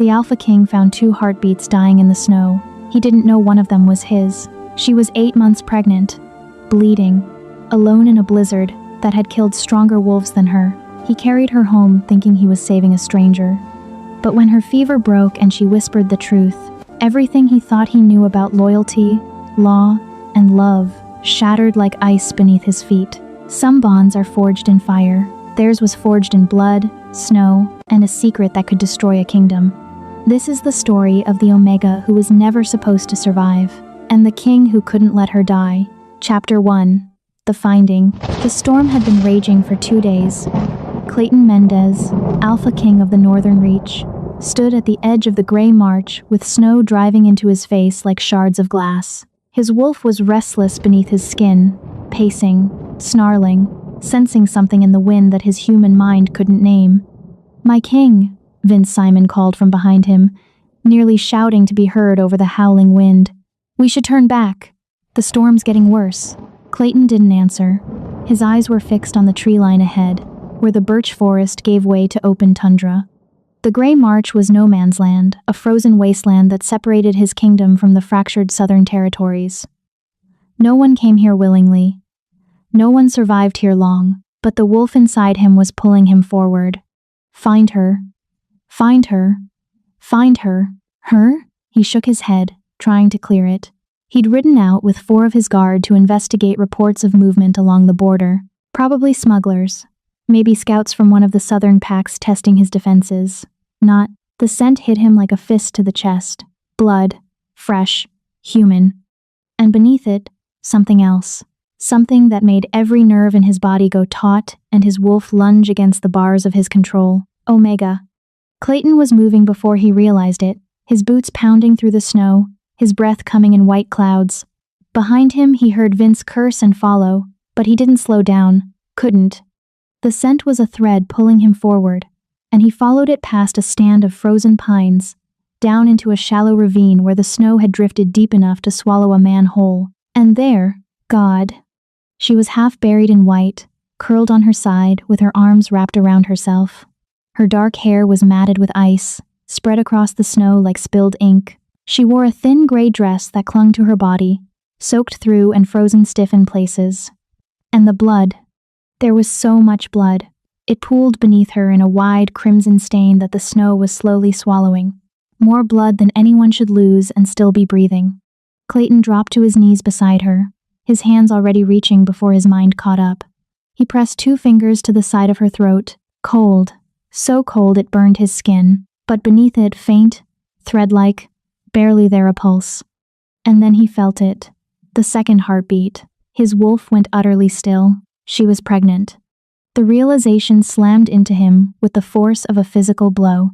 The Alpha King found 2 heartbeats dying in the snow. He didn't know one of them was his. She was 8 months pregnant, bleeding, alone in a blizzard that had killed stronger wolves than her. He carried her home thinking he was saving a stranger. But when her fever broke and she whispered the truth, everything he thought he knew about loyalty, law, and love shattered like ice beneath his feet. Some bonds are forged in fire. Theirs was forged in blood, snow, and a secret that could destroy a kingdom. This is the story of the Omega who was never supposed to survive, and the king who couldn't let her die. Chapter 1. The Finding. The storm had been raging for 2 days. Clayton Mendez, Alpha King of the Northern Reach, stood at the edge of the gray march with snow driving into his face like shards of glass. His wolf was restless beneath his skin, pacing, snarling, sensing something in the wind that his human mind couldn't name. "My king," Vince Simon called from behind him, nearly shouting to be heard over the howling wind. "We should turn back. The storm's getting worse." Clayton didn't answer. His eyes were fixed on the tree line ahead, where the birch forest gave way to open tundra. The Gray March was no man's land, a frozen wasteland that separated his kingdom from the fractured southern territories. No one came here willingly. No one survived here long, but the wolf inside him was pulling him forward. "Find her. Find her. Find her." Her? He shook his head, trying to clear it. He'd ridden out with 4 of his guard to investigate reports of movement along the border. Probably smugglers. Maybe scouts from one of the southern packs testing his defenses. Not. The scent hit him like a fist to the chest. Blood. Fresh. Human. And beneath it, something else. Something that made every nerve in his body go taut and his wolf lunge against the bars of his control. Omega. Clayton was moving before he realized it, his boots pounding through the snow, his breath coming in white clouds. Behind him he heard Vince curse and follow, but he didn't slow down, couldn't. The scent was a thread pulling him forward, and he followed it past a stand of frozen pines, down into a shallow ravine where the snow had drifted deep enough to swallow a man whole. And there, God. She was half buried in white, curled on her side with her arms wrapped around herself. Her dark hair was matted with ice, spread across the snow like spilled ink. She wore a thin gray dress that clung to her body, soaked through and frozen stiff in places. And the blood. There was so much blood. It pooled beneath her in a wide crimson stain that the snow was slowly swallowing. More blood than anyone should lose and still be breathing. Clayton dropped to his knees beside her, his hands already reaching before his mind caught up. He pressed 2 fingers to the side of her throat, cold. So cold it burned his skin, but beneath it faint, thread-like, barely there a pulse. And then he felt it. The second heartbeat. His wolf went utterly still. She was pregnant. The realization slammed into him with the force of a physical blow.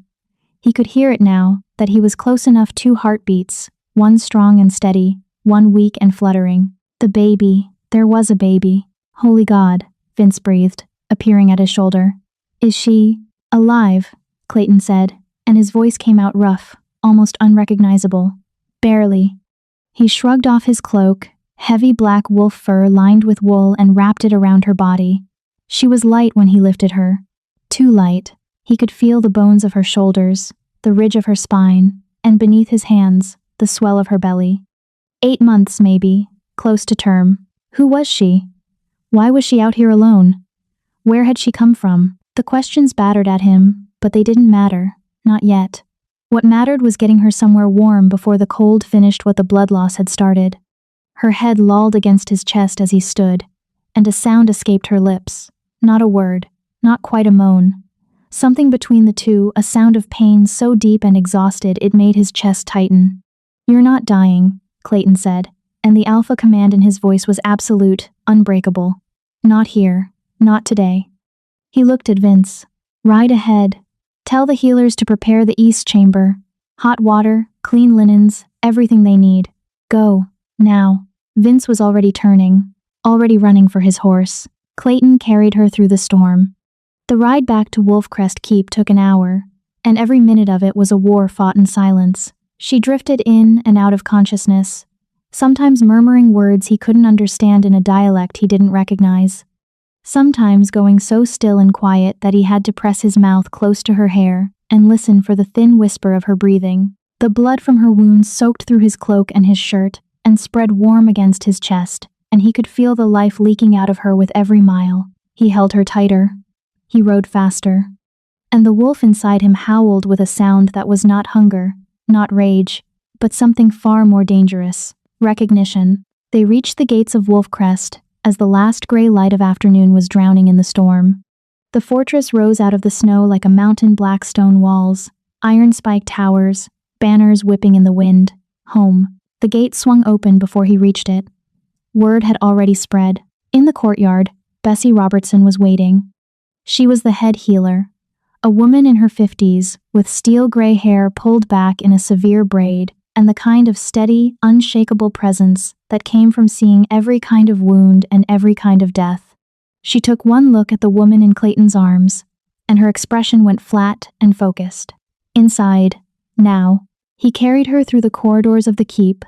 He could hear it now, that he was close enough. 2 heartbeats, one strong and steady, one weak and fluttering. The baby. There was a baby. Holy God, Vince breathed, appearing at his shoulder. "Is she alive?" Clayton said, and his voice came out rough, almost unrecognizable. "Barely." He shrugged off his cloak, heavy black wolf fur lined with wool, and wrapped it around her body. She was light when he lifted her. Too light. He could feel the bones of her shoulders, the ridge of her spine, and beneath his hands, the swell of her belly. 8 months, maybe, close to term. Who was she? Why was she out here alone? Where had she come from? The questions battered at him, but they didn't matter. Not yet. What mattered was getting her somewhere warm before the cold finished what the blood loss had started. Her head lolled against his chest as he stood, and a sound escaped her lips. Not a word, not quite a moan. Something between the two, a sound of pain so deep and exhausted it made his chest tighten. "You're not dying," Clayton said, and the alpha command in his voice was absolute, unbreakable. "Not here. Not today." He looked at Vince. "Ride ahead. Tell the healers to prepare the east chamber. Hot water, clean linens, everything they need. Go. Now." Vince was already turning, already running for his horse. Clayton carried her through the storm. The ride back to Wolfcrest Keep took an hour, and every minute of it was a war fought in silence. She drifted in and out of consciousness, sometimes murmuring words he couldn't understand in a dialect he didn't recognize. Sometimes going so still and quiet that he had to press his mouth close to her hair, and listen for the thin whisper of her breathing. The blood from her wounds soaked through his cloak and his shirt, and spread warm against his chest, and he could feel the life leaking out of her with every mile. He held her tighter. He rode faster. And the wolf inside him howled with a sound that was not hunger, not rage, but something far more dangerous: recognition. They reached the gates of Wolfcrest as the last gray light of afternoon was drowning in the storm. The fortress rose out of the snow like a mountain, black stone walls, iron-spiked towers, banners whipping in the wind. Home. The gate swung open before he reached it. Word had already spread. In the courtyard, Bessie Robertson was waiting. She was the head healer, a woman in her 50s, with steel-gray hair pulled back in a severe braid, and the kind of steady, unshakable presence that came from seeing every kind of wound and every kind of death. She took one look at the woman in Clayton's arms, and her expression went flat and focused. Inside, now, he carried her through the corridors of the keep,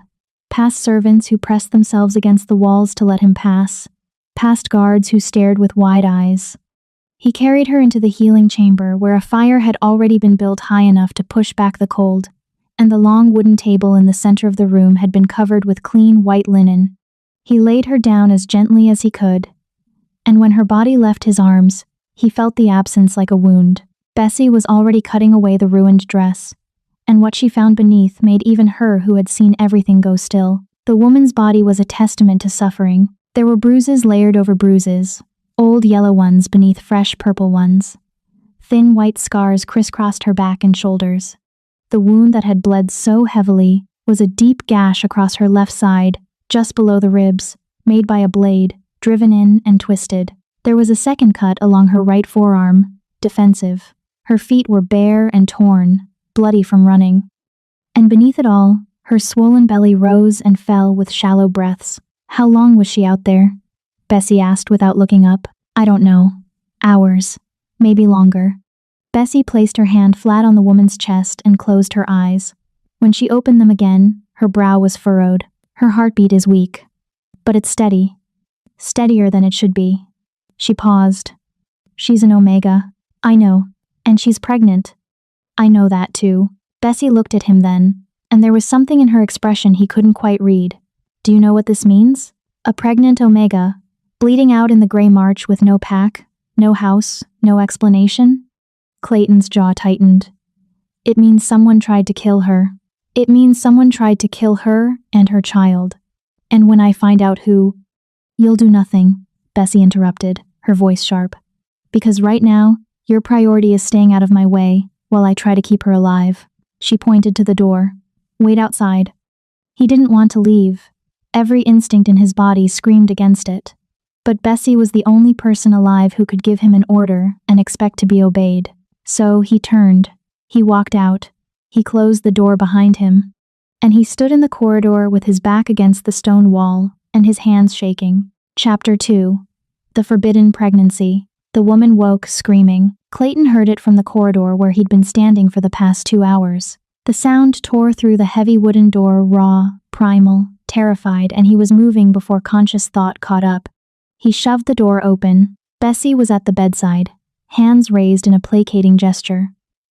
past servants who pressed themselves against the walls to let him pass, past guards who stared with wide eyes. He carried her into the healing chamber where a fire had already been built high enough to push back the cold, and the long wooden table in the center of the room had been covered with clean white linen. He laid her down as gently as he could, and when her body left his arms, he felt the absence like a wound. Bessie was already cutting away the ruined dress, and what she found beneath made even her who had seen everything go still. The woman's body was a testament to suffering. There were bruises layered over bruises, old yellow ones beneath fresh purple ones. Thin white scars crisscrossed her back and shoulders. The wound that had bled so heavily was a deep gash across her left side, just below the ribs, made by a blade, driven in and twisted. There was a second cut along her right forearm, defensive. Her feet were bare and torn, bloody from running. And beneath it all, her swollen belly rose and fell with shallow breaths. How long was she out there? Bessie asked without looking up. I don't know. Hours. Maybe longer. Bessie placed her hand flat on the woman's chest and closed her eyes. When she opened them again, her brow was furrowed. Her heartbeat is weak. But it's steady. Steadier than it should be. She paused. She's an Omega. I know. And she's pregnant. I know that too. Bessie looked at him then, and there was something in her expression he couldn't quite read. Do you know what this means? A pregnant Omega, bleeding out in the gray march with no pack, no house, no explanation? Clayton's jaw tightened. It means someone tried to kill her. It means someone tried to kill her and her child. And when I find out who— You'll do nothing, Bessie interrupted, her voice sharp. Because right now, your priority is staying out of my way while I try to keep her alive. She pointed to the door. Wait outside. He didn't want to leave. Every instinct in his body screamed against it. But Bessie was the only person alive who could give him an order and expect to be obeyed. So he turned. He walked out. He closed the door behind him. And he stood in the corridor with his back against the stone wall and his hands shaking. Chapter 2. The Forbidden Pregnancy. The woman woke, screaming. Clayton heard it from the corridor where he'd been standing for the past 2 hours. The sound tore through the heavy wooden door, raw, primal, terrified, and he was moving before conscious thought caught up. He shoved the door open. Bessie was at the bedside, hands raised in a placating gesture.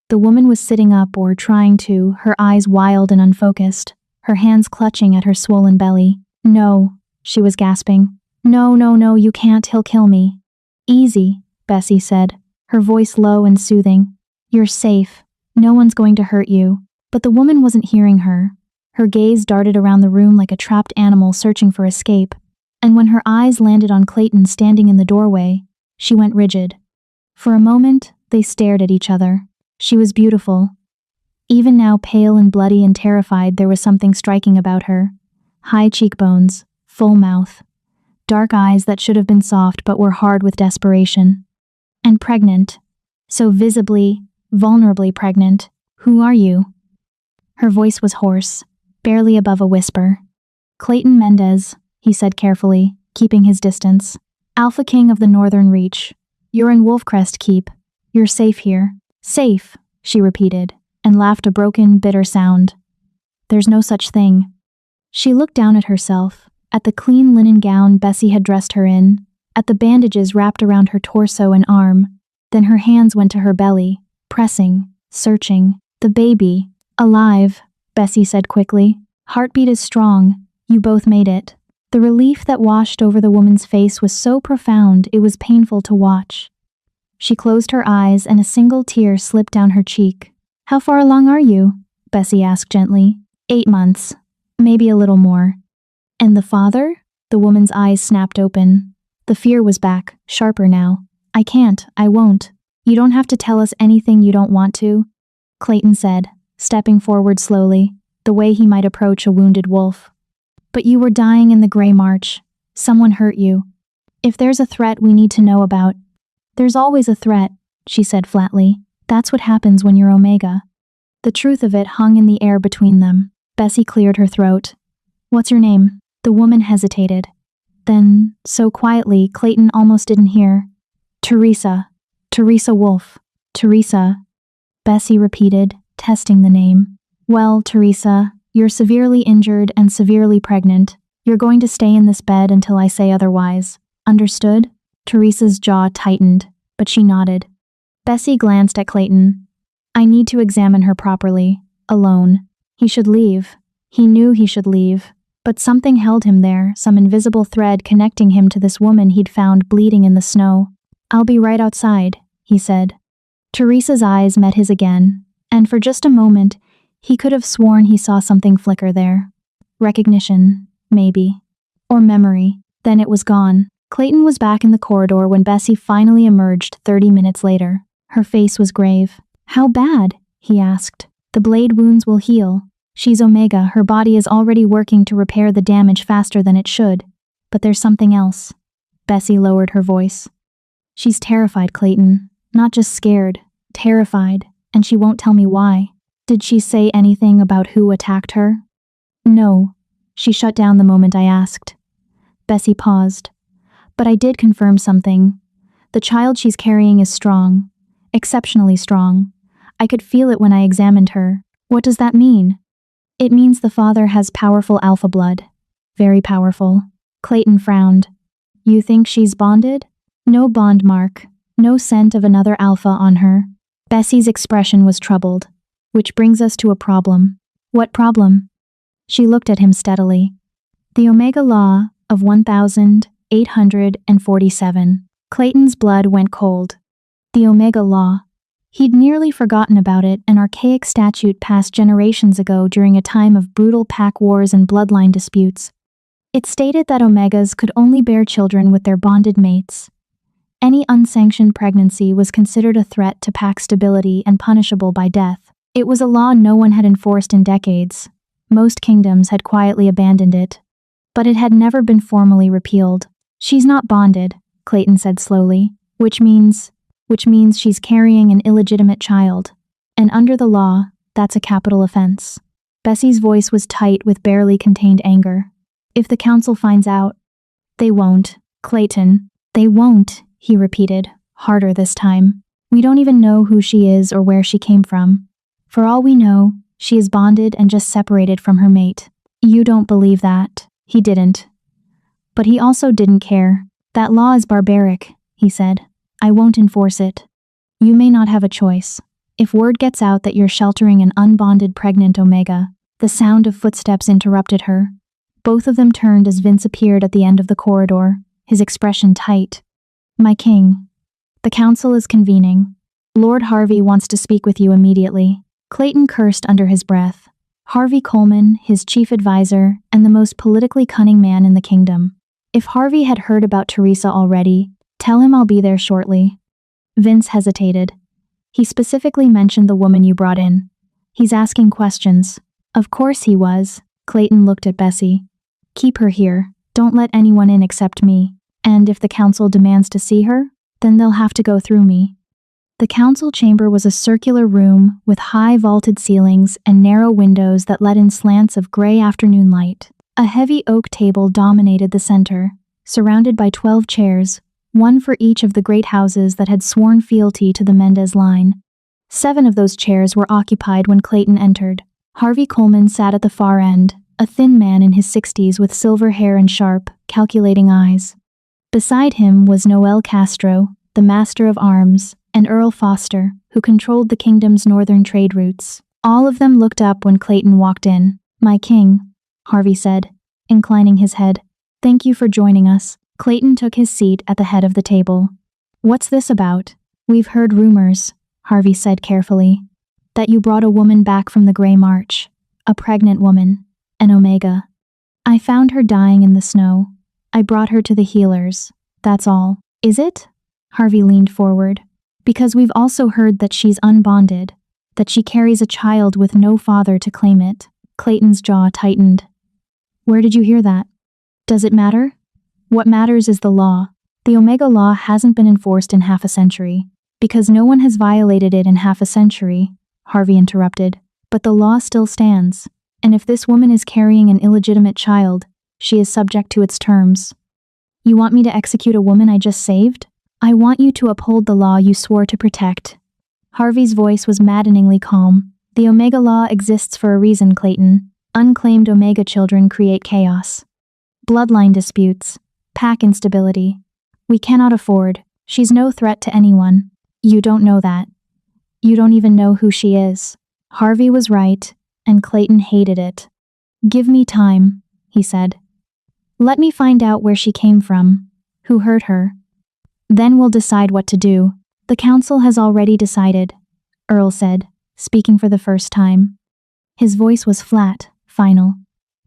The woman was sitting up or trying to, her eyes wild and unfocused, her hands clutching at her swollen belly. No, she was gasping. No, you can't, he'll kill me. Easy, Bessie said, her voice low and soothing. You're safe. No one's going to hurt you. But the woman wasn't hearing her. Her gaze darted around the room like a trapped animal searching for escape. And when her eyes landed on Clayton standing in the doorway, she went rigid. For a moment, they stared at each other. She was beautiful. Even now, pale and bloody and terrified, there was something striking about her. High cheekbones, full mouth, dark eyes that should have been soft but were hard with desperation. And pregnant. So visibly, vulnerably pregnant. Who are you? Her voice was hoarse, barely above a whisper. Clayton Mendez, he said carefully, keeping his distance. Alpha King of the Northern Reach. You're in Wolfcrest Keep. You're safe here. Safe, she repeated, and laughed a broken, bitter sound. There's no such thing. She looked down at herself, at the clean linen gown Bessie had dressed her in, at the bandages wrapped around her torso and arm. Then her hands went to her belly, pressing, searching. The baby. Alive, Bessie said quickly. Heartbeat is strong. You both made it. The relief that washed over the woman's face was so profound it was painful to watch. She closed her eyes and a single tear slipped down her cheek. How far along are you? Bessie asked gently. 8 months. Maybe a little more. And the father? The woman's eyes snapped open. The fear was back, sharper now. I won't. You don't have to tell us anything you don't want to, Clayton said, stepping forward slowly, the way he might approach a wounded wolf. But you were dying in the Grey March. Someone hurt you. If there's a threat we need to know about. There's always a threat, she said flatly. That's what happens when you're Omega. The truth of it hung in the air between them. Bessie cleared her throat. What's your name? The woman hesitated. Then, so quietly, Clayton almost didn't hear. Teresa. Teresa Wolf. Teresa. Bessie repeated, testing the name. Well, Teresa, you're severely injured and severely pregnant. You're going to stay in this bed until I say otherwise. Understood? Teresa's jaw tightened, but she nodded. Bessie glanced at Clayton. I need to examine her properly. Alone. He should leave. He knew he should leave. But something held him there, some invisible thread connecting him to this woman he'd found bleeding in the snow. I'll be right outside, he said. Teresa's eyes met his again, and for just a moment, he could have sworn he saw something flicker there. Recognition, maybe. Or memory. Then it was gone. Clayton was back in the corridor when Bessie finally emerged 30 minutes later. Her face was grave. How bad? He asked. The blade wounds will heal. She's Omega, her body is already working to repair the damage faster than it should. But there's something else. Bessie lowered her voice. She's terrified, Clayton. Not just scared. Terrified. And she won't tell me why. Did she say anything about who attacked her? No. She shut down the moment I asked. Bessie paused. But I did confirm something. The child she's carrying is strong. Exceptionally strong. I could feel it when I examined her. What does that mean? It means the father has powerful alpha blood. Very powerful. Clayton frowned. You think she's bonded? No bond mark. No scent of another alpha on her. Bessie's expression was troubled. Which brings us to a problem. What problem? She looked at him steadily. The Omega Law of 1847. Clayton's blood went cold. The Omega Law. He'd nearly forgotten about it, an archaic statute passed generations ago during a time of brutal pack wars and bloodline disputes. It stated that Omegas could only bear children with their bonded mates. Any unsanctioned pregnancy was considered a threat to pack stability and punishable by death. It was a law no one had enforced in decades. Most kingdoms had quietly abandoned it. But it had never been formally repealed. She's not bonded, Clayton said slowly, which means she's carrying an illegitimate child. And under the law, that's a capital offense. Bessie's voice was tight with barely contained anger. If the council finds out, they won't, Clayton. They won't, he repeated, harder this time. We don't even know who she is or where she came from. For all we know, she is bonded and just separated from her mate. You don't believe that. He didn't. But he also didn't care. That law is barbaric, he said. I won't enforce it. You may not have a choice. If word gets out that you're sheltering an unbonded pregnant Omega, the sound of footsteps interrupted her. Both of them turned as Vince appeared at the end of the corridor, his expression tight. My king. The council is convening. Lord Harvey wants to speak with you immediately. Clayton cursed under his breath. Harvey Coleman, his chief advisor, and the most politically cunning man in the kingdom. If Harvey had heard about Teresa already, tell him I'll be there shortly. Vince hesitated. He specifically mentioned the woman you brought in. He's asking questions. Of course he was. Clayton looked at Bessie. Keep her here. Don't let anyone in except me. And if the council demands to see her, then they'll have to go through me. The council chamber was a circular room with high vaulted ceilings and narrow windows that let in slants of gray afternoon light. A heavy oak table dominated the center, surrounded by 12 chairs, one for each of the great houses that had sworn fealty to the Mendez line. 7 of those chairs were occupied when Clayton entered. Harvey Coleman sat at the far end, a thin man in his 60s with silver hair and sharp, calculating eyes. Beside him was Noel Castro, the master of arms, and Earl Foster, who controlled the kingdom's northern trade routes. All of them looked up when Clayton walked in. "My king," Harvey said, inclining his head. "Thank you for joining us." Clayton took his seat at the head of the table. "What's this about?" "We've heard rumors," Harvey said carefully, "that you brought a woman back from the Grey March. A pregnant woman. An Omega. I found her dying in the snow. I brought her to the healers. That's all." "Is it?" Harvey leaned forward. "Because we've also heard that she's unbonded, that she carries a child with no father to claim it." Clayton's jaw tightened. "Where did you hear that?" "Does it matter? What matters is the law. The Omega Law hasn't been enforced in half a century. Because no one has violated it in half a century," Harvey interrupted. "But the law still stands. And if this woman is carrying an illegitimate child, she is subject to its terms." "You want me to execute a woman I just saved?" "I want you to uphold the law you swore to protect." Harvey's voice was maddeningly calm. "The Omega Law exists for a reason, Clayton. Unclaimed Omega children create chaos. Bloodline disputes. Pack instability. We cannot afford. She's no threat to anyone. You don't know that. You don't even know who she is." Harvey was right, and Clayton hated it. "Give me time," he said. "Let me find out where she came from, who hurt her. Then we'll decide what to do." "The council has already decided," Earl said, speaking for the first time. His voice was flat, final.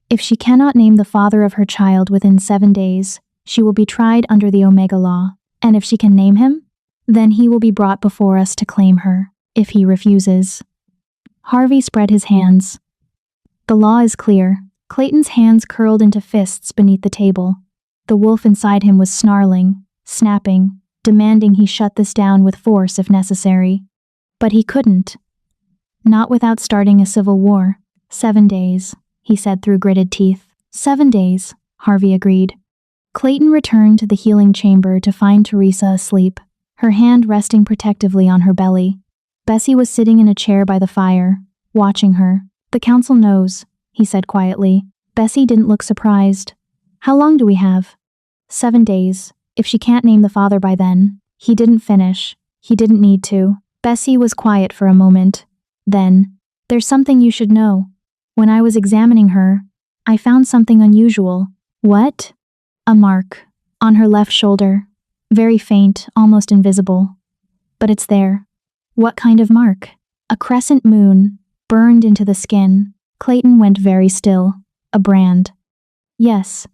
"If she cannot name the father of her child within 7 days, she will be tried under the Omega Law. And if she can name him, then he will be brought before us to claim her, if he refuses." Harvey spread his hands. "The law is clear." Clayton's hands curled into fists beneath the table. The wolf inside him was snarling, snapping, demanding he shut this down with force if necessary. But he couldn't. Not without starting a civil war. 7 days, he said through gritted teeth. 7 days, Harvey agreed. Clayton returned to the healing chamber to find Teresa asleep, her hand resting protectively on her belly. Bessie was sitting in a chair by the fire, watching her. "The council knows," he said quietly. Bessie didn't look surprised. "How long do we have?" 7 days. If she can't name the father by then." He didn't finish. He didn't need to. Bessie was quiet for a moment. Then, "There's something you should know. When I was examining her, I found something unusual." "What?" "A mark. On her left shoulder. Very faint, almost invisible. But it's there." "What kind of mark?" "A crescent moon, burned into the skin." Clayton went very still. "A brand." "Yes.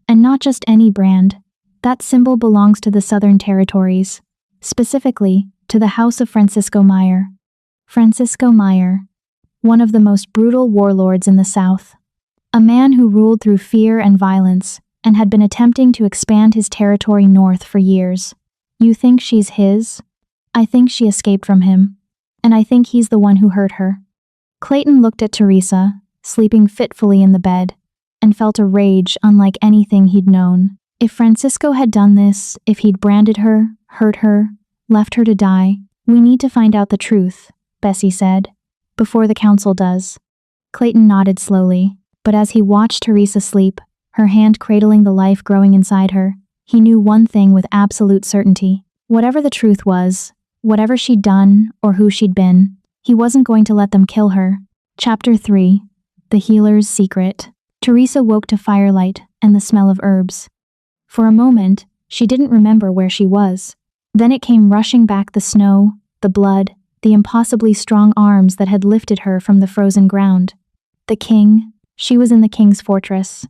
And not just any brand. That symbol belongs to the Southern Territories. Specifically, to the House of Francisco Meyer. Francisco Meyer. One of the most brutal warlords in the South. A man who ruled through fear and violence, and had been attempting to expand his territory north for years. You think she's his? I think she escaped from him. And I think he's the one who hurt her." Clayton looked at Teresa, sleeping fitfully in the bed, and felt a rage unlike anything he'd known. If Francisco had done this, if he'd branded her, hurt her, left her to die, "We need to find out the truth," Bessie said, "before the council does." Clayton nodded slowly, but as he watched Teresa sleep, her hand cradling the life growing inside her, he knew one thing with absolute certainty. Whatever the truth was, whatever she'd done or who she'd been, he wasn't going to let them kill her. Chapter 3. The Healer's Secret. Teresa woke to firelight and the smell of herbs. For a moment, she didn't remember where she was. Then it came rushing back, the snow, the blood, the impossibly strong arms that had lifted her from the frozen ground. The king. She was in the king's fortress.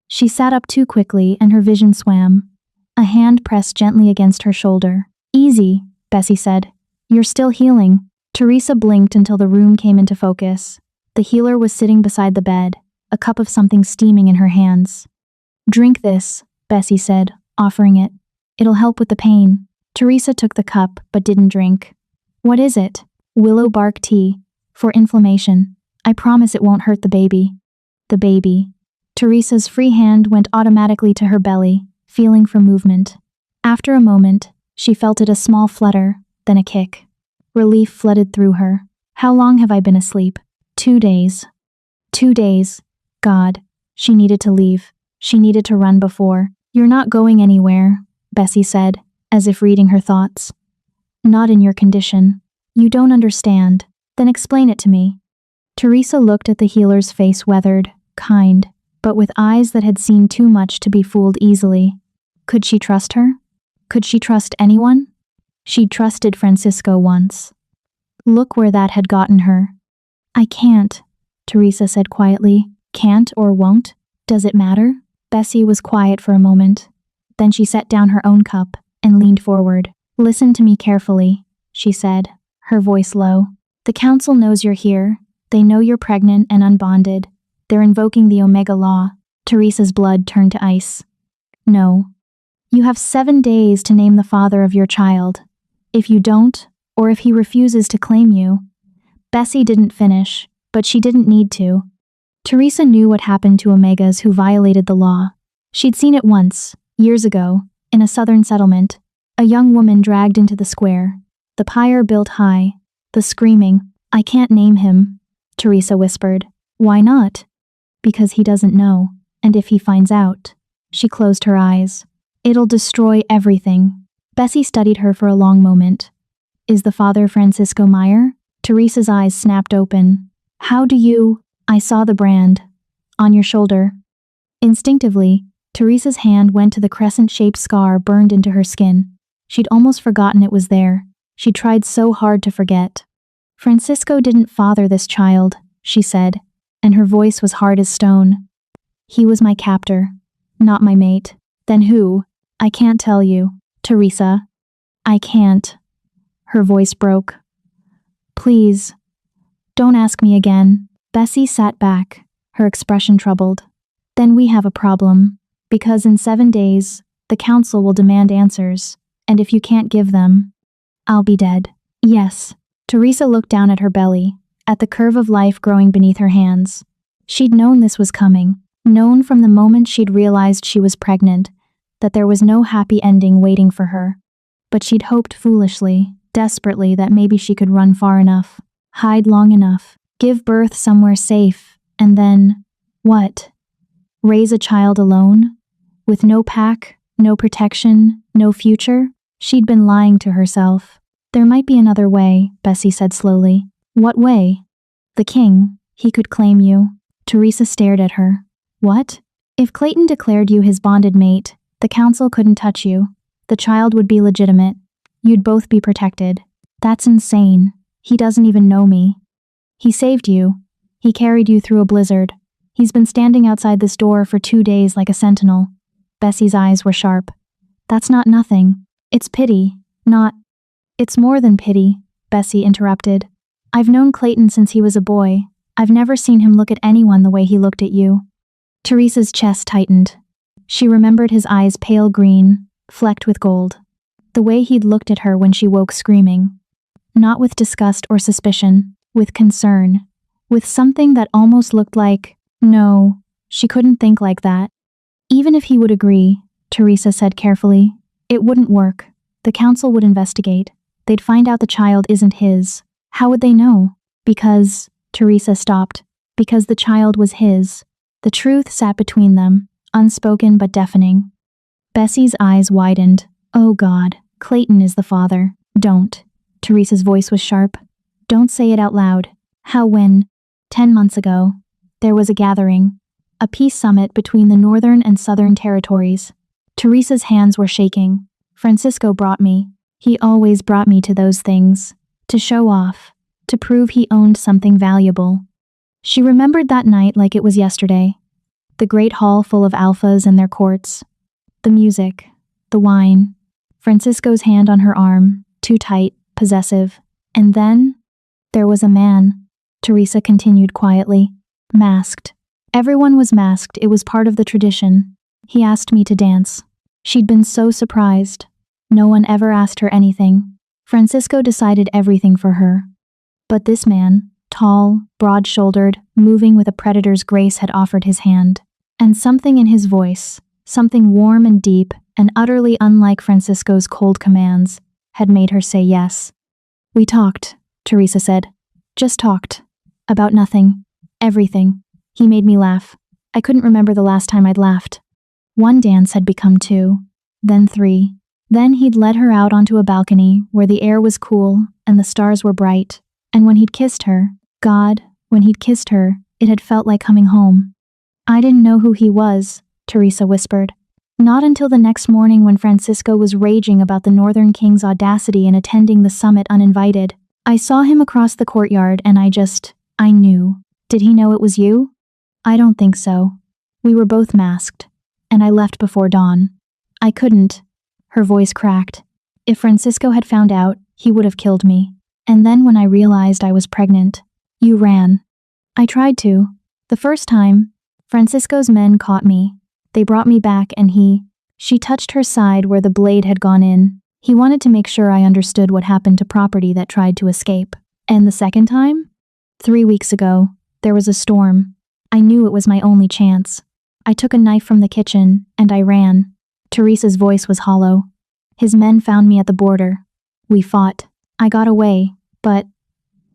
She sat up too quickly and her vision swam. A hand pressed gently against her shoulder. "Easy," Bessie said. "You're still healing." Teresa blinked until the room came into focus. The healer was sitting beside the bed, a cup of something steaming in her hands. "Drink this," Bessie said, offering it. "It'll help with the pain." Teresa took the cup but didn't drink. "What is it?" "Willow bark tea. For inflammation. I promise it won't hurt the baby." The baby. Teresa's free hand went automatically to her belly, feeling for movement. After a moment, she felt it, a small flutter, then a kick. Relief flooded through her. "How long have I been asleep?" 2 days. 2 days. God. She needed to leave. She needed to run before. "You're not going anywhere," Bessie said, as if reading her thoughts. Not in your condition. You don't understand. Then explain it to me. Teresa looked at the healer's face, weathered, kind, but with eyes that had seen too much to be fooled easily. Could she trust her? Could she trust anyone? She'd trusted Francisco once. Look where that had gotten her. I can't, Teresa said quietly. Can't or won't? Does it matter? Bessie was quiet for a moment. Then she set down her own cup and leaned forward. Listen to me carefully, she said, her voice low. The council knows you're here. They know you're pregnant and unbonded. They're invoking the Omega Law. Teresa's blood turned to ice. No. You have 7 days to name the father of your child. If you don't, or if he refuses to claim you. Bessie didn't finish, but she didn't need to. Teresa knew what happened to Omegas who violated the law. She'd seen it once, years ago, in a southern settlement. A young woman dragged into the square. The pyre built high. The screaming, I can't name him, Teresa whispered. Why not? Because he doesn't know, and if he finds out. She closed her eyes. It'll destroy everything. Bessie studied her for a long moment. Is the father Francisco Heir? Teresa's eyes snapped open. How do you? I saw the brand. On your shoulder. Instinctively, Teresa's hand went to the crescent-shaped scar burned into her skin. She'd almost forgotten it was there. She tried so hard to forget. Francisco didn't father this child, she said, and her voice was hard as stone. He was my captor, not my mate. Then who? I can't tell you, Teresa. I can't. Her voice broke. Please, don't ask me again. Bessie sat back, her expression troubled. Then we have a problem, because in 7 days, the council will demand answers, and if you can't give them, I'll be dead. Yes. Teresa looked down at her belly, at the curve of life growing beneath her hands. She'd known this was coming, known from the moment she'd realized she was pregnant, that there was no happy ending waiting for her. But she'd hoped foolishly, desperately, that maybe she could run far enough, hide long enough, give birth somewhere safe, and then, what? Raise a child alone? With no pack, no protection, no future? She'd been lying to herself. There might be another way, Bessie said slowly. What way? The king. He could claim you. Teresa stared at her. What? If Clayton declared you his bonded mate, the council couldn't touch you. The child would be legitimate. You'd both be protected. That's insane. He doesn't even know me. He saved you. He carried you through a blizzard. He's been standing outside this door for 2 days like a sentinel. Bessie's eyes were sharp. That's not nothing. It's pity, not... It's more than pity, Bessie interrupted. I've known Clayton since he was a boy. I've never seen him look at anyone the way he looked at you. Teresa's chest tightened. She remembered his eyes pale green, flecked with gold. The way he'd looked at her when she woke screaming. Not with disgust or suspicion, with concern. With something that almost looked like, no, she couldn't think like that. Even if he would agree, Teresa said carefully, it wouldn't work. The council would investigate. They'd find out the child isn't his. How would they know? Because, Teresa stopped, because the child was his. The truth sat between them, unspoken but deafening. Bessie's eyes widened. Oh God, Clayton is the father. Don't. Teresa's voice was sharp. Don't say it out loud. How when? 10 months ago. There was a gathering. A peace summit between the northern and southern territories. Teresa's hands were shaking. Francisco brought me. He always brought me to those things. To show off. To prove he owned something valuable. She remembered that night like it was yesterday. The great hall full of alphas and their courts. The music. The wine. Francisco's hand on her arm, too tight, possessive. And then, there was a man. Teresa continued quietly. Masked. Everyone was masked, it was part of the tradition. He asked me to dance. She'd been so surprised. No one ever asked her anything. Francisco decided everything for her. But this man, tall, broad-shouldered, moving with a predator's grace, had offered his hand. And something in his voice, something warm and deep and utterly unlike Francisco's cold commands, had made her say yes. We talked, Teresa said. Just talked. About nothing. Everything. He made me laugh. I couldn't remember the last time I'd laughed. 1 dance had become 2, then 3. Then he'd led her out onto a balcony where the air was cool and the stars were bright. And when he'd kissed her, God, when he'd kissed her, it had felt like coming home. I didn't know who he was, Teresa whispered. Not until the next morning when Francisco was raging about the Northern King's audacity in attending the summit uninvited. I saw him across the courtyard and I knew. Did he know it was you? I don't think so. We were both masked, and I left before dawn. I couldn't. Her voice cracked. If Francisco had found out, he would have killed me. And then when I realized I was pregnant, you ran. I tried to. The first time, Francisco's men caught me. They brought me back and she touched her side where the blade had gone in. He wanted to make sure I understood what happened to property that tried to escape. And the second time? 3 weeks ago, there was a storm. I knew it was my only chance. I took a knife from the kitchen and I ran. Teresa's voice was hollow. His men found me at the border. We fought. I got away, but...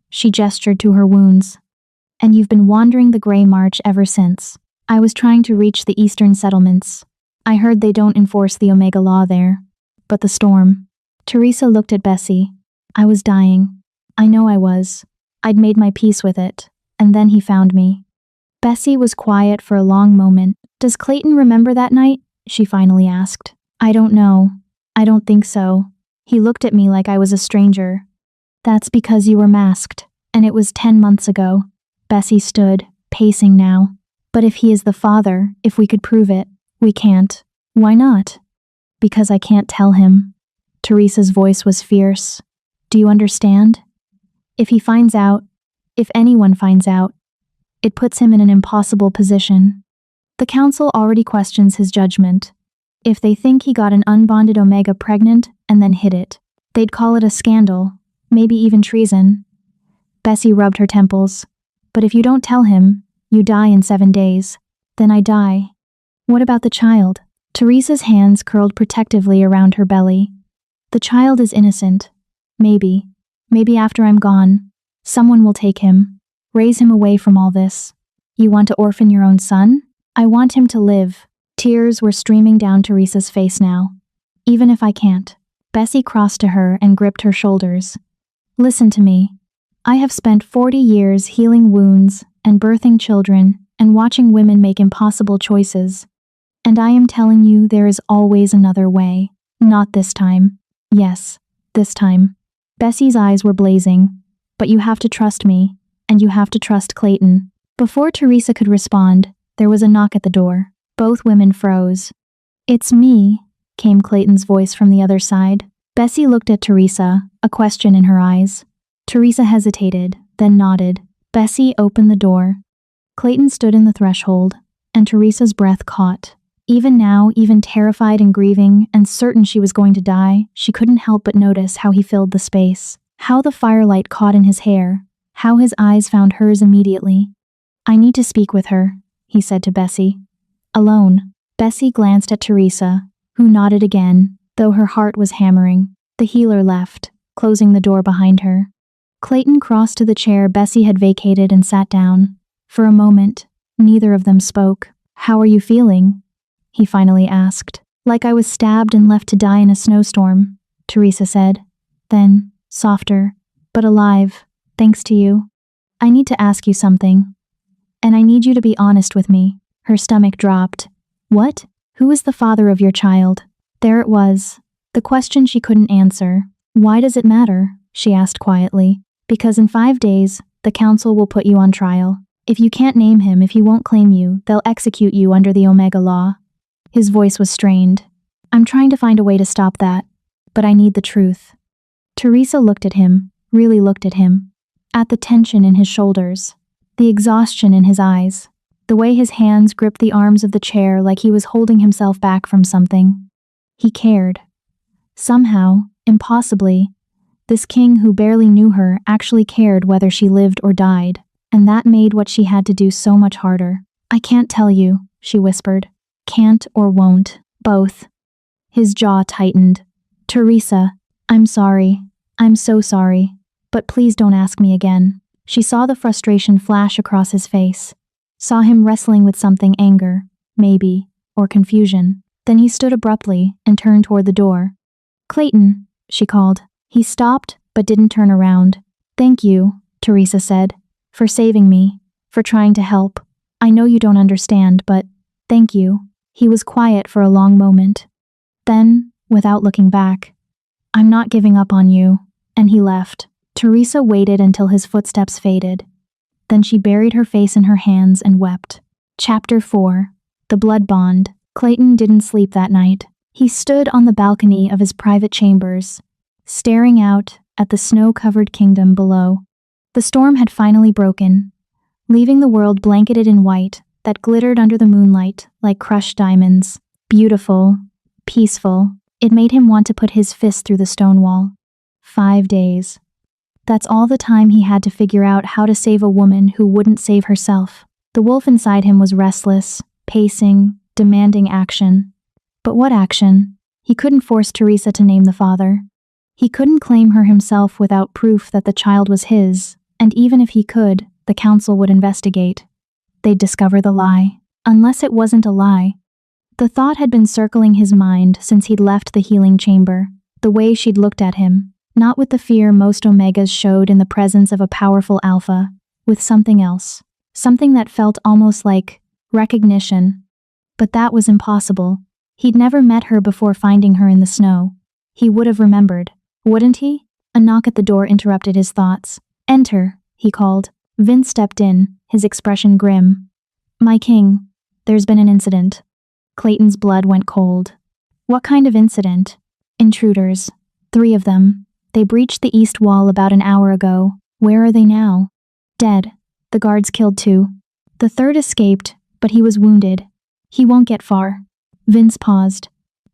She gestured to her wounds. And you've been wandering the Grey March ever since. I was trying to reach the eastern settlements. I heard they don't enforce the Omega Law there. But the storm. Teresa looked at Bessie. I was dying. I know I was. I'd made my peace with it. And then he found me. Bessie was quiet for a long moment. Does Clayton remember that night? She finally asked. I don't know. I don't think so. He looked at me like I was a stranger. That's because you were masked, and it was 10 months ago. Bessie stood, pacing now. But if he is the father, if we could prove it, we can't. Why not? Because I can't tell him. Teresa's voice was fierce. Do you understand? If he finds out, if anyone finds out, it puts him in an impossible position. The council already questions his judgment. If they think he got an unbonded Omega pregnant and then hid it, they'd call it a scandal, maybe even treason. Bessie rubbed her temples. But if you don't tell him, you die in 7 days. Then I die. What about the child? Teresa's hands curled protectively around her belly. The child is innocent. Maybe after I'm gone, someone will take him, raise him away from all this. You want to orphan your own son? I want him to live. Tears were streaming down Teresa's face now. Even if I can't. Bessie crossed to her and gripped her shoulders. Listen to me. I have spent 40 years healing wounds and birthing children and watching women make impossible choices. And I am telling you there is always another way. Not this time. Yes, this time. Bessie's eyes were blazing. But you have to trust me, and you have to trust Clayton. Before Teresa could respond, there was a knock at the door. Both women froze. It's me, came Clayton's voice from the other side. Bessie looked at Teresa, a question in her eyes. Teresa hesitated, then nodded. Bessie opened the door. Clayton stood in the threshold, and Teresa's breath caught. Even now, even terrified and grieving, and certain she was going to die, she couldn't help but notice how he filled the space, how the firelight caught in his hair, how his eyes found hers immediately. I need to speak with her, he said to Bessie. Alone. Bessie glanced at Teresa, who nodded again, though her heart was hammering. The healer left, closing the door behind her. Clayton crossed to the chair Bessie had vacated and sat down. For a moment, neither of them spoke. How are you feeling? He finally asked. Like I was stabbed and left to die in a snowstorm, Teresa said. Then, softer, but alive, thanks to you. I need to ask you something. And I need you to be honest with me. Her stomach dropped. What? Who is the father of your child? There it was. The question she couldn't answer. Why does it matter? She asked quietly. Because in 5 days, the council will put you on trial. If you can't name him, if he won't claim you, they'll execute you under the Omega Law. His voice was strained. I'm trying to find a way to stop that, but I need the truth. Teresa looked at him, really looked at him. At the tension in his shoulders, the exhaustion in his eyes, the way his hands gripped the arms of the chair like he was holding himself back from something. He cared. Somehow, impossibly, this king who barely knew her actually cared whether she lived or died, and that made what she had to do so much harder. I can't tell you, she whispered. Can't or won't, both. His jaw tightened. Teresa, I'm sorry. I'm so sorry. But please don't ask me again. She saw the frustration flash across his face. Saw him wrestling with something, anger, maybe, or confusion. Then he stood abruptly and turned toward the door. Clayton, she called. He stopped, but didn't turn around. Thank you, Teresa said, for saving me, for trying to help. I know you don't understand, but thank you. He was quiet for a long moment. Then, without looking back, I'm not giving up on you, and he left. Teresa waited until his footsteps faded. Then she buried her face in her hands and wept. Chapter 4. The Blood Bond. Clayton didn't sleep that night. He stood on the balcony of his private chambers, staring out at the snow-covered kingdom below. The storm had finally broken, leaving the world blanketed in white that glittered under the moonlight like crushed diamonds. Beautiful, peaceful, it made him want to put his fist through the stone wall. 5 days. That's all the time he had to figure out how to save a woman who wouldn't save herself. The wolf inside him was restless, pacing, demanding action. But what action? He couldn't force Teresa to name the father. He couldn't claim her himself without proof that the child was his, and even if he could, the council would investigate. They'd discover the lie, unless it wasn't a lie. The thought had been circling his mind since he'd left the healing chamber, the way she'd looked at him, not with the fear most Omegas showed in the presence of a powerful alpha, with something else, something that felt almost like recognition. But that was impossible. He'd never met her before finding her in the snow. He would have remembered, wouldn't he? A knock at the door interrupted his thoughts. Enter, he called. Vince stepped in, his expression grim. My king, there's been an incident. Clayton's blood went cold. What kind of incident? Intruders. 3 of them. They breached the east wall about an hour ago. Where are they now? Dead. The guards killed 2. The 3rd escaped, but he was wounded. He won't get far. Vince paused.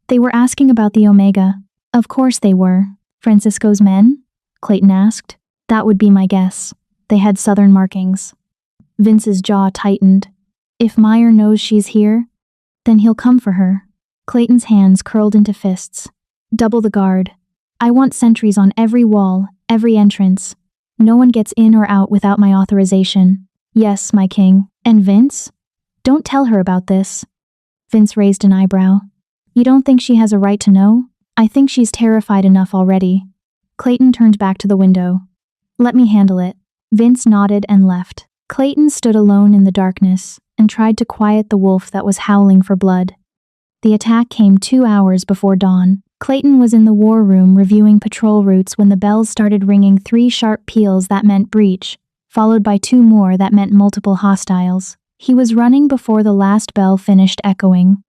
They were asking about the Omega. Of course they were. Francisco's men? Clayton asked. That would be my guess. They had southern markings. Vince's jaw tightened. If Meyer knows she's here, then he'll come for her. Clayton's hands curled into fists. Double the guard. I want sentries on every wall, every entrance. No one gets in or out without my authorization. Yes, my king. And Vince? Don't tell her about this. Vince raised an eyebrow. You don't think she has a right to know? I think she's terrified enough already. Clayton turned back to the window. Let me handle it. Vince nodded and left. Clayton stood alone in the darkness and tried to quiet the wolf that was howling for blood. The attack came 2 hours before dawn. Clayton was in the war room reviewing patrol routes when the bells started ringing 3 sharp peals that meant breach, followed by 2 more that meant multiple hostiles. He was running before the last bell finished echoing.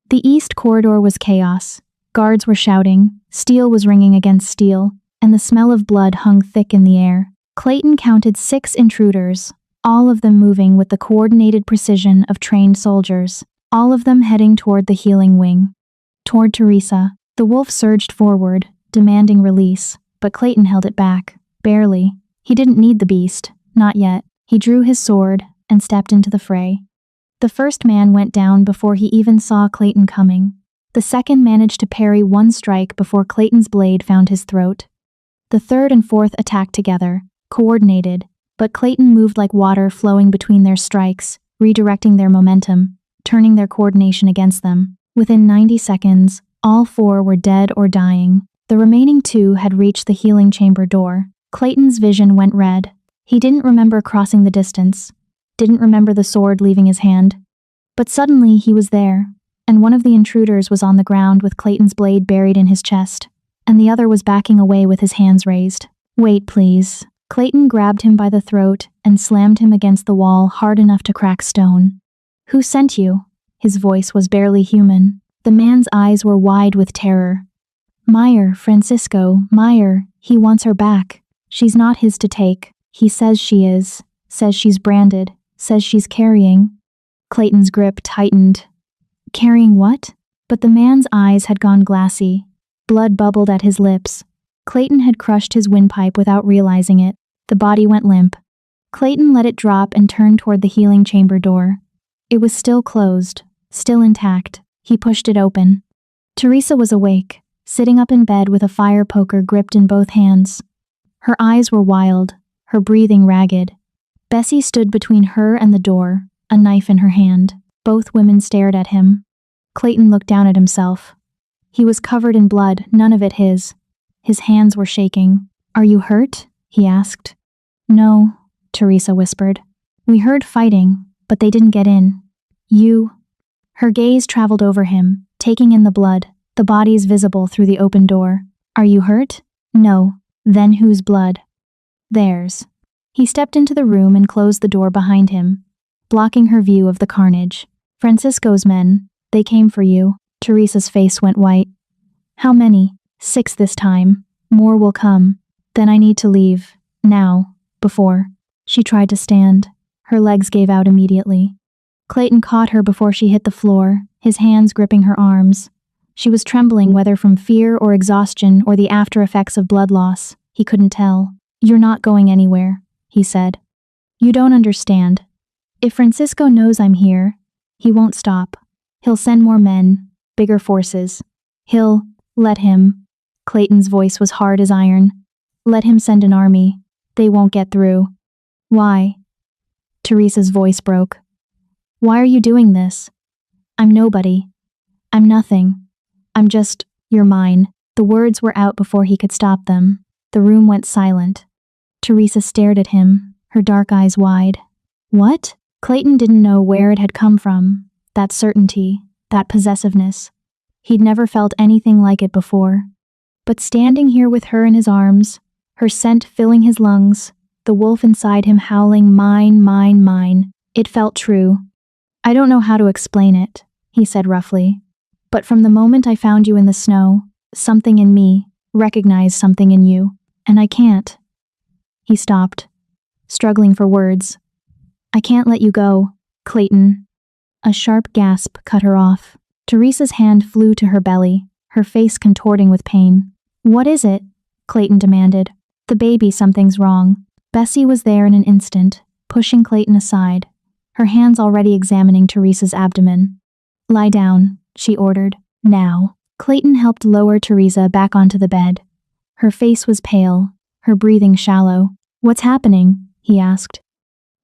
The east corridor was chaos. Guards were shouting, steel was ringing against steel, and the smell of blood hung thick in the air. Clayton counted 6 intruders, all of them moving with the coordinated precision of trained soldiers, all of them heading toward the healing wing. Toward Teresa, the wolf surged forward, demanding release, but Clayton held it back, barely. He didn't need the beast, not yet. He drew his sword and stepped into the fray. The first man went down before he even saw Clayton coming. The second managed to parry 1 strike before Clayton's blade found his throat. The 3rd and 4th attacked together, coordinated, but Clayton moved like water flowing between their strikes, redirecting their momentum, turning their coordination against them. Within 90 seconds, all 4 were dead or dying. The remaining 2 had reached the healing chamber door. Clayton's vision went red. He didn't remember crossing the distance, didn't remember the sword leaving his hand. But suddenly he was there, and one of the intruders was on the ground with Clayton's blade buried in his chest, and the other was backing away with his hands raised. Wait, please. Clayton grabbed him by the throat and slammed him against the wall hard enough to crack stone. Who sent you? His voice was barely human. The man's eyes were wide with terror. Meyer, Francisco, Meyer, he wants her back. She's not his to take. He says she is, says she's branded, says she's carrying. Clayton's grip tightened. Carrying what? But the man's eyes had gone glassy. Blood bubbled at his lips. Clayton had crushed his windpipe without realizing it. The body went limp. Clayton let it drop and turned toward the healing chamber door. It was still closed, still intact. He pushed it open. Teresa was awake, sitting up in bed with a fire poker gripped in both hands. Her eyes were wild, her breathing ragged. Bessie stood between her and the door, a knife in her hand. Both women stared at him. Clayton looked down at himself. He was covered in blood, none of it his. His hands were shaking. "Are you hurt?" he asked. "No," Teresa whispered. "We heard fighting, but they didn't get in. You—" Her gaze traveled over him, taking in the blood, the bodies visible through the open door. "Are you hurt?" "No." "Then whose blood?" "Theirs." He stepped into the room and closed the door behind him, blocking her view of the carnage. "Francisco's men, they came for you." Teresa's face went white. "How many?" "6 this time. More will come. Then I need to leave. Now. Before." She tried to stand. Her legs gave out immediately. Clayton caught her before she hit the floor, his hands gripping her arms. She was trembling, whether from fear or exhaustion or the after effects of blood loss. He couldn't tell. "You're not going anywhere," he said. "You don't understand. If Francisco knows I'm here, he won't stop. He'll send more men, bigger forces. He'll— let him." Clayton's voice was hard as iron. "Let him send an army. They won't get through." "Why?" Teresa's voice broke. "Why are you doing this?" "I'm nobody. I'm nothing. I'm just— you're mine." The words were out before he could stop them. The room went silent. Teresa stared at him, her dark eyes wide. "What?" Clayton didn't know where it had come from, that certainty, that possessiveness. He'd never felt anything like it before. But standing here with her in his arms, her scent filling his lungs, the wolf inside him howling, "Mine, mine, mine," it felt true. "I don't know how to explain it," he said roughly. "But from the moment I found you in the snow, something in me recognized something in you, and I can't." He stopped, struggling for words. "I can't let you go, Clayton." A sharp gasp cut her off. Teresa's hand flew to her belly, her face contorting with pain. "What is it?" Clayton demanded. "The baby, something's wrong." Bessie was there in an instant, pushing Clayton aside, her hands already examining Teresa's abdomen. "Lie down," she ordered. "Now." Clayton helped lower Teresa back onto the bed. Her face was pale, her breathing shallow. "What's happening?" he asked.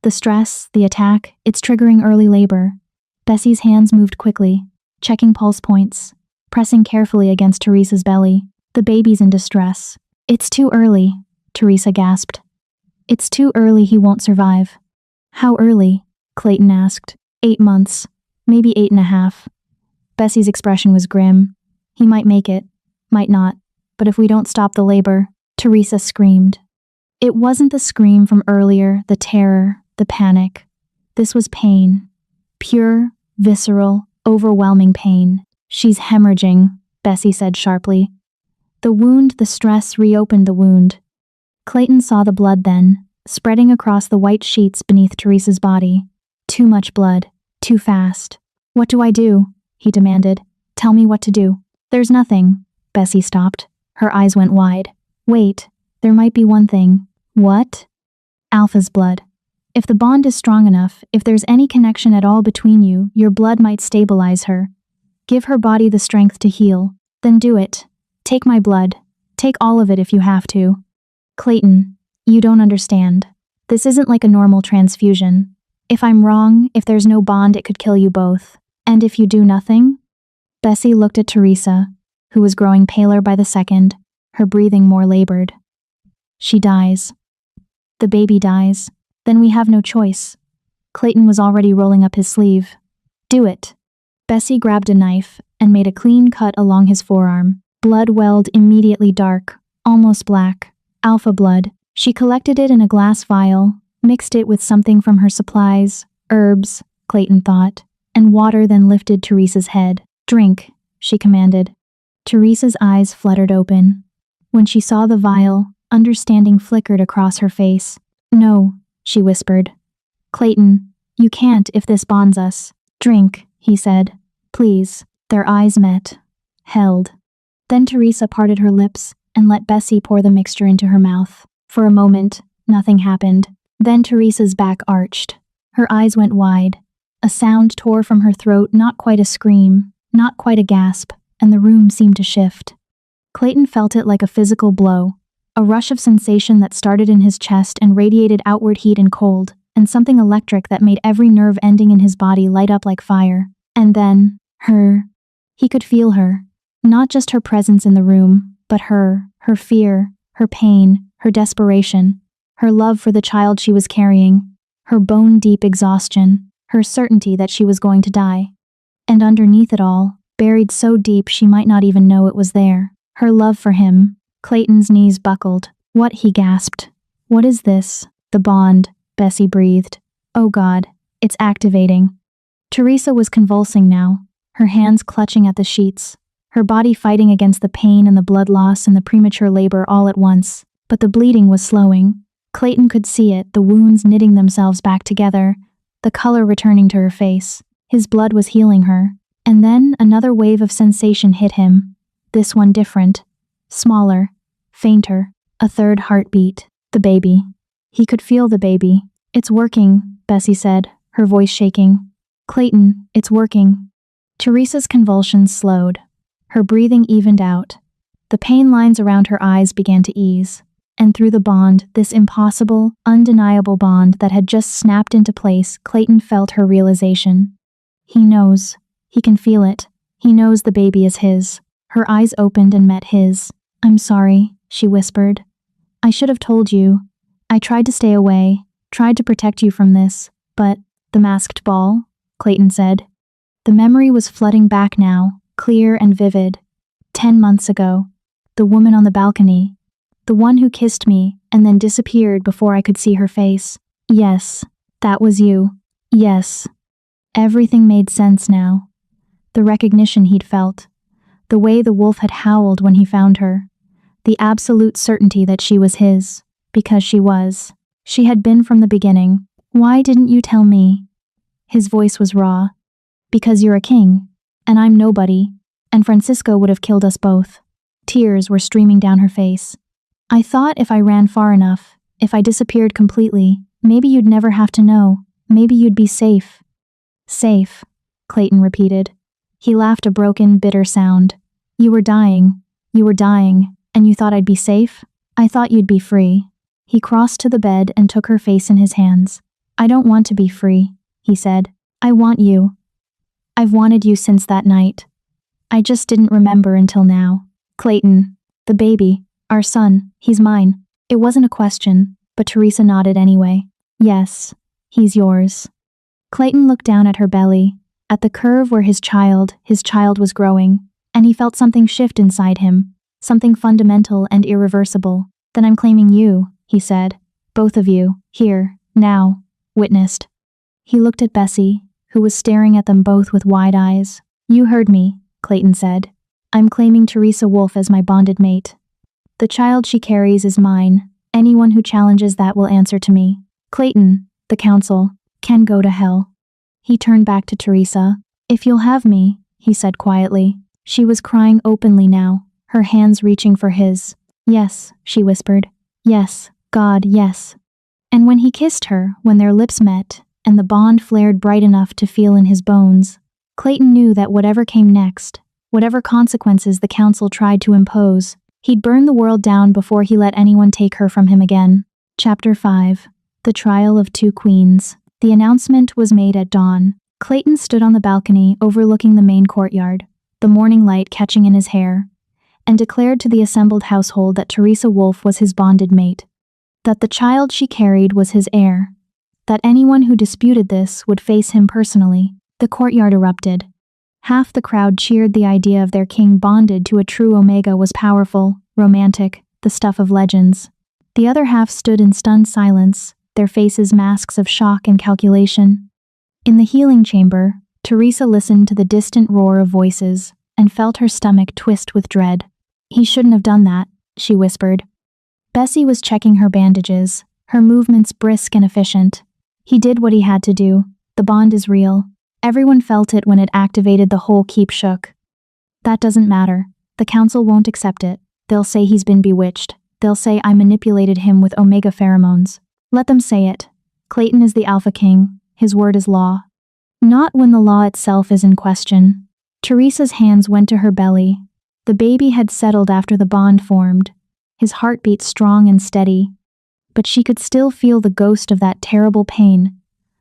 "The stress, the attack, it's triggering early labor." Bessie's hands moved quickly, checking pulse points, pressing carefully against Teresa's belly. "The baby's in distress." "It's too early," Teresa gasped. "It's too early, he won't survive." "How early?" Clayton asked. 8 months, maybe 8.5. Bessie's expression was grim. "He might make it, might not, but if we don't stop the labor," Teresa screamed. It wasn't the scream from earlier, the terror, the panic. This was pain. Pure, visceral, overwhelming pain. "She's hemorrhaging," Bessie said sharply. The wound, the stress reopened the wound. Clayton saw the blood then, spreading across the white sheets beneath Teresa's body. Too much blood, too fast. "What do I do?" he demanded. "Tell me what to do." "There's nothing." Bessie stopped. Her eyes went wide. "Wait, there might be one thing." "What?" "Alpha's blood. If the bond is strong enough, if there's any connection at all between you, your blood might stabilize her. Give her body the strength to heal. Then do it. Take my blood. Take all of it if you have to." "Clayton, you don't understand. This isn't like a normal transfusion. If I'm wrong, if there's no bond, it could kill you both. And if you do nothing?" Bessie looked at Teresa, who was growing paler by the second, her breathing more labored. "She dies. The baby dies. Then we have no choice." Clayton was already rolling up his sleeve. "Do it." Bessie grabbed a knife and made a clean cut along his forearm. Blood welled immediately dark, almost black. Alpha blood. She collected it in a glass vial, mixed it with something from her supplies, herbs, Clayton thought, and water, then lifted Teresa's head. "Drink," she commanded. Teresa's eyes fluttered open. When she saw the vial, understanding flickered across her face. "No," she whispered. "Clayton, you can't if this bonds us." "Drink," he said. "Please." Their eyes met, held. Then Teresa parted her lips and let Bessie pour the mixture into her mouth. For a moment, nothing happened. Then Teresa's back arched. Her eyes went wide. A sound tore from her throat, not quite a scream, not quite a gasp, and the room seemed to shift. Clayton felt it like a physical blow, a rush of sensation that started in his chest and radiated outward heat and cold, and something electric that made every nerve ending in his body light up like fire. And then, her. He could feel her. Not just her presence in the room, but her fear, her pain, her desperation, her love for the child she was carrying, her bone-deep exhaustion, her certainty that she was going to die. And underneath it all, buried so deep she might not even know it was there, her love for him. Clayton's knees buckled. What, he gasped. What is this? The bond, Bessie breathed. Oh God, it's activating. Teresa was convulsing now, her hands clutching at the sheets, her body fighting against the pain and the blood loss and the premature labor all at once. But the bleeding was slowing. Clayton could see it, the wounds knitting themselves back together, the color returning to her face. His blood was healing her. And then another wave of sensation hit him. This one different. Smaller. Fainter. A third heartbeat. The baby. He could feel the baby. It's working, Bessie said, her voice shaking. Clayton, it's working. Teresa's convulsions slowed. Her breathing evened out. The pain lines around her eyes began to ease. And through the bond, this impossible, undeniable bond that had just snapped into place, Clayton felt her realization. He knows. He can feel it. He knows the baby is his. Her eyes opened and met his. I'm sorry, she whispered. I should have told you. I tried to stay away, tried to protect you from this, but the masked ball, Clayton said. The memory was flooding back now, clear and vivid. 10 months ago. The woman on the balcony. The one who kissed me and then disappeared before I could see her face. Yes, that was you. Yes. Everything made sense now. The recognition he'd felt. The way the wolf had howled when he found her. The absolute certainty that she was his. Because she was. She had been from the beginning. Why didn't you tell me? His voice was raw. Because you're a king. And I'm nobody. And Francisco would have killed us both. Tears were streaming down her face. I thought if I ran far enough, if I disappeared completely, maybe you'd never have to know. Maybe you'd be safe. Safe, Clayton repeated. He laughed a broken, bitter sound. You were dying, and you thought I'd be safe? I thought you'd be free. He crossed to the bed and took her face in his hands. I don't want to be free, he said. I want you. I've wanted you since that night. I just didn't remember until now. Clayton, the baby, our son, he's mine. It wasn't a question, but Teresa nodded anyway. Yes, he's yours. Clayton looked down at her belly, at the curve where his child was growing, and he felt something shift inside him, something fundamental and irreversible. Then I'm claiming you, he said. Both of you, here, now, witnessed. He looked at Bessie, who was staring at them both with wide eyes. You heard me, Clayton said. I'm claiming Teresa Wolfe as my bonded mate. The child she carries is mine. Anyone who challenges that will answer to me. Clayton, the council, can go to hell. He turned back to Teresa. If you'll have me, he said quietly. She was crying openly now, her hands reaching for his. Yes, she whispered. Yes, God, yes. And when he kissed her, when their lips met, and the bond flared bright enough to feel in his bones, Clayton knew that whatever came next, whatever consequences the council tried to impose, he'd burn the world down before he let anyone take her from him again. Chapter 5. The Trial of Two Queens. The announcement was made at dawn. Clayton stood on the balcony overlooking the main courtyard, the morning light catching in his hair, and declared to the assembled household that Teresa Wolfe was his bonded mate, that the child she carried was his heir, that anyone who disputed this would face him personally. The courtyard erupted. Half the crowd cheered the idea of their king bonded to a true Omega was powerful, romantic, the stuff of legends. The other half stood in stunned silence, their faces masks of shock and calculation. In the healing chamber, Teresa listened to the distant roar of voices and felt her stomach twist with dread. He shouldn't have done that, she whispered. Bessie was checking her bandages, her movements brisk and efficient. He did what he had to do. The bond is real. Everyone felt it when it activated. The whole keep shook. That doesn't matter. The council won't accept it. They'll say he's been bewitched. They'll say I manipulated him with Omega pheromones. Let them say it. Clayton is the Alpha King. His word is law. Not when the law itself is in question. Teresa's hands went to her belly. The baby had settled after the bond formed, his heartbeat strong and steady. But she could still feel the ghost of that terrible pain,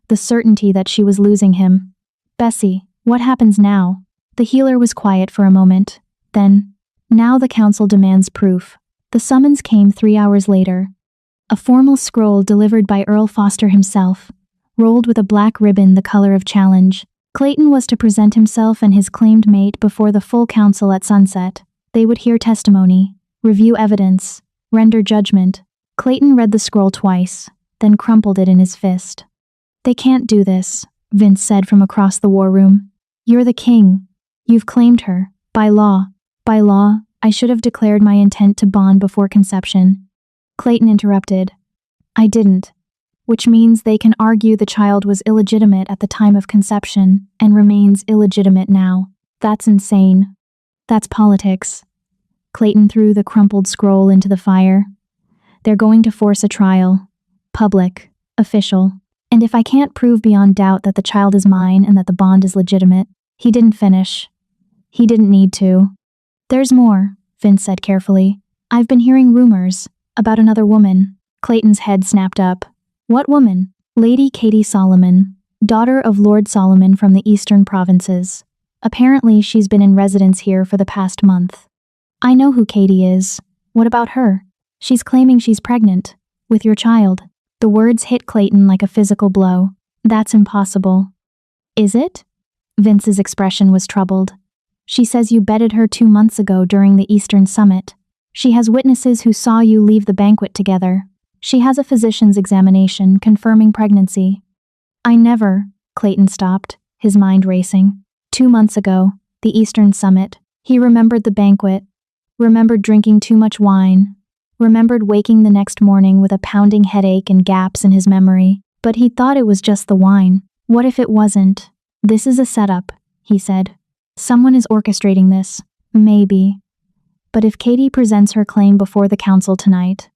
the certainty that she was losing him. Bessie, what happens now? The healer was quiet for a moment, Then, now the council demands proof. The summons came 3 hours later. A formal scroll delivered by Earl Foster himself, rolled with a black ribbon the color of challenge. Clayton was to present himself and his claimed mate before the full council at sunset. They would hear testimony, review evidence, render judgment. Clayton read the scroll twice, then crumpled it in his fist. "They can't do this," Vince said from across the war room. "You're the king. You've claimed her. By law. By law, I should have declared my intent to bond before conception." Clayton interrupted. "I didn't. Which means they can argue the child was illegitimate at the time of conception and remains illegitimate now. That's insane. That's politics." Clayton threw the crumpled scroll into the fire. "They're going to force a trial. Public. Official. And if I can't prove beyond doubt that the child is mine and that the bond is legitimate..." He didn't finish. He didn't need to. "There's more," Vince said carefully. "I've been hearing rumors about another woman." Clayton's head snapped up. "What woman?" "Lady Katie Solomon, daughter of Lord Solomon from the eastern provinces. Apparently she's been in residence here for the past month." "I know who Katie is. What about her?" "She's claiming she's pregnant. With your child." The words hit Clayton like a physical blow. "That's impossible." "Is it?" Vince's expression was troubled. "She says you bedded her 2 months ago during the Eastern Summit. She has witnesses who saw you leave the banquet together. She has a physician's examination confirming pregnancy." "I never..." Clayton stopped, his mind racing. 2 months ago, the Eastern Summit. He remembered the banquet, remembered drinking too much wine, remembered waking the next morning with a pounding headache and gaps in his memory. But he thought it was just the wine. What if it wasn't? "This is a setup," he said. "Someone is orchestrating this. Maybe. But if Katie presents her claim before the council tonight,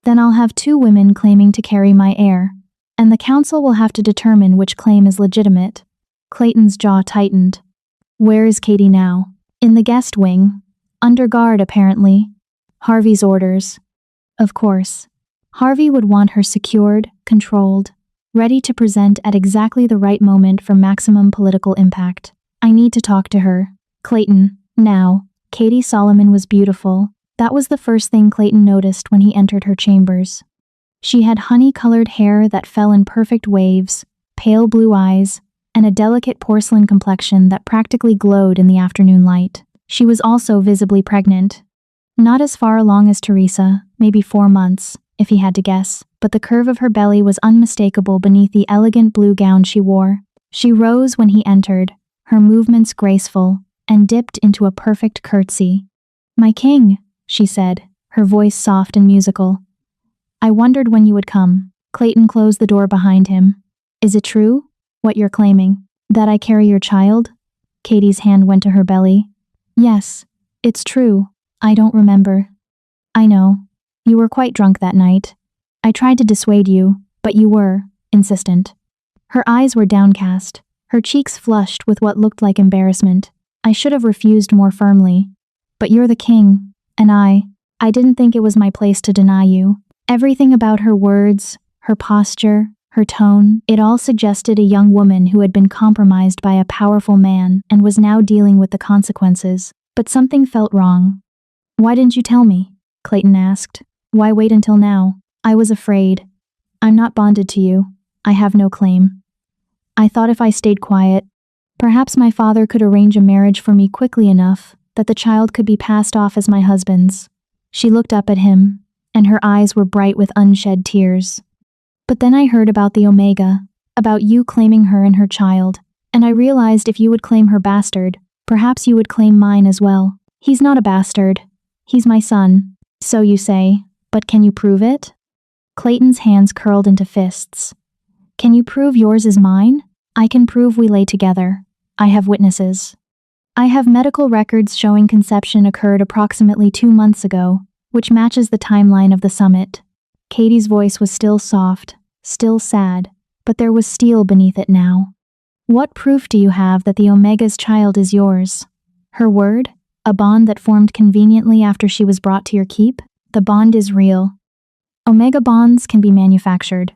then I'll have 2 women claiming to carry my heir, and the council will have to determine which claim is legitimate." Clayton's jaw tightened. "Where is Katie now?" "In the guest wing. Under guard, apparently." "Harvey's orders." Of course. Harvey would want her secured, controlled, ready to present at exactly the right moment for maximum political impact. "I need to talk to her." Clayton, now. Katie Solomon was beautiful. That was the first thing Clayton noticed when he entered her chambers. She had honey-colored hair that fell in perfect waves, pale blue eyes, and a delicate porcelain complexion that practically glowed in the afternoon light. She was also visibly pregnant. Not as far along as Teresa, maybe 4 months, if he had to guess, but the curve of her belly was unmistakable beneath the elegant blue gown she wore. She rose when he entered, her movements graceful, and dipped into a perfect curtsy. "My king," she said, her voice soft and musical. "I wondered when you would come." Clayton closed the door behind him. "Is it true, what you're claiming? That I carry your child?" Katie's hand went to her belly. "Yes, it's true. I don't remember." "I know. You were quite drunk that night. I tried to dissuade you, but you were insistent." Her eyes were downcast, her cheeks flushed with what looked like embarrassment. "I should have refused more firmly. But you're the king, and I didn't think it was my place to deny you." Everything about her words, her posture, her tone, it all suggested a young woman who had been compromised by a powerful man and was now dealing with the consequences. But something felt wrong. "Why didn't you tell me?" Clayton asked. "Why wait until now?" "I was afraid. I'm not bonded to you. I have no claim. I thought if I stayed quiet, perhaps my father could arrange a marriage for me quickly enough that the child could be passed off as my husband's." She looked up at him, and her eyes were bright with unshed tears. "But then I heard about the Omega, about you claiming her and her child, and I realized if you would claim her bastard, perhaps you would claim mine as well. He's not a bastard. He's my son." "So you say, but can you prove it?" Clayton's hands curled into fists. "Can you prove yours is mine?" "I can prove we lay together. I have witnesses. I have medical records showing conception occurred approximately 2 months ago, which matches the timeline of the summit." Katie's voice was still soft, still sad, but there was steel beneath it now. "What proof do you have that the Omega's child is yours?" Her word? A bond that formed conveniently after she was brought to your keep? The bond is real. Omega bonds can be manufactured,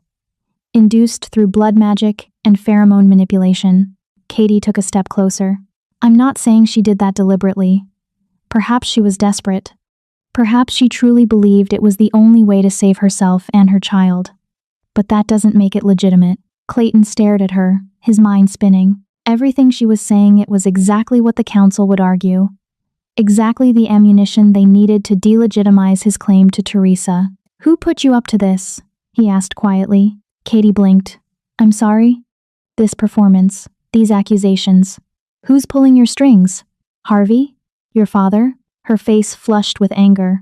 induced through blood magic and pheromone manipulation. Katie took a step closer. "I'm not saying she did that deliberately. Perhaps she was desperate. Perhaps she truly believed it was the only way to save herself and her child. But that doesn't make it legitimate. Clayton stared at her, his mind spinning. Everything she was saying, it was exactly what the council would argue. Exactly the ammunition they needed to delegitimize his claim to Teresa. "Who put you up to this?" he asked quietly. Katie blinked. "I'm sorry?" "This performance, these accusations. Who's pulling your strings? Harvey? Your father?" Her face flushed with anger.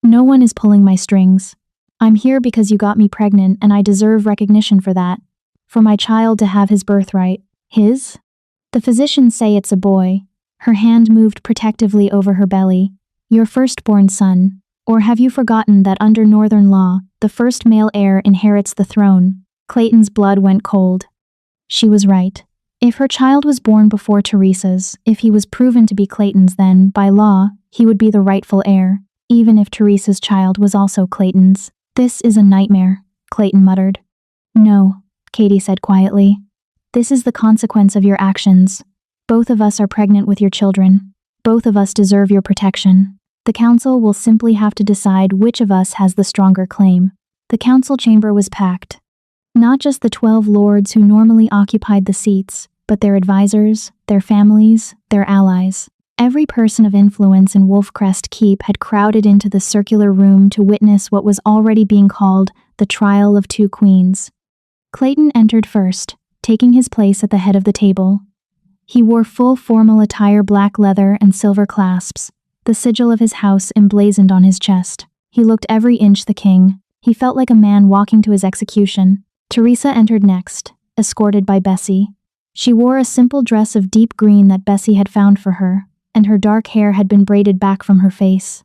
"No one is pulling my strings. I'm here because you got me pregnant and I deserve recognition for that. For my child to have his birthright." "His?" "The physicians say it's a boy." Her hand moved protectively over her belly. "Your firstborn son. Or have you forgotten that under Northern law, the first male heir inherits the throne?" Clayton's blood went cold. She was right. If her child was born before Teresa's, if he was proven to be Clayton's, then, by law, he would be the rightful heir, even if Teresa's child was also Clayton's. "This is a nightmare," Clayton muttered. "No," Katie said quietly. "This is the consequence of your actions. Both of us are pregnant with your children. Both of us deserve your protection. The council will simply have to decide which of us has the stronger claim." The council chamber was packed. Not just the 12 lords who normally occupied the seats, but their advisors, their families, their allies. Every person of influence in Wolfcrest Keep had crowded into the circular room to witness what was already being called the trial of two queens. Clayton entered first, taking his place at the head of the table. He wore full formal attire, black leather and silver clasps, the sigil of his house emblazoned on his chest. He looked every inch the king. He felt like a man walking to his execution. Teresa entered next, escorted by Bessie. She wore a simple dress of deep green that Bessie had found for her, and her dark hair had been braided back from her face.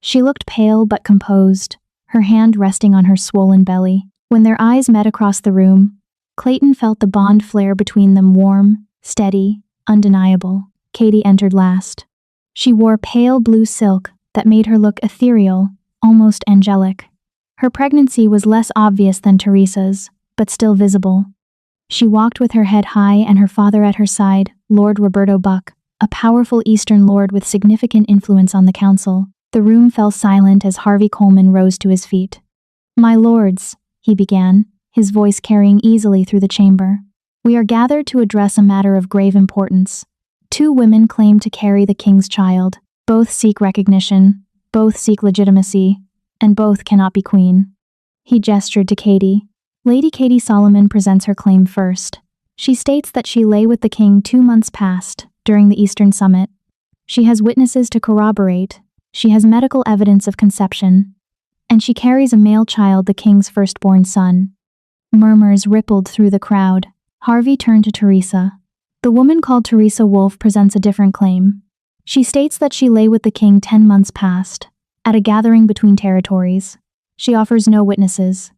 She looked pale but composed, her hand resting on her swollen belly. When their eyes met across the room, Clayton felt the bond flare between them, warm, steady, undeniable. Katie entered last. She wore pale blue silk that made her look ethereal, almost angelic. Her pregnancy was less obvious than Teresa's, but still visible. She walked with her head high and her father at her side, Lord Roberto Buck, a powerful Eastern lord with significant influence on the council. The room fell silent as Harvey Coleman rose to his feet. "My lords," he began, his voice carrying easily through the chamber, "we are gathered to address a matter of grave importance. 2 women claim to carry the king's child. Both seek recognition, both seek legitimacy, and both cannot be queen." He gestured to Katie. Lady Katie Solomon presents her claim first. She states that she lay with the king 2 months past, during the Eastern Summit. She has witnesses to corroborate. She has medical evidence of conception. And she carries a male child, the king's firstborn son. Murmurs rippled through the crowd. Harvey turned to Teresa. The woman called Teresa Wolf presents a different claim. She states that she lay with the king 10 months past, at a gathering between territories. She offers no witnesses.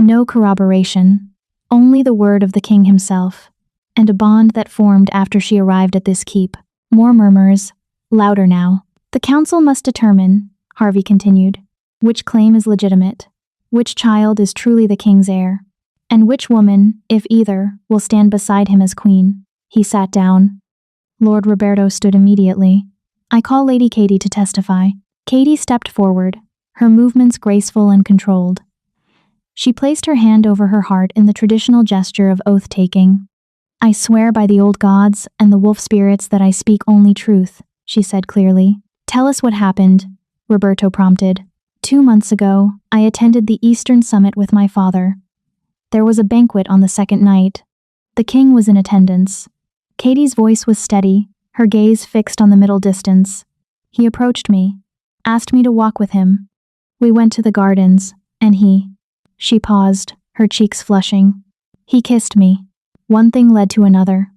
No corroboration, only the word of the king himself, and a bond that formed after she arrived at this keep. More murmurs, louder now. "The council must determine," Harvey continued, "which claim is legitimate, which child is truly the king's heir, and which woman, if either, will stand beside him as queen." He sat down. Lord Roberto stood immediately. "I call Lady Katie to testify." Katie stepped forward, her movements graceful and controlled. She placed her hand over her heart in the traditional gesture of oath-taking. "I swear by the old gods and the wolf spirits that I speak only truth," she said clearly. "Tell us what happened," Roberto prompted. 2 months ago, I attended the Eastern Summit with my father. There was a banquet on the second night. The king was in attendance. Katie's voice was steady, her gaze fixed on the middle distance. He approached me, asked me to walk with him. We went to the gardens, and She paused, her cheeks flushing. "He kissed me. One thing led to another.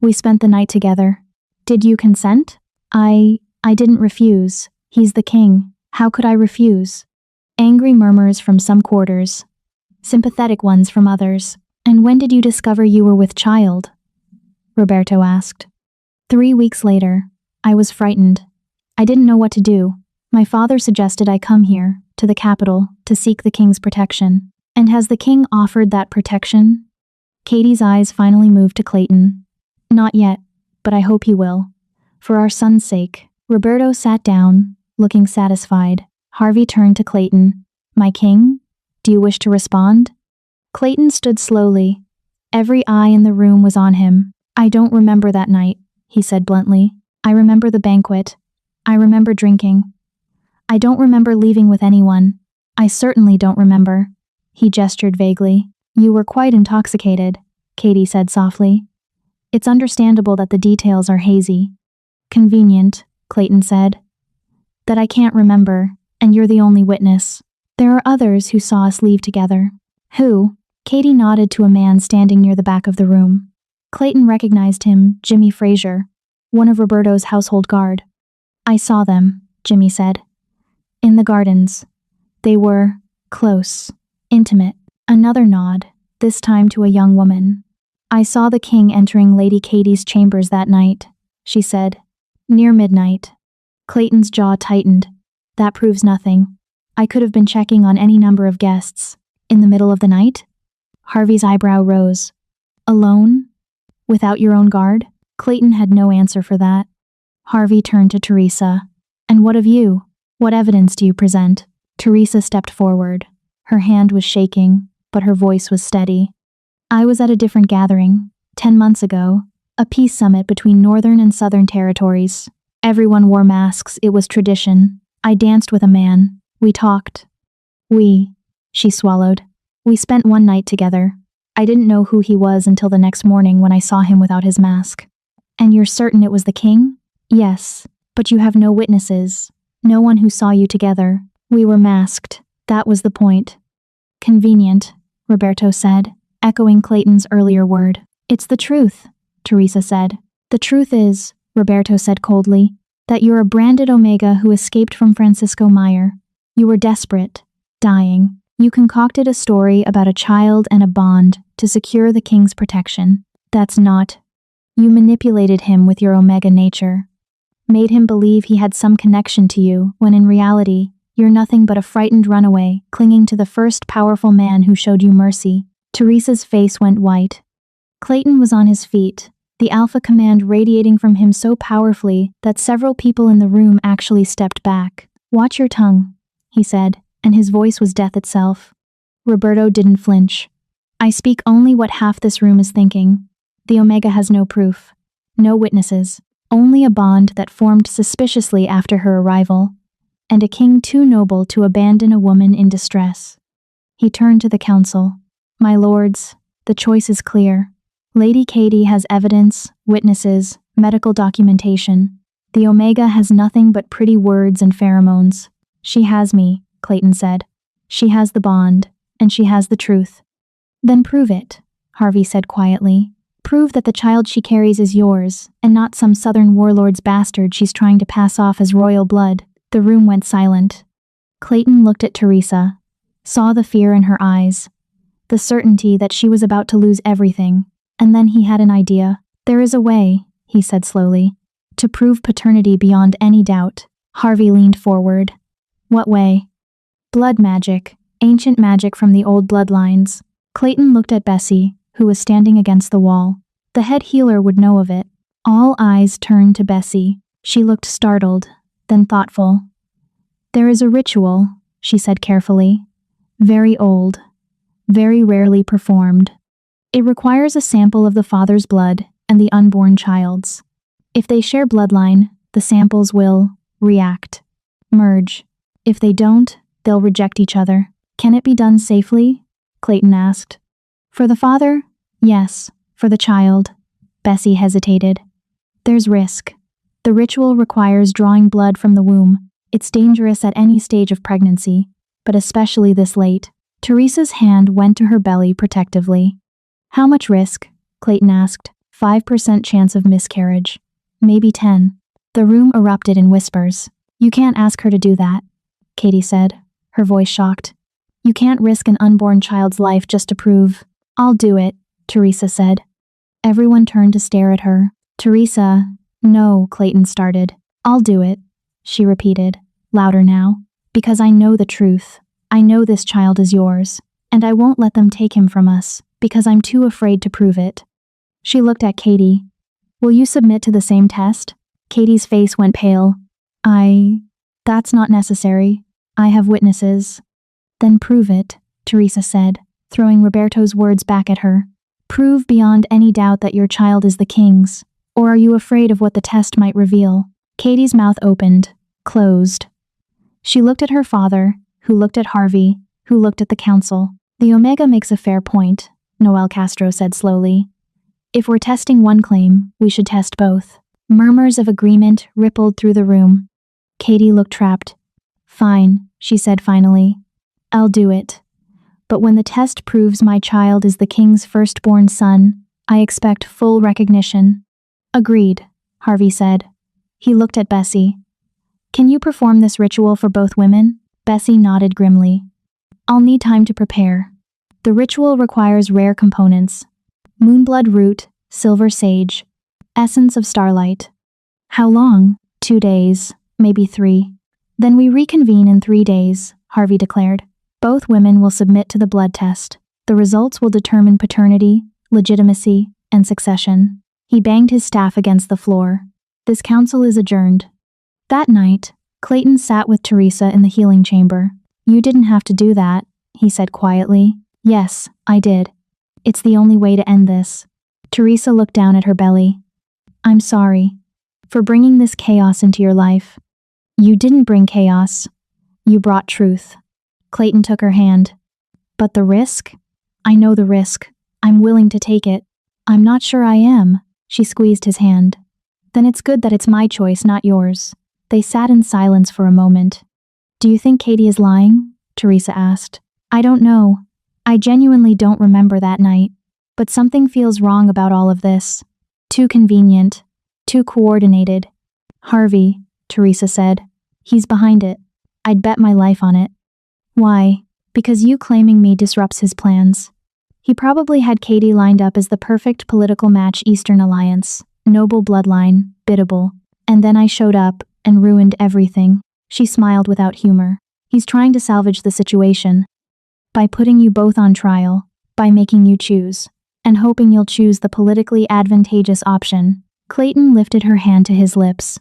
We spent the night together. Did you consent?" I didn't refuse. He's the king. How could I refuse?" Angry murmurs from some quarters. Sympathetic ones from others. "And when did you discover you were with child?" Roberto asked. 3 weeks later. I was frightened. I didn't know what to do. My father suggested I come here, to the capital, to seek the king's protection. And has the king offered that protection? Katie's eyes finally moved to Clayton. "Not yet, but I hope he will. For our son's sake, Roberto sat down, looking satisfied. Harvey turned to Clayton. My king? Do you wish to respond? Clayton stood slowly. Every eye in the room was on him. I don't remember that night, he said bluntly. I remember the banquet. I remember drinking. I don't remember leaving with anyone. I certainly don't remember. He gestured vaguely. You were quite intoxicated, Katie said softly. It's understandable that the details are hazy. Convenient, Clayton said. That I can't remember, and you're the only witness. There are others who saw us leave together. Who? Katie nodded to a man standing near the back of the room. Clayton recognized him, Jimmy Frazier, one of Roberto's household guard. I saw them, Jimmy said. In the gardens. They were close, intimate. Another nod, this time to a young woman. I saw the king entering Lady Katie's chambers that night, she said. Near midnight. Clayton's jaw tightened. That proves nothing. I could have been checking on any number of guests. In the middle of the night? Harvey's eyebrow rose. Alone? Without your own guard? Clayton had no answer for that. Harvey turned to Teresa. And what of you? What evidence do you present? Teresa stepped forward. Her hand was shaking, but her voice was steady. I was at a different gathering, 10 months ago, a peace summit between Northern and Southern territories. Everyone wore masks, it was tradition. I danced with a man. We talked. She swallowed. We spent one night together. I didn't know who he was until the next morning when I saw him without his mask. And you're certain it was the king? Yes, but you have no witnesses. No one who saw you together. We were masked. That was the point. Convenient, Roberto said, echoing Clayton's earlier word. It's the truth, Teresa said. The truth is, Roberto said coldly, that you're a branded Omega who escaped from Francisco Meyer. You were desperate, dying. You concocted a story about a child and a bond to secure the king's protection. That's not. You manipulated him with your Omega nature. Made him believe he had some connection to you, when in reality, you're nothing but a frightened runaway, clinging to the first powerful man who showed you mercy. Teresa's face went white. Clayton was on his feet, the Alpha command radiating from him so powerfully that several people in the room actually stepped back. Watch your tongue, he said, and his voice was death itself. Roberto didn't flinch. I speak only what half this room is thinking. The Omega has no proof. No witnesses. Only a bond that formed suspiciously after her arrival, and a king too noble to abandon a woman in distress. He turned to the council. My lords, the choice is clear. Lady Katie has evidence, witnesses, medical documentation. The Omega has nothing but pretty words and pheromones. She has me, Clayton said. She has the bond, and she has the truth. Then prove it, Harvey said quietly. Prove that the child she carries is yours, and not some southern warlord's bastard she's trying to pass off as royal blood. The room went silent. Clayton looked at Teresa, saw the fear in her eyes, the certainty that she was about to lose everything, and then he had an idea. There is a way, he said slowly, to prove paternity beyond any doubt. Harvey leaned forward. What way? Blood magic, ancient magic from the old bloodlines. Clayton looked at Bessie, who was standing against the wall. The head healer would know of it. All eyes turned to Bessie. She looked startled, then thoughtful. There is a ritual, she said carefully. Very old. Very rarely performed. It requires a sample of the father's blood and the unborn child's. If they share bloodline, the samples will react, merge. If they don't, they'll reject each other. Can it be done safely? Clayton asked. For the father? Yes. For the child? Bessie hesitated. There's risk. The ritual requires drawing blood from the womb. It's dangerous at any stage of pregnancy, but especially this late. Teresa's hand went to her belly protectively. How much risk? Clayton asked. 5% chance of miscarriage. Maybe 10. The room erupted in whispers. You can't ask her to do that, Katie said, her voice shocked. You can't risk an unborn child's life just to prove. I'll do it, Teresa said. Everyone turned to stare at her. Teresa, no, Clayton started. I'll do it, she repeated, louder now. Because I know the truth. I know this child is yours, and I won't let them take him from us, because I'm too afraid to prove it. She looked at Katie. Will you submit to the same test? Katie's face went pale. That's not necessary. I have witnesses. Then prove it, Teresa said, throwing Roberto's words back at her. Prove beyond any doubt that your child is the king's. Or are you afraid of what the test might reveal? Katie's mouth opened, closed. She looked at her father, who looked at Harvey, who looked at the council. The Omega makes a fair point, Noel Castro said slowly. If we're testing one claim, we should test both. Murmurs of agreement rippled through the room. Katie looked trapped. Fine, she said finally. I'll do it. But when the test proves my child is the king's firstborn son, I expect full recognition. Agreed, Harvey said. He looked at Bessie. Can you perform this ritual for both women? Bessie nodded grimly. I'll need time to prepare. The ritual requires rare components. Moonblood root, silver sage, essence of starlight. How long? 2 days, maybe 3. Then we reconvene in 3 days, Harvey declared. Both women will submit to the blood test. The results will determine paternity, legitimacy, and succession. He banged his staff against the floor. This council is adjourned. That night, Clayton sat with Teresa in the healing chamber. You didn't have to do that, he said quietly. Yes, I did. It's the only way to end this. Teresa looked down at her belly. I'm sorry for bringing this chaos into your life. You didn't bring chaos. You brought truth. Clayton took her hand. But the risk? I know the risk. I'm willing to take it. I'm not sure I am. She squeezed his hand. Then it's good that it's my choice, not yours. They sat in silence for a moment. Do you think Katie is lying? Teresa asked. I don't know. I genuinely don't remember that night. But something feels wrong about all of this. Too convenient. Too coordinated. Harvey, Teresa said. He's behind it. I'd bet my life on it. Why? Because you claiming me disrupts his plans. He probably had Katie lined up as the perfect political match. Eastern Alliance, noble bloodline, biddable. And then I showed up and ruined everything. She smiled without humor. He's trying to salvage the situation. By putting you both on trial, by making you choose, and hoping you'll choose the politically advantageous option. Clayton lifted her hand to his lips.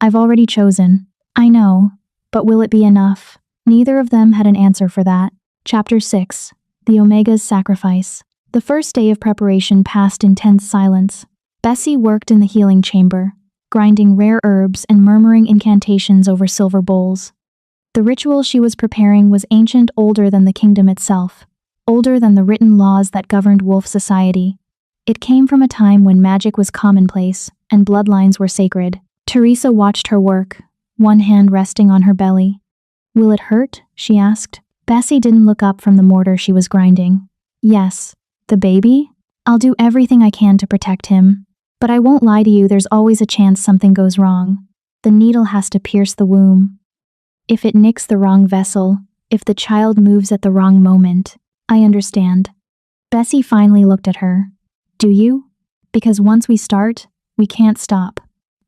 I've already chosen. I know, but will it be enough? Neither of them had an answer for that. Chapter 6. The Omega's Sacrifice. The first day of preparation passed in tense silence. Bessie worked in the healing chamber, grinding rare herbs and murmuring incantations over silver bowls. The ritual she was preparing was ancient, older than the kingdom itself, older than the written laws that governed wolf society. It came from a time when magic was commonplace and bloodlines were sacred. Teresa watched her work, one hand resting on her belly. Will it hurt? She asked. Bessie didn't look up from the mortar she was grinding. Yes. The baby? I'll do everything I can to protect him. But I won't lie to you, there's always a chance something goes wrong. The needle has to pierce the womb. If it nicks the wrong vessel, if the child moves at the wrong moment, I understand. Bessie finally looked at her. Do you? Because once we start, we can't stop.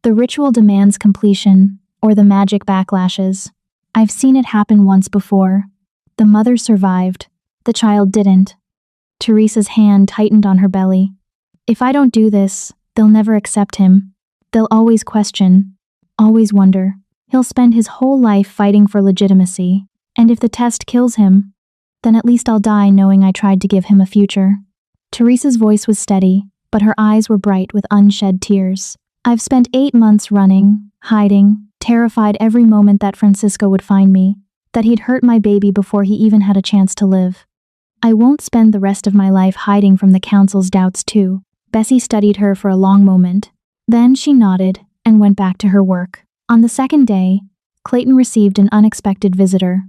The ritual demands completion, or the magic backlashes. I've seen it happen once before. The mother survived. The child didn't. Teresa's hand tightened on her belly. If I don't do this, they'll never accept him. They'll always question, always wonder. He'll spend his whole life fighting for legitimacy. And if the test kills him, then at least I'll die knowing I tried to give him a future. Teresa's voice was steady, but her eyes were bright with unshed tears. I've spent 8 months running, hiding, terrified every moment that Francisco would find me, that he'd hurt my baby before he even had a chance to live. I won't spend the rest of my life hiding from the council's doubts too. Bessie studied her for a long moment. Then she nodded and went back to her work. On the second day, Clayton received an unexpected visitor.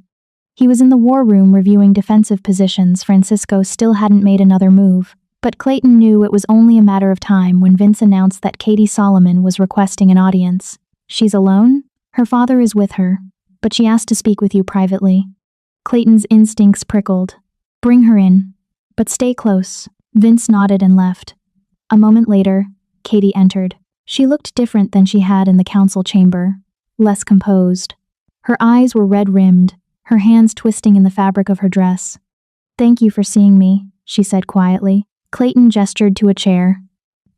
He was in the war room reviewing defensive positions. Francisco still hadn't made another move, but Clayton knew it was only a matter of time when Vince announced that Katie Solomon was requesting an audience. She's alone? Her father is with her, but she asked to speak with you privately. Clayton's instincts prickled. Bring her in, but stay close. Vince nodded and left. A moment later, Katie entered. She looked different than she had in the council chamber, less composed. Her eyes were red-rimmed, her hands twisting in the fabric of her dress. Thank you for seeing me, she said quietly. Clayton gestured to a chair.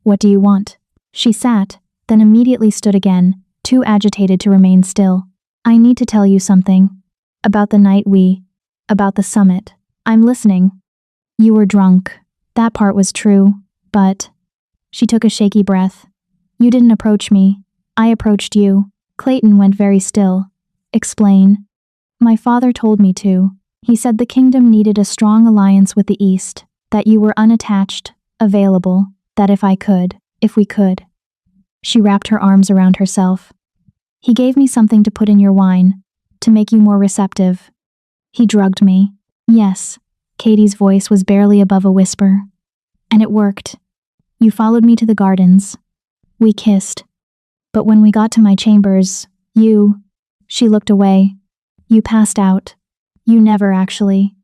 What do you want? She sat, then immediately stood again, too agitated to remain still. I need to tell you something. About the night about the summit. I'm listening. You were drunk. That part was true, but... She took a shaky breath. You didn't approach me. I approached you. Clayton went very still. Explain. My father told me to. He said the kingdom needed a strong alliance with the East, that you were unattached, available, that if we could. She wrapped her arms around herself. He gave me something to put in your wine, to make you more receptive. He drugged me. Yes. Katie's voice was barely above a whisper. And it worked. You followed me to the gardens. We kissed. But when we got to my chambers, she looked away. You passed out. You never actually.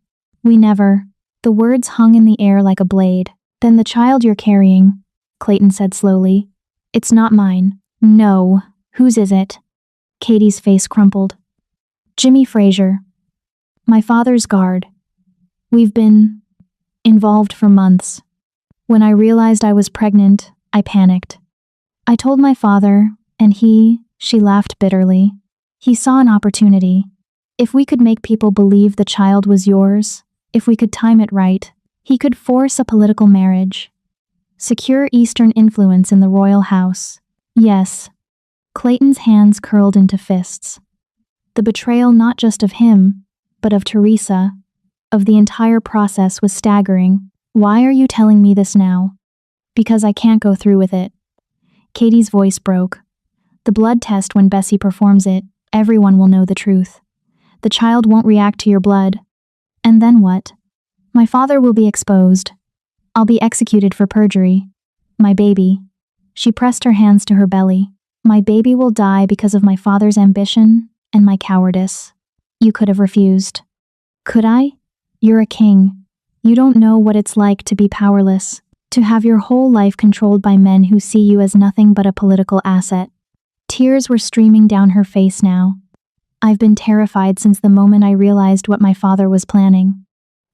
We never. The words hung in the air like a blade. Then the child you're carrying, Clayton said slowly. It's not mine. No. Whose is it? Katie's face crumpled. Jimmy Fraser. My father's guard. We've been involved for months. When I realized I was pregnant, I panicked. I told my father, and she laughed bitterly. He saw an opportunity. If we could make people believe the child was yours, if we could time it right, he could force a political marriage. Secure Eastern influence in the royal house. Yes. Clayton's hands curled into fists. The betrayal not just of him, but of Teresa, of the entire process was staggering. Why are you telling me this now? Because I can't go through with it. Katie's voice broke. The blood test, when Bessie performs it, everyone will know the truth. The child won't react to your blood. And then what? My father will be exposed. I'll be executed for perjury. My baby. She pressed her hands to her belly. My baby will die because of my father's ambition and my cowardice. You could have refused. Could I? You're a king. You don't know what it's like to be powerless, to have your whole life controlled by men who see you as nothing but a political asset. Tears were streaming down her face now. I've been terrified since the moment I realized what my father was planning.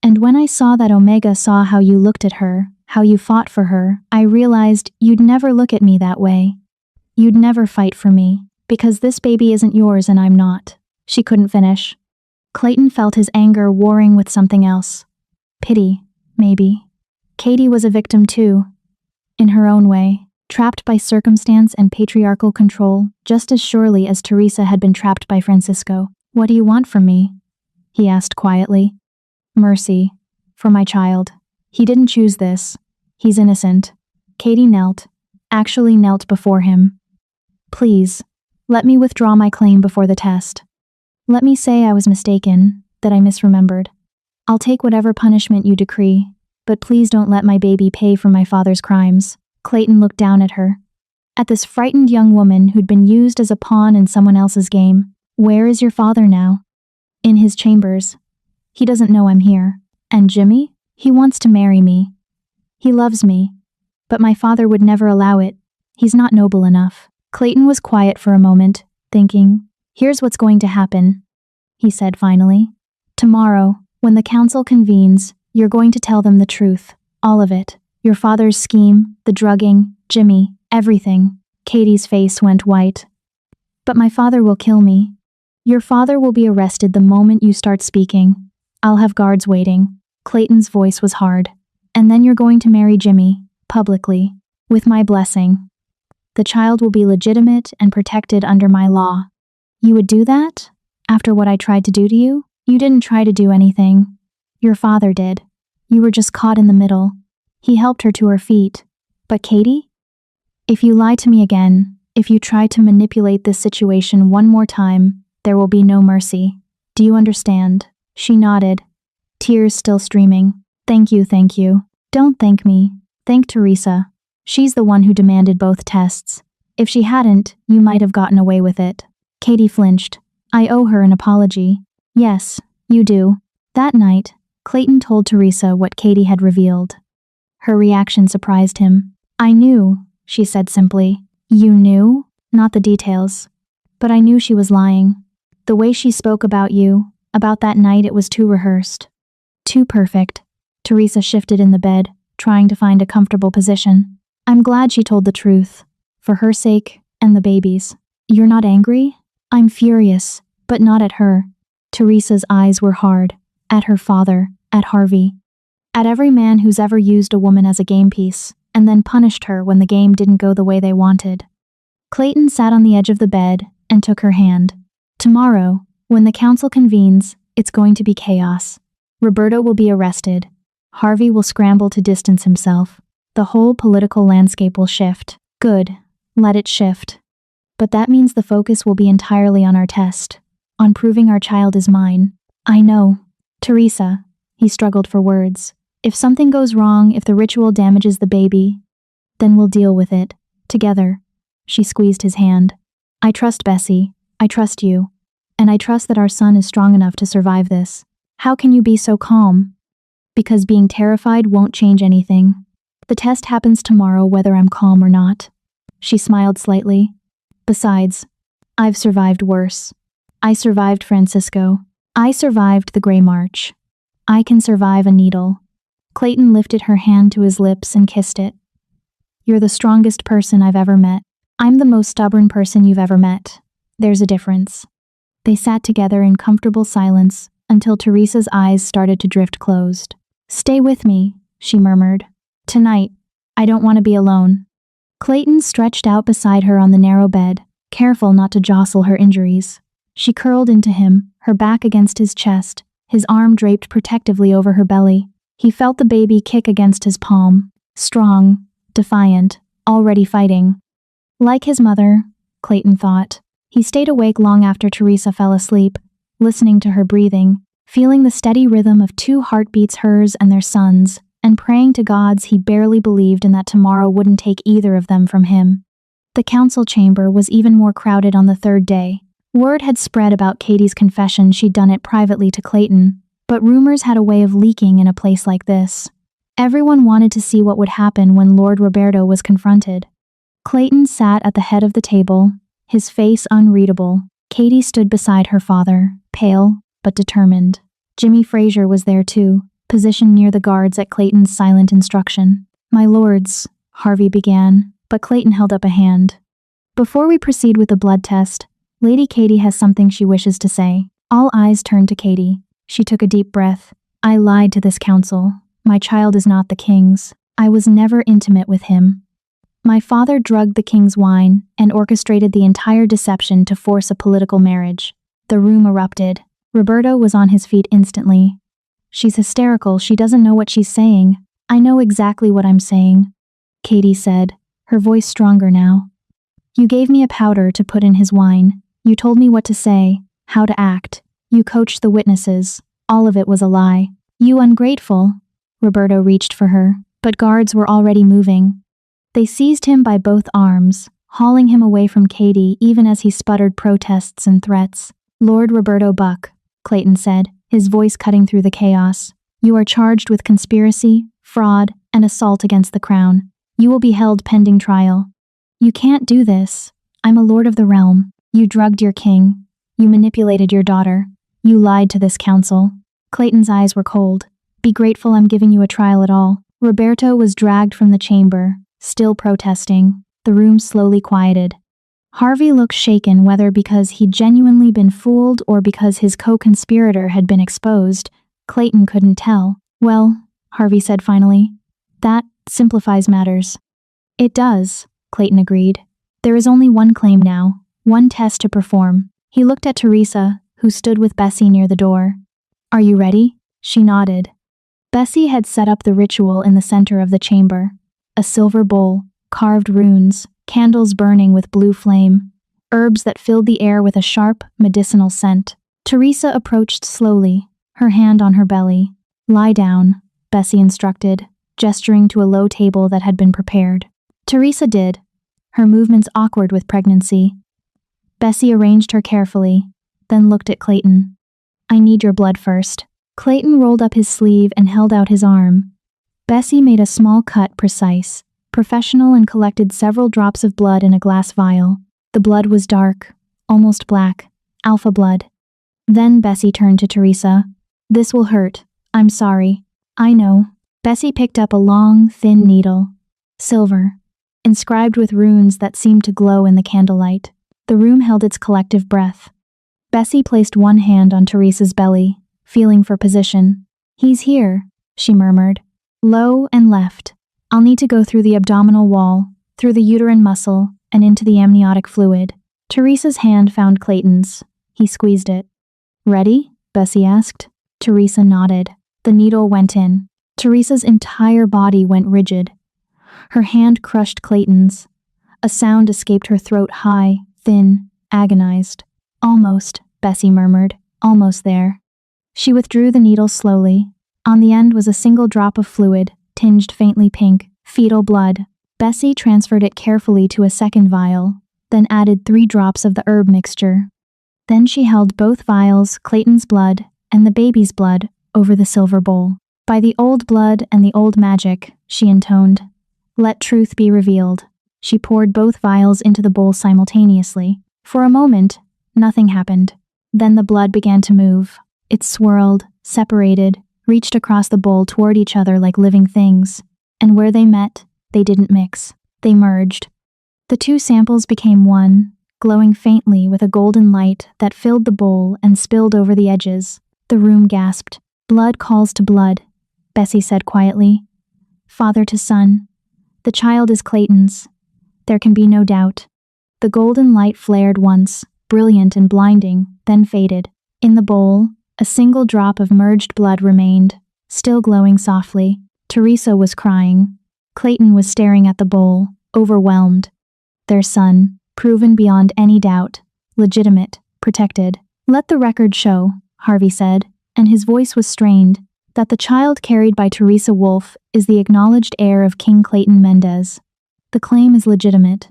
And when I saw that Omega saw how you looked at her, how you fought for her, I realized you'd never look at me that way. You'd never fight for me, because this baby isn't yours and I'm not. She couldn't finish. Clayton felt his anger warring with something else. Pity, maybe. Katie was a victim too. In her own way, trapped by circumstance and patriarchal control, just as surely as Teresa had been trapped by Francisco. What do you want from me? He asked quietly. Mercy. For my child. He didn't choose this. He's innocent. Katie knelt, actually knelt before him. Please, let me withdraw my claim before the test. Let me say I was mistaken, that I misremembered. I'll take whatever punishment you decree, but please don't let my baby pay for my father's crimes. Clayton looked down at her. At this frightened young woman who'd been used as a pawn in someone else's game. Where is your father now? In his chambers. He doesn't know I'm here. And Jimmy? He wants to marry me. He loves me. But my father would never allow it. He's not noble enough. Clayton was quiet for a moment, thinking, here's what's going to happen. He said finally. Tomorrow, when the council convenes, you're going to tell them the truth. All of it. Your father's scheme, the drugging, Jimmy, everything. Katie's face went white. But my father will kill me. Your father will be arrested the moment you start speaking. I'll have guards waiting. Clayton's voice was hard. And then you're going to marry Jimmy, publicly, with my blessing. The child will be legitimate and protected under my law. You would do that? After what I tried to do to you? You didn't try to do anything. Your father did. You were just caught in the middle. He helped her to her feet. But Katie? If you lie to me again, if you try to manipulate this situation one more time, there will be no mercy. Do you understand? She nodded, tears still streaming. Thank you, thank you. Don't thank me. Thank Teresa. She's the one who demanded both tests. If she hadn't, you might have gotten away with it. Katie flinched. I owe her an apology. Yes, you do. That night, Clayton told Teresa what Katie had revealed. Her reaction surprised him. I knew, she said simply. You knew? Not the details. But I knew she was lying. The way she spoke about you, about that night, it was too rehearsed. Too perfect. Teresa shifted in the bed, trying to find a comfortable position. I'm glad she told the truth. For her sake, and the baby's. You're not angry? I'm furious, but not at her. Teresa's eyes were hard. At her father, at Harvey. At every man who's ever used a woman as a game piece, and then punished her when the game didn't go the way they wanted. Clayton sat on the edge of the bed and took her hand. Tomorrow, when the council convenes, it's going to be chaos. Roberto will be arrested. Harvey will scramble to distance himself. The whole political landscape will shift. Good. Let it shift. But that means the focus will be entirely on our test. On proving our child is mine. I know. Teresa. He struggled for words. If something goes wrong, if the ritual damages the baby, then we'll deal with it. Together. She squeezed his hand. I trust Bessie. I trust you. And I trust that our son is strong enough to survive this. How can you be so calm? Because being terrified won't change anything. The test happens tomorrow whether I'm calm or not. She smiled slightly. Besides, I've survived worse. I survived Francisco. I survived the Grey March. I can survive a needle. Clayton lifted her hand to his lips and kissed it. You're the strongest person I've ever met. I'm the most stubborn person you've ever met. There's a difference. They sat together in comfortable silence until Teresa's eyes started to drift closed. Stay with me, she murmured. Tonight, I don't want to be alone. Clayton stretched out beside her on the narrow bed, careful not to jostle her injuries. She curled into him, her back against his chest, his arm draped protectively over her belly. He felt the baby kick against his palm, strong, defiant, already fighting. Like his mother, Clayton thought. He stayed awake long after Teresa fell asleep, listening to her breathing, feeling the steady rhythm of 2 heartbeats, hers and their son's, and praying to gods he barely believed in that tomorrow wouldn't take either of them from him. The council chamber was even more crowded on the 3rd day. Word had spread about Katie's confession she'd done it privately to Clayton, but rumors had a way of leaking in a place like this. Everyone wanted to see what would happen when Lord Roberto was confronted. Clayton sat at the head of the table, his face unreadable. Katie stood beside her father, pale but determined. Jimmy Fraser was there too, positioned near the guards at Clayton's silent instruction. My lords, Harvey began, but Clayton held up a hand. Before we proceed with the blood test, Lady Katie has something she wishes to say. All eyes turned to Katie. She took a deep breath. I lied to this council. My child is not the king's. I was never intimate with him. My father drugged the king's wine and orchestrated the entire deception to force a political marriage. The room erupted. Roberto was on his feet instantly. She's hysterical. She doesn't know what she's saying. I know exactly what I'm saying, Katie said, her voice stronger now. You gave me a powder to put in his wine. You told me what to say, how to act. You coached the witnesses. All of it was a lie. You ungrateful. Roberto reached for her, but guards were already moving. They seized him by both arms, hauling him away from Katie even as he sputtered protests and threats. Lord Roberto Buck, Clayton said, his voice cutting through the chaos. You are charged with conspiracy, fraud, and assault against the crown. You will be held pending trial. You can't do this. I'm a lord of the realm. You drugged your king. You manipulated your daughter. You lied to this council. Clayton's eyes were cold. Be grateful I'm giving you a trial at all. Roberto was dragged from the chamber, still protesting. The room slowly quieted. Harvey looked shaken, whether because he'd genuinely been fooled or because his co-conspirator had been exposed. Clayton couldn't tell. Well, Harvey said finally, that simplifies matters. It does, Clayton agreed. There is only one claim now, one test to perform. He looked at Teresa, who stood with Bessie near the door. Are you ready? She nodded. Bessie had set up the ritual in the center of the chamber. A silver bowl, carved runes, candles burning with blue flame, herbs that filled the air with a sharp, medicinal scent. Teresa approached slowly, her hand on her belly. Lie down, Bessie instructed, gesturing to a low table that had been prepared. Teresa did, her movements awkward with pregnancy. Bessie arranged her carefully, then looked at Clayton. I need your blood first. Clayton rolled up his sleeve and held out his arm. Bessie made a small cut precise, professional, and collected several drops of blood in a glass vial. The blood was dark, almost black, alpha blood. Then Bessie turned to Teresa. This will hurt. I'm sorry. I know. Bessie picked up a long, thin needle. Silver. Inscribed with runes that seemed to glow in the candlelight. The room held its collective breath. Bessie placed one hand on Teresa's belly, feeling for position. "He's here," she murmured. "Low and left. I'll need to go through the abdominal wall, through the uterine muscle, and into the amniotic fluid." Teresa's hand found Clayton's. He squeezed it. "Ready?" Bessie asked. Teresa nodded. The needle went in. Teresa's entire body went rigid. Her hand crushed Clayton's. A sound escaped her throat, high, thin, agonized. "Almost," Bessie murmured. "Almost there." She withdrew the needle slowly. On the end was a single drop of fluid, tinged faintly pink, fetal blood. Bessie transferred it carefully to a second vial, then added 3 drops of the herb mixture. Then she held both vials, Clayton's blood and the baby's blood, over the silver bowl. "By the old blood and the old magic," she intoned, "let truth be revealed." She poured both vials into the bowl simultaneously. For a moment, nothing happened. Then the blood began to move. It swirled, separated, reached across the bowl toward each other like living things. And where they met, they didn't mix. They merged. The 2 samples became one, glowing faintly with a golden light that filled the bowl and spilled over the edges. The room gasped. "Blood calls to blood," Bessie said quietly. "Father to son. The child is Clayton's. There can be no doubt." The golden light flared once, brilliant and blinding, then faded. In the bowl, a single drop of merged blood remained, still glowing softly. Teresa was crying. Clayton was staring at the bowl, overwhelmed. Their son, proven beyond any doubt, legitimate, protected. "Let the record show," Harvey said, and his voice was strained, "that the child carried by Teresa Wolfe is the acknowledged heir of King Clayton Mendez. The claim is legitimate."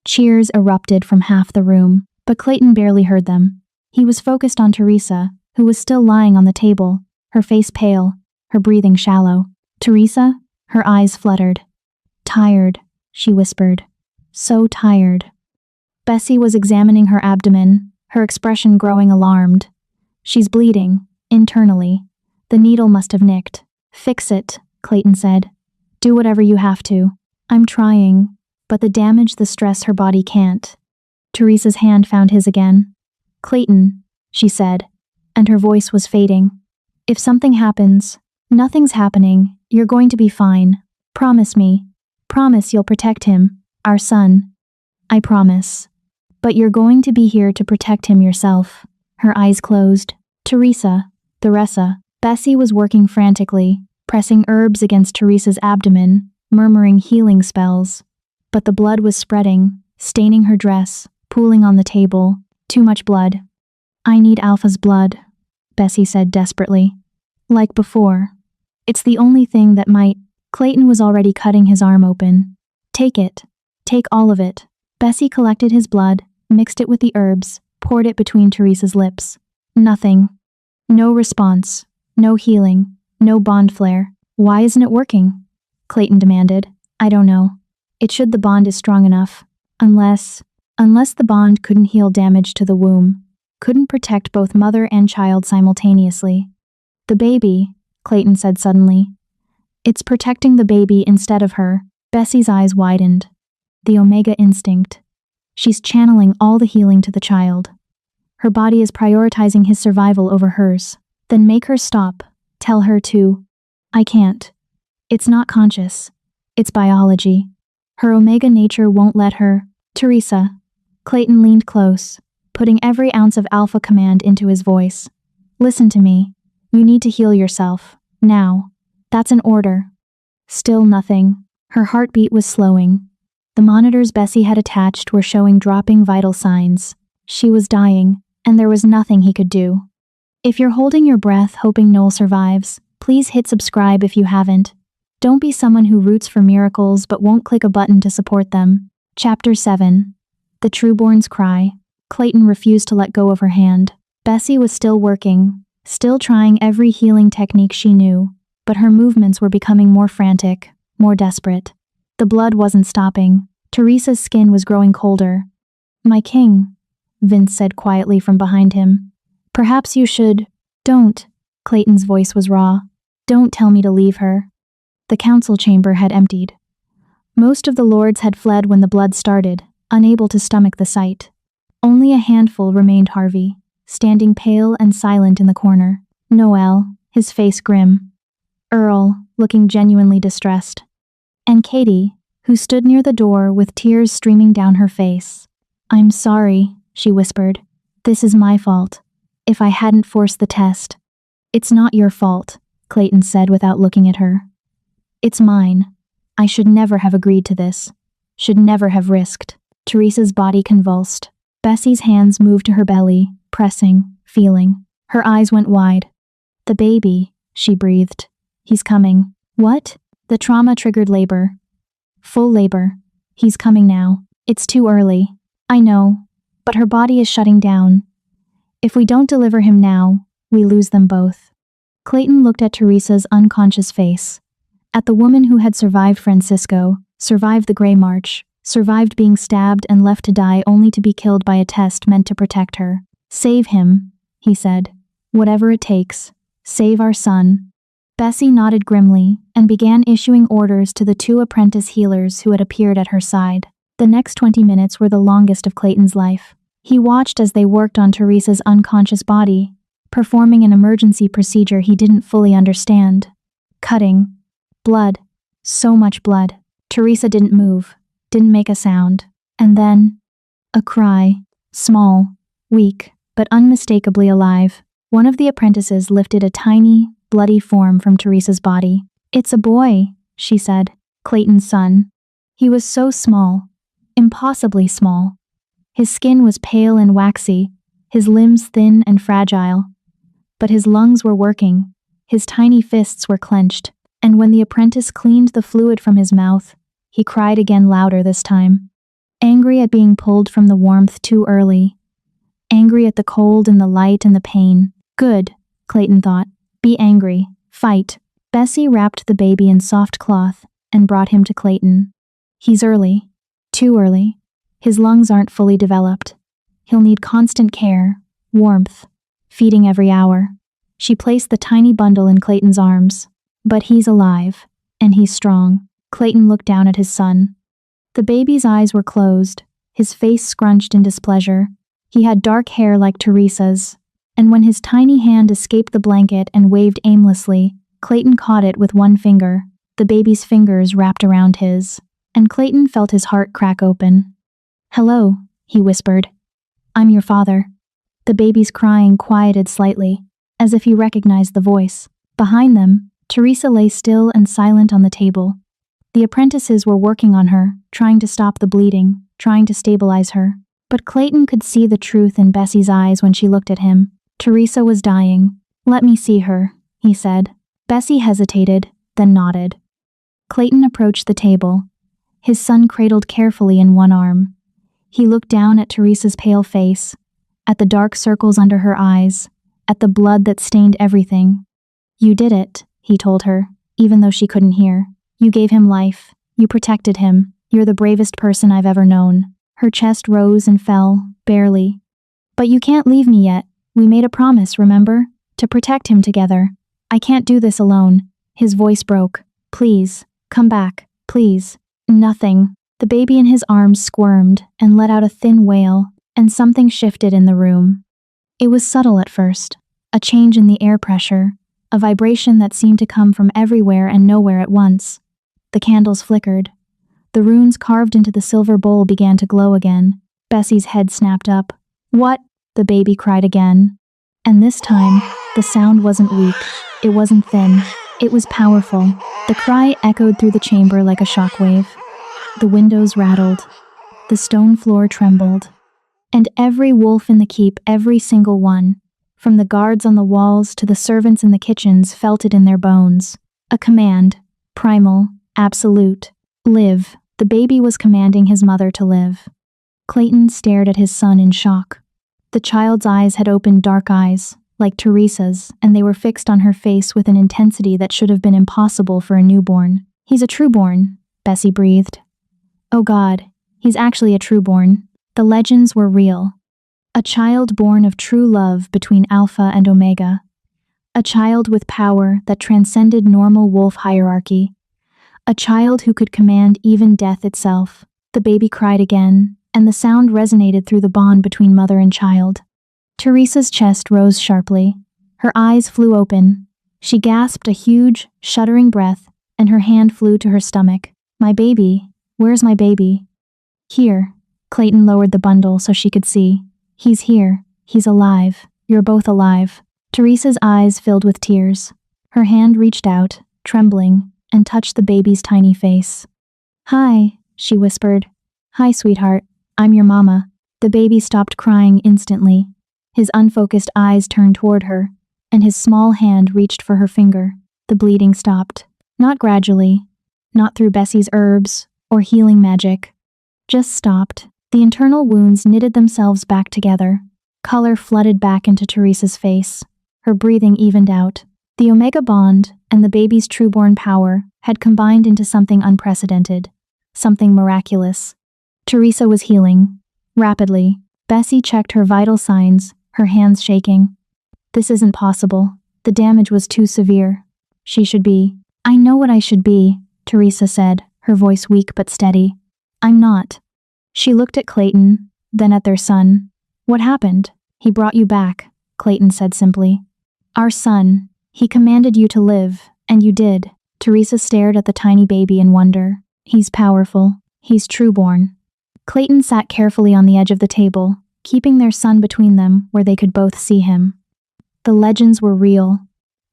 Cheers erupted from half the room, but Clayton barely heard them. He was focused on Teresa, who was still lying on the table, her face pale, her breathing shallow. "Teresa?" Her eyes fluttered. "Tired," she whispered. "So tired." Bessie was examining her abdomen, her expression growing alarmed. "She's bleeding, internally. The needle must have nicked." "Fix it," Clayton said. "Do whatever you have to." "I'm trying, but the damage, the stress, her body can't." Teresa's hand found his again. "Clayton," she said, and her voice was fading. "If something happens, nothing's happening, you're going to be fine. Promise me. Promise you'll protect him, our son." "I promise. But you're going to be here to protect him yourself." Her eyes closed. "Teresa, Theresa." Bessie was working frantically, pressing herbs against Teresa's abdomen, murmuring healing spells. But the blood was spreading, staining her dress, pooling on the table. Too much blood. "I need Alpha's blood," Bessie said desperately. "Like before. It's the only thing that might—" Clayton was already cutting his arm open. "Take it. Take all of it." Bessie collected his blood, mixed it with the herbs, poured it between Teresa's lips. Nothing. No response. No healing. No bond flare. "Why isn't it working?" Clayton demanded. "I don't know. It should. The bond is strong enough. Unless the bond couldn't heal damage to the womb. Couldn't protect both mother and child simultaneously." "The baby," Clayton said suddenly. "It's protecting the baby instead of her." Bessie's eyes widened. The Omega instinct. She's channeling all the healing to the child. Her body is prioritizing his survival over hers. Then make her stop. Tell her to. "I can't. It's not conscious. It's biology. Her Omega nature won't let her." "Teresa." Clayton leaned close, putting every ounce of Alpha command into his voice. "Listen to me. You need to heal yourself. Now. That's an order." Still nothing. Her heartbeat was slowing. The monitors Bessie had attached were showing dropping vital signs. She was dying, and there was nothing he could do. If you're holding your breath hoping Noel survives, please hit subscribe if you haven't. Don't be someone who roots for miracles but won't click a button to support them. Chapter 7. The Trueborn's Cry. Clayton refused to let go of her hand. Bessie was still working, still trying every healing technique she knew, but her movements were becoming more frantic, more desperate. The blood wasn't stopping. Teresa's skin was growing colder. "My king," Vince said quietly from behind him. "Perhaps you should—" "Don't." Clayton's voice was raw. "Don't tell me to leave her." The council chamber had emptied. Most of the lords had fled when the blood started, unable to stomach the sight. Only a handful remained Harvey, standing pale and silent in the corner. Noel, his face grim. Earl, looking genuinely distressed. And Katie, who stood near the door with tears streaming down her face. "I'm sorry," she whispered. "This is my fault. If I hadn't forced the test." "It's not your fault," Clayton said without looking at her. "It's mine. I should never have agreed to this. Should never have risked." Teresa's body convulsed. Bessie's hands moved to her belly, pressing, feeling. Her eyes went wide. "The baby," she breathed. "He's coming." "What?" "The trauma triggered labor. Full labor. He's coming now. It's too early." "I know, but her body is shutting down. If we don't deliver him now, we lose them both." Clayton looked at Teresa's unconscious face, at the woman who had survived Francisco, survived the Grey March, survived being stabbed and left to die only to be killed by a test meant to protect her. "Save him," he said. "Whatever it takes. Save our son." Bessie nodded grimly and began issuing orders to the 2 apprentice healers who had appeared at her side. The next 20 minutes were the longest of Clayton's life. He watched as they worked on Teresa's unconscious body, performing an emergency procedure he didn't fully understand. Cutting. Blood. So much blood. Teresa didn't move, didn't make a sound. And then, a cry. Small, weak, but unmistakably alive. One of the apprentices lifted a tiny, bloody form from Teresa's body. "It's a boy," she said. "Clayton's son." He was so small, impossibly small. His skin was pale and waxy, his limbs thin and fragile. But his lungs were working, his tiny fists were clenched, and when the apprentice cleaned the fluid from his mouth, he cried again, louder this time. Angry at being pulled from the warmth too early. Angry at the cold and the light and the pain. Good, Clayton thought. Be angry. Fight. Bessie wrapped the baby in soft cloth and brought him to Clayton. "He's early. Too early. His lungs aren't fully developed. He'll need constant care, warmth, feeding every hour." She placed the tiny bundle in Clayton's arms. "But he's alive, and he's strong." Clayton looked down at his son. The baby's eyes were closed, his face scrunched in displeasure. He had dark hair like Teresa's, and when his tiny hand escaped the blanket and waved aimlessly, Clayton caught it with one finger. The baby's fingers wrapped around his, and Clayton felt his heart crack open. "Hello," he whispered. "I'm your father." The baby's crying quieted slightly, as if he recognized the voice. Behind them, Teresa lay still and silent on the table. The apprentices were working on her, trying to stop the bleeding, trying to stabilize her. But Clayton could see the truth in Bessie's eyes when she looked at him. Teresa was dying. "Let me see her," he said. Bessie hesitated, then nodded. Clayton approached the table, his son cradled carefully in one arm. He looked down at Teresa's pale face, at the dark circles under her eyes, at the blood that stained everything. "You did it," he told her, even though she couldn't hear. "You gave him life. You protected him. You're the bravest person I've ever known." Her chest rose and fell, barely. "But you can't leave me yet. We made a promise, remember? To protect him together. I can't do this alone." His voice broke. "Please, come back, please." Nothing. The baby in his arms squirmed and let out a thin wail, and something shifted in the room. It was subtle at first, a change in the air pressure, a vibration that seemed to come from everywhere and nowhere at once. The candles flickered. The runes carved into the silver bowl began to glow again. Bessie's head snapped up. "What?" The baby cried again. And this time, the sound wasn't weak. It wasn't thin. It was powerful. The cry echoed through the chamber like a shockwave. The windows rattled. The stone floor trembled. And every wolf in the keep, every single one, from the guards on the walls to the servants in the kitchens, felt it in their bones. A command. Primal. Absolute. Live. The baby was commanding his mother to live. Clayton stared at his son in shock. The child's eyes had opened dark eyes, like Teresa's, and they were fixed on her face with an intensity that should have been impossible for a newborn. "He's a trueborn," Bessie breathed. "Oh God, he's actually a trueborn." The legends were real. A child born of true love between Alpha and Omega. A child with power that transcended normal wolf hierarchy. A child who could command even death itself. The baby cried again, and the sound resonated through the bond between mother and child. Teresa's chest rose sharply. Her eyes flew open. She gasped a huge, shuddering breath, and her hand flew to her stomach. My baby, where's my baby? Here. Clayton lowered the bundle so she could see. He's here. He's alive. You're both alive. Teresa's eyes filled with tears. Her hand reached out, trembling, and touched the baby's tiny face. Hi, she whispered. Hi, sweetheart. I'm your mama. The baby stopped crying instantly. His unfocused eyes turned toward her, and his small hand reached for her finger. The bleeding stopped. Not gradually, not through Bessie's herbs or healing magic. Just stopped. The internal wounds knitted themselves back together. Color flooded back into Teresa's face. Her breathing evened out. The Omega bond and the baby's trueborn power had combined into something unprecedented, something miraculous. Teresa was healing. Rapidly. Bessie checked her vital signs, her hands shaking. This isn't possible. The damage was too severe. She should be. I know what I should be, Teresa said, her voice weak but steady. I'm not. She looked at Clayton, then at their son. What happened? He brought you back, Clayton said simply. Our son. He commanded you to live, and you did. Teresa stared at the tiny baby in wonder. He's powerful. He's trueborn. Clayton sat carefully on the edge of the table, keeping their son between them where they could both see him. The legends were real.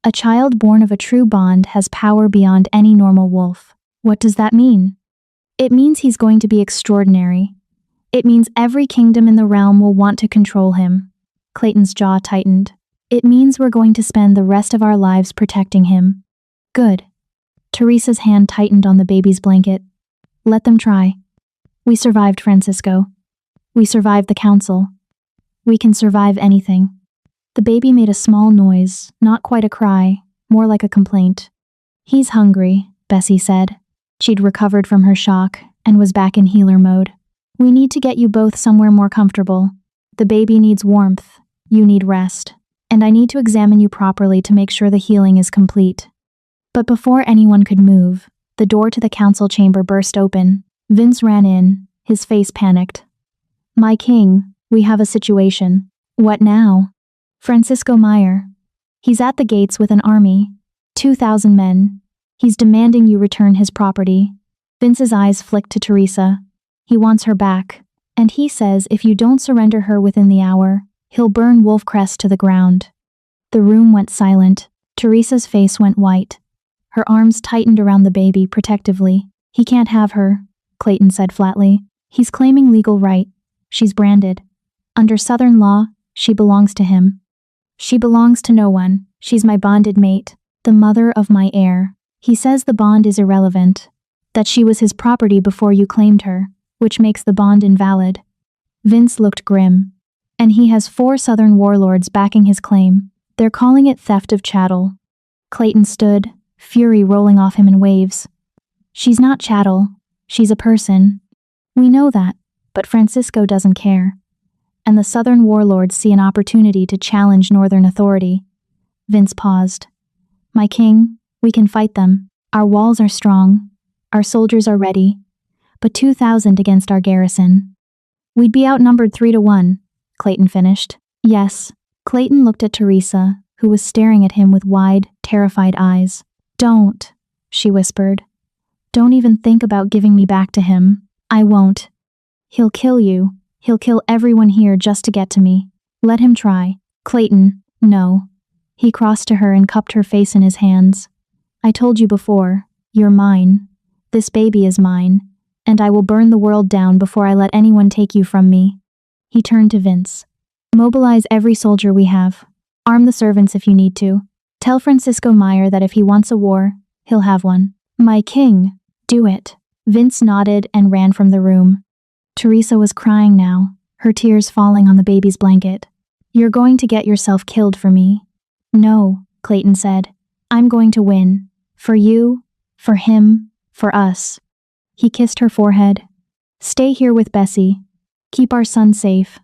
A child born of a true bond has power beyond any normal wolf. What does that mean? It means he's going to be extraordinary. It means every kingdom in the realm will want to control him. Clayton's jaw tightened. It means we're going to spend the rest of our lives protecting him. Good. Teresa's hand tightened on the baby's blanket. Let them try. We survived, Francisco. We survived the council. We can survive anything. The baby made a small noise, not quite a cry, more like a complaint. He's hungry, Bessie said. She'd recovered from her shock and was back in healer mode. We need to get you both somewhere more comfortable. The baby needs warmth. You need rest. And I need to examine you properly to make sure the healing is complete. But before anyone could move, the door to the council chamber burst open. Vince ran in, his face panicked. My king, we have a situation. What now? Francisco Meyer. He's at the gates with an army. 2,000 men. He's demanding you return his property. Vince's eyes flicked to Teresa. He wants her back, and he says if you don't surrender her within the hour, he'll burn Wolfcrest to the ground. The room went silent. Teresa's face went white. Her arms tightened around the baby protectively. He can't have her, Clayton said flatly. He's claiming legal right. She's branded. Under Southern law, she belongs to him. She belongs to no one. She's my bonded mate, the mother of my heir. He says the bond is irrelevant, that she was his property before you claimed her, which makes the bond invalid. Vince looked grim. And he has 4 Southern warlords backing his claim. They're calling it theft of chattel. Clayton stood, fury rolling off him in waves. She's not chattel. She's a person. We know that, but Francisco doesn't care. And the Southern warlords see an opportunity to challenge Northern authority. Vince paused. My king, we can fight them. Our walls are strong. Our soldiers are ready. But 2,000 against our garrison. We'd be outnumbered 3-1, Clayton finished. Yes. Clayton looked at Teresa, who was staring at him with wide, terrified eyes. Don't, she whispered. Don't even think about giving me back to him. I won't. He'll kill you. He'll kill everyone here just to get to me. Let him try. Clayton, no. He crossed to her and cupped her face in his hands. I told you before, you're mine. This baby is mine, and I will burn the world down before I let anyone take you from me. He turned to Vince. Mobilize every soldier we have. Arm the servants if you need to. Tell Francisco Meyer that if he wants a war, he'll have one. My king, do it. Vince nodded and ran from the room. Teresa was crying now, her tears falling on the baby's blanket. You're going to get yourself killed for me. No, Clayton said. I'm going to win. For you, for him, for us. He kissed her forehead. Stay here with Bessie. Keep our son safe.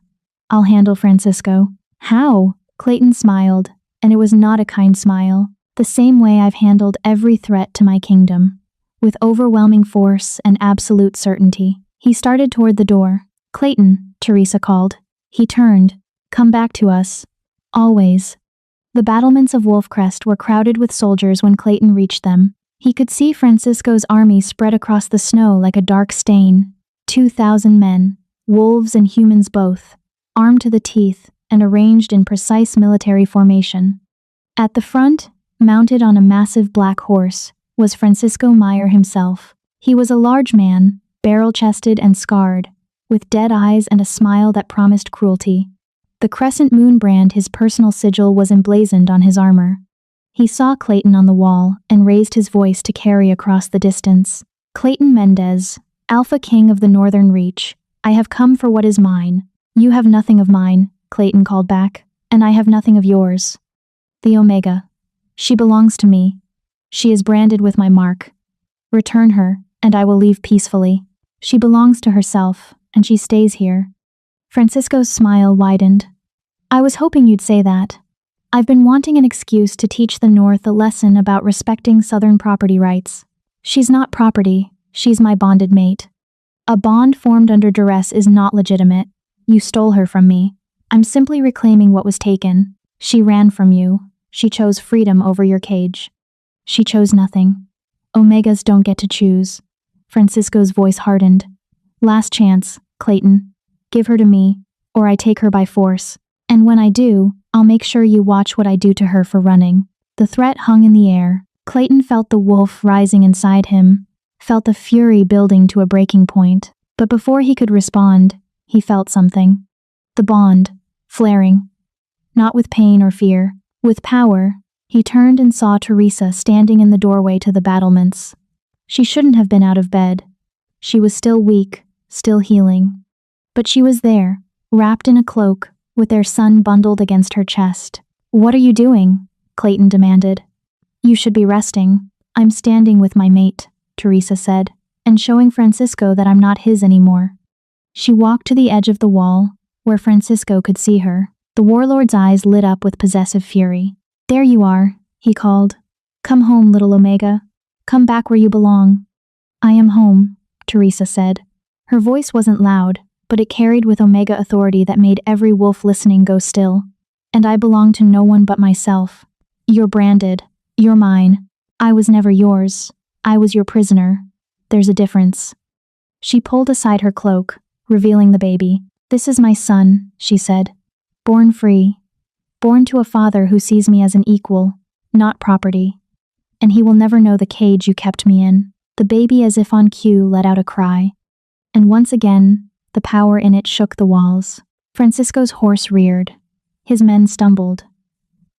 I'll handle Francisco. How? Clayton smiled, and it was not a kind smile. The same way I've handled every threat to my kingdom. With overwhelming force and absolute certainty. He started toward the door. Clayton, Teresa called. He turned. Come back to us. Always. The battlements of Wolfcrest were crowded with soldiers when Clayton reached them. He could see Francisco's army spread across the snow like a dark stain. 2,000 men, wolves and humans both, armed to the teeth and arranged in precise military formation. At the front, mounted on a massive black horse, was Francisco Heir himself. He was a large man, barrel-chested and scarred, with dead eyes and a smile that promised cruelty. The crescent moon brand, his personal sigil, was emblazoned on his armor. He saw Clayton on the wall and raised his voice to carry across the distance. Clayton Mendez, Alpha King of the Northern Reach, I have come for what is mine. You have nothing of mine, Clayton called back, and I have nothing of yours. The Omega. She belongs to me. She is branded with my mark. Return her, and I will leave peacefully. She belongs to herself, and she stays here. Francisco's smile widened. I was hoping you'd say that. I've been wanting an excuse to teach the North a lesson about respecting Southern property rights. She's not property, she's my bonded mate. A bond formed under duress is not legitimate. You stole her from me. I'm simply reclaiming what was taken. She ran from you. She chose freedom over your cage. She chose nothing. Omegas don't get to choose. Francisco's voice hardened. Last chance, Clayton. Give her to me, or I take her by force. And when I do, I'll make sure you watch what I do to her for running. The threat hung in the air. Clayton felt the wolf rising inside him, felt the fury building to a breaking point. But before he could respond, he felt something. The bond, flaring. Not with pain or fear, with power. He turned and saw Teresa standing in the doorway to the battlements. She shouldn't have been out of bed. She was still weak, still healing. But she was there, wrapped in a cloak, with their son bundled against her chest. What are you doing? Clayton demanded. You should be resting. I'm standing with my mate, Teresa said, and showing Francisco that I'm not his anymore. She walked to the edge of the wall, where Francisco could see her. The warlord's eyes lit up with possessive fury. There you are, he called. Come home, little Omega. Come back where you belong. I am home, Teresa said. Her voice wasn't loud, but it carried with Omega authority that made every wolf listening go still. And I belong to no one but myself. You're branded. You're mine. I was never yours. I was your prisoner. There's a difference. She pulled aside her cloak, revealing the baby. This is my son, she said. Born free. Born to a father who sees me as an equal, not property. And he will never know the cage you kept me in. The baby, as if on cue, let out a cry. And once again, the power in it shook the walls. Francisco's horse reared. His men stumbled.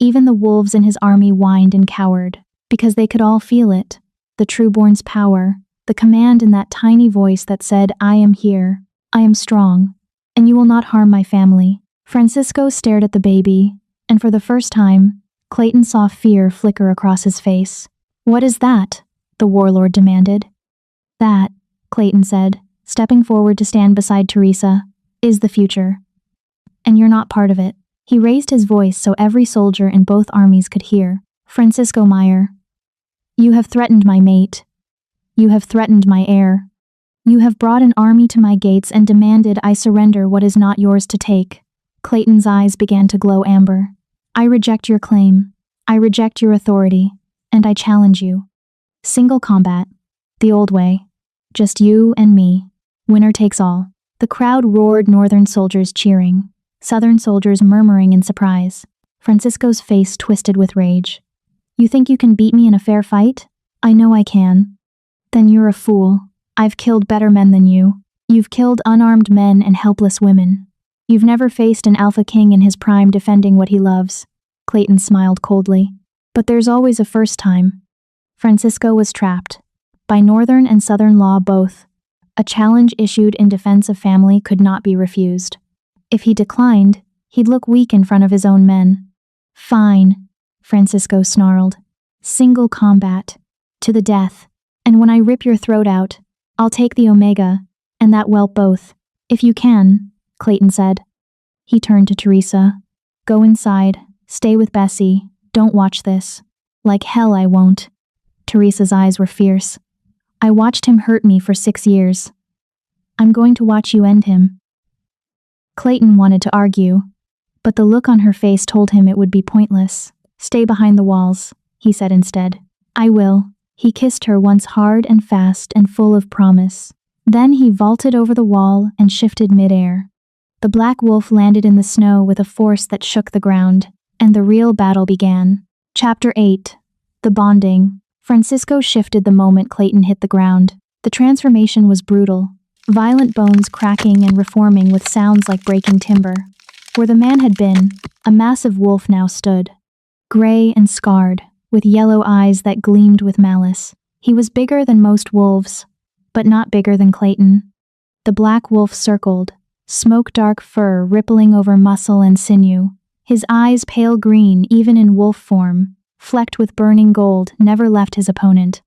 Even the wolves in his army whined and cowered, because they could all feel it. The trueborn's power, the command in that tiny voice that said, I am here, I am strong, and you will not harm my family. Francisco stared at the baby, and for the first time, Clayton saw fear flicker across his face. What is that? The warlord demanded. That, Clayton said, stepping forward to stand beside Teresa, is the future. And you're not part of it. He raised his voice so every soldier in both armies could hear. Francisco Heir. You have threatened my mate. You have threatened my heir. You have brought an army to my gates and demanded I surrender what is not yours to take. Clayton's eyes began to glow amber. I reject your claim. I reject your authority. And I challenge you. Single combat. The old way. Just you and me. Winner takes all. The crowd roared, Northern soldiers cheering, Southern soldiers murmuring in surprise. Francisco's face twisted with rage. You think you can beat me in a fair fight? I know I can. Then you're a fool. I've killed better men than you. You've killed unarmed men and helpless women. You've never faced an Alpha King in his prime defending what he loves. Clayton smiled coldly. But there's always a first time. Francisco was trapped. By Northern and Southern law both. A challenge issued in defense of family could not be refused. If he declined, he'd look weak in front of his own men. Fine, Francisco snarled. Single combat. To the death. And when I rip your throat out, I'll take the Omega, and that whelp both. If you can, Clayton said. He turned to Teresa. Go inside. Stay with Bessie. Don't watch this. Like hell I won't. Teresa's eyes were fierce. I watched him hurt me for 6 years. I'm going to watch you end him. Clayton wanted to argue, but the look on her face told him it would be pointless. Stay behind the walls, he said instead. I will. He kissed her once hard and fast and full of promise. Then he vaulted over the wall and shifted midair. The black wolf landed in the snow with a force that shook the ground, and the real battle began. Chapter 8. The Bonding. Francisco shifted the moment Clayton hit the ground. The transformation was brutal, violent bones cracking and reforming with sounds like breaking timber. Where the man had been, a massive wolf now stood. Gray and scarred, with yellow eyes that gleamed with malice. He was bigger than most wolves, but not bigger than Clayton. The black wolf circled, smoke-dark fur rippling over muscle and sinew. His eyes pale green even in wolf form, flecked with burning gold, never left his opponent.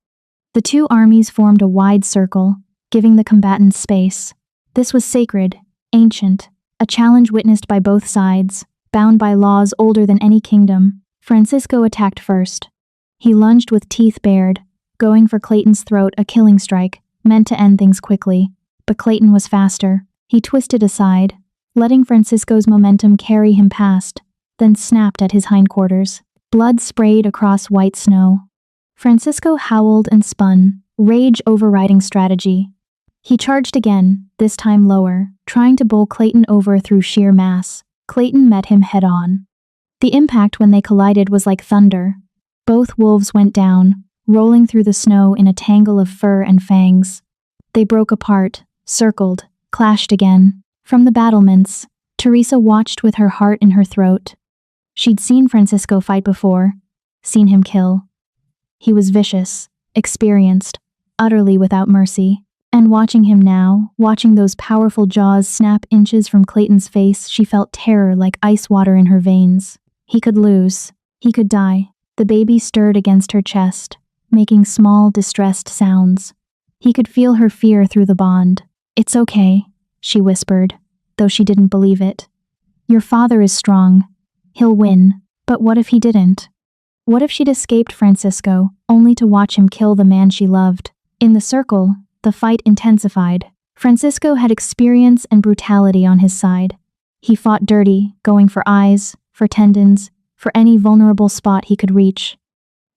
The two armies formed a wide circle, giving the combatants space. This was sacred, ancient, a challenge witnessed by both sides, bound by laws older than any kingdom. Francisco attacked first. He lunged with teeth bared, going for Clayton's throat, a killing strike, meant to end things quickly. But Clayton was faster. He twisted aside, letting Francisco's momentum carry him past, then snapped at his hindquarters. Blood sprayed across white snow. Francisco howled and spun, rage overriding strategy. He charged again, this time lower, trying to bowl Clayton over through sheer mass. Clayton met him head-on. The impact when they collided was like thunder. Both wolves went down, rolling through the snow in a tangle of fur and fangs. They broke apart, circled, clashed again. From the battlements, Teresa watched with her heart in her throat. She'd seen Francisco fight before, seen him kill. He was vicious, experienced, utterly without mercy. And watching him now, watching those powerful jaws snap inches from Clayton's face, she felt terror like ice water in her veins. He could lose. He could die. The baby stirred against her chest, making small, distressed sounds. He could feel her fear through the bond. It's okay, she whispered, though she didn't believe it. Your father is strong. He'll win. But what if he didn't? What if she'd escaped Francisco, only to watch him kill the man she loved? In the circle, the fight intensified. Francisco had experience and brutality on his side. He fought dirty, going for eyes, for tendons, for any vulnerable spot he could reach.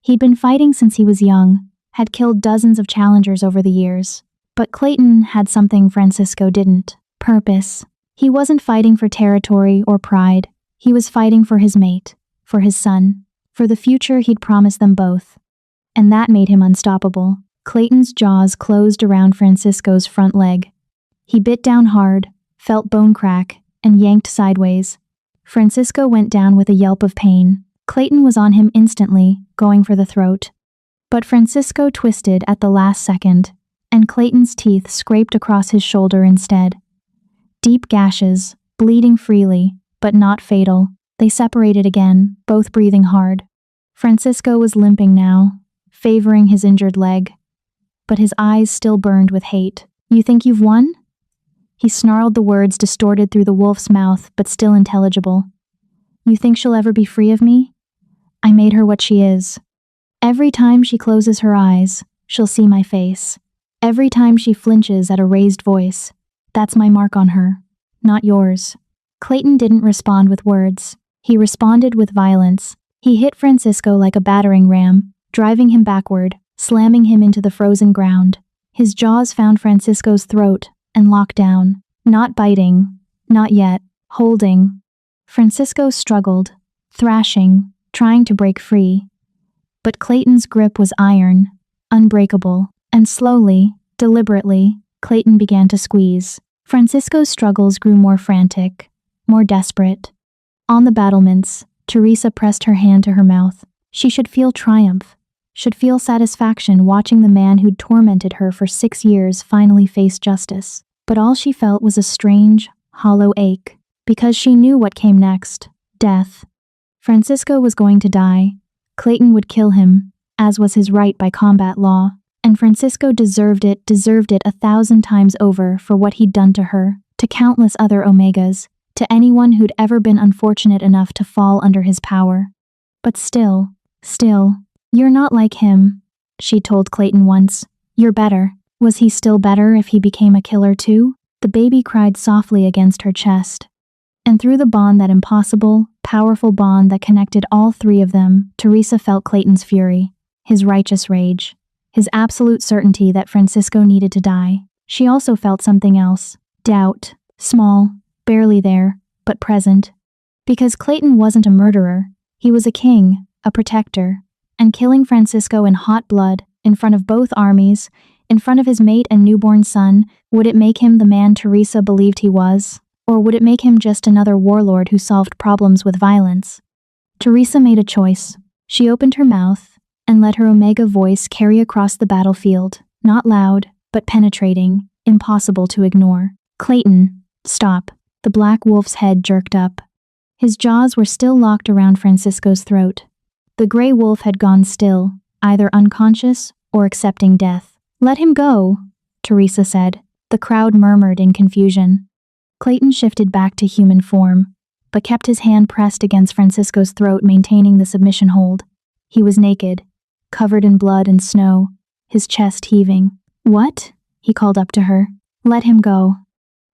He'd been fighting since he was young, had killed dozens of challengers over the years. But Clayton had something Francisco didn't: purpose. He wasn't fighting for territory or pride. He was fighting for his mate, for his son, for the future he'd promised them both. And that made him unstoppable. Clayton's jaws closed around Francisco's front leg. He bit down hard, felt bone crack, and yanked sideways. Francisco went down with a yelp of pain. Clayton was on him instantly, going for the throat. But Francisco twisted at the last second, and Clayton's teeth scraped across his shoulder instead. Deep gashes, bleeding freely, but not fatal. They separated again, both breathing hard. Francisco was limping now, favoring his injured leg. But his eyes still burned with hate. You think you've won? He snarled, the words distorted through the wolf's mouth, but still intelligible. You think she'll ever be free of me? I made her what she is. Every time she closes her eyes, she'll see my face. Every time she flinches at a raised voice, that's my mark on her, not yours. Clayton didn't respond with words. He responded with violence. He hit Francisco like a battering ram, driving him backward, slamming him into the frozen ground. His jaws found Francisco's throat and locked down. Not biting, not yet, holding. Francisco struggled, thrashing, trying to break free. But Clayton's grip was iron, unbreakable, and slowly, deliberately, Clayton began to squeeze. Francisco's struggles grew more frantic, more desperate. On the battlements, Teresa pressed her hand to her mouth. She should feel triumph, should feel satisfaction watching the man who'd tormented her for 6 years finally face justice. But all she felt was a strange, hollow ache, because she knew what came next: death. Francisco was going to die. Clayton would kill him, as was his right by combat law, and Francisco deserved it 1,000 times over for what he'd done to her, to countless other Omegas, to anyone who'd ever been unfortunate enough to fall under his power. But still, you're not like him, she told Clayton once. You're better. Was he still better if he became a killer too? The baby cried softly against her chest. And through the bond, that impossible, powerful bond that connected all three of them, Teresa felt Clayton's fury, his righteous rage, his absolute certainty that Francisco needed to die. She also felt something else, doubt, small, barely there, but present. Because Clayton wasn't a murderer, he was a king, a protector, and killing Francisco in hot blood, in front of both armies, in front of his mate and newborn son, would it make him the man Teresa believed he was? Or would it make him just another warlord who solved problems with violence? Teresa made a choice. She opened her mouth and let her Omega voice carry across the battlefield, not loud, but penetrating, impossible to ignore. Clayton, stop. The black wolf's head jerked up. His jaws were still locked around Francisco's throat. The gray wolf had gone still, either unconscious or accepting death. Let him go, Teresa said. The crowd murmured in confusion. Clayton shifted back to human form, but kept his hand pressed against Francisco's throat, maintaining the submission hold. He was naked, covered in blood and snow, his chest heaving. What? He called up to her. Let him go.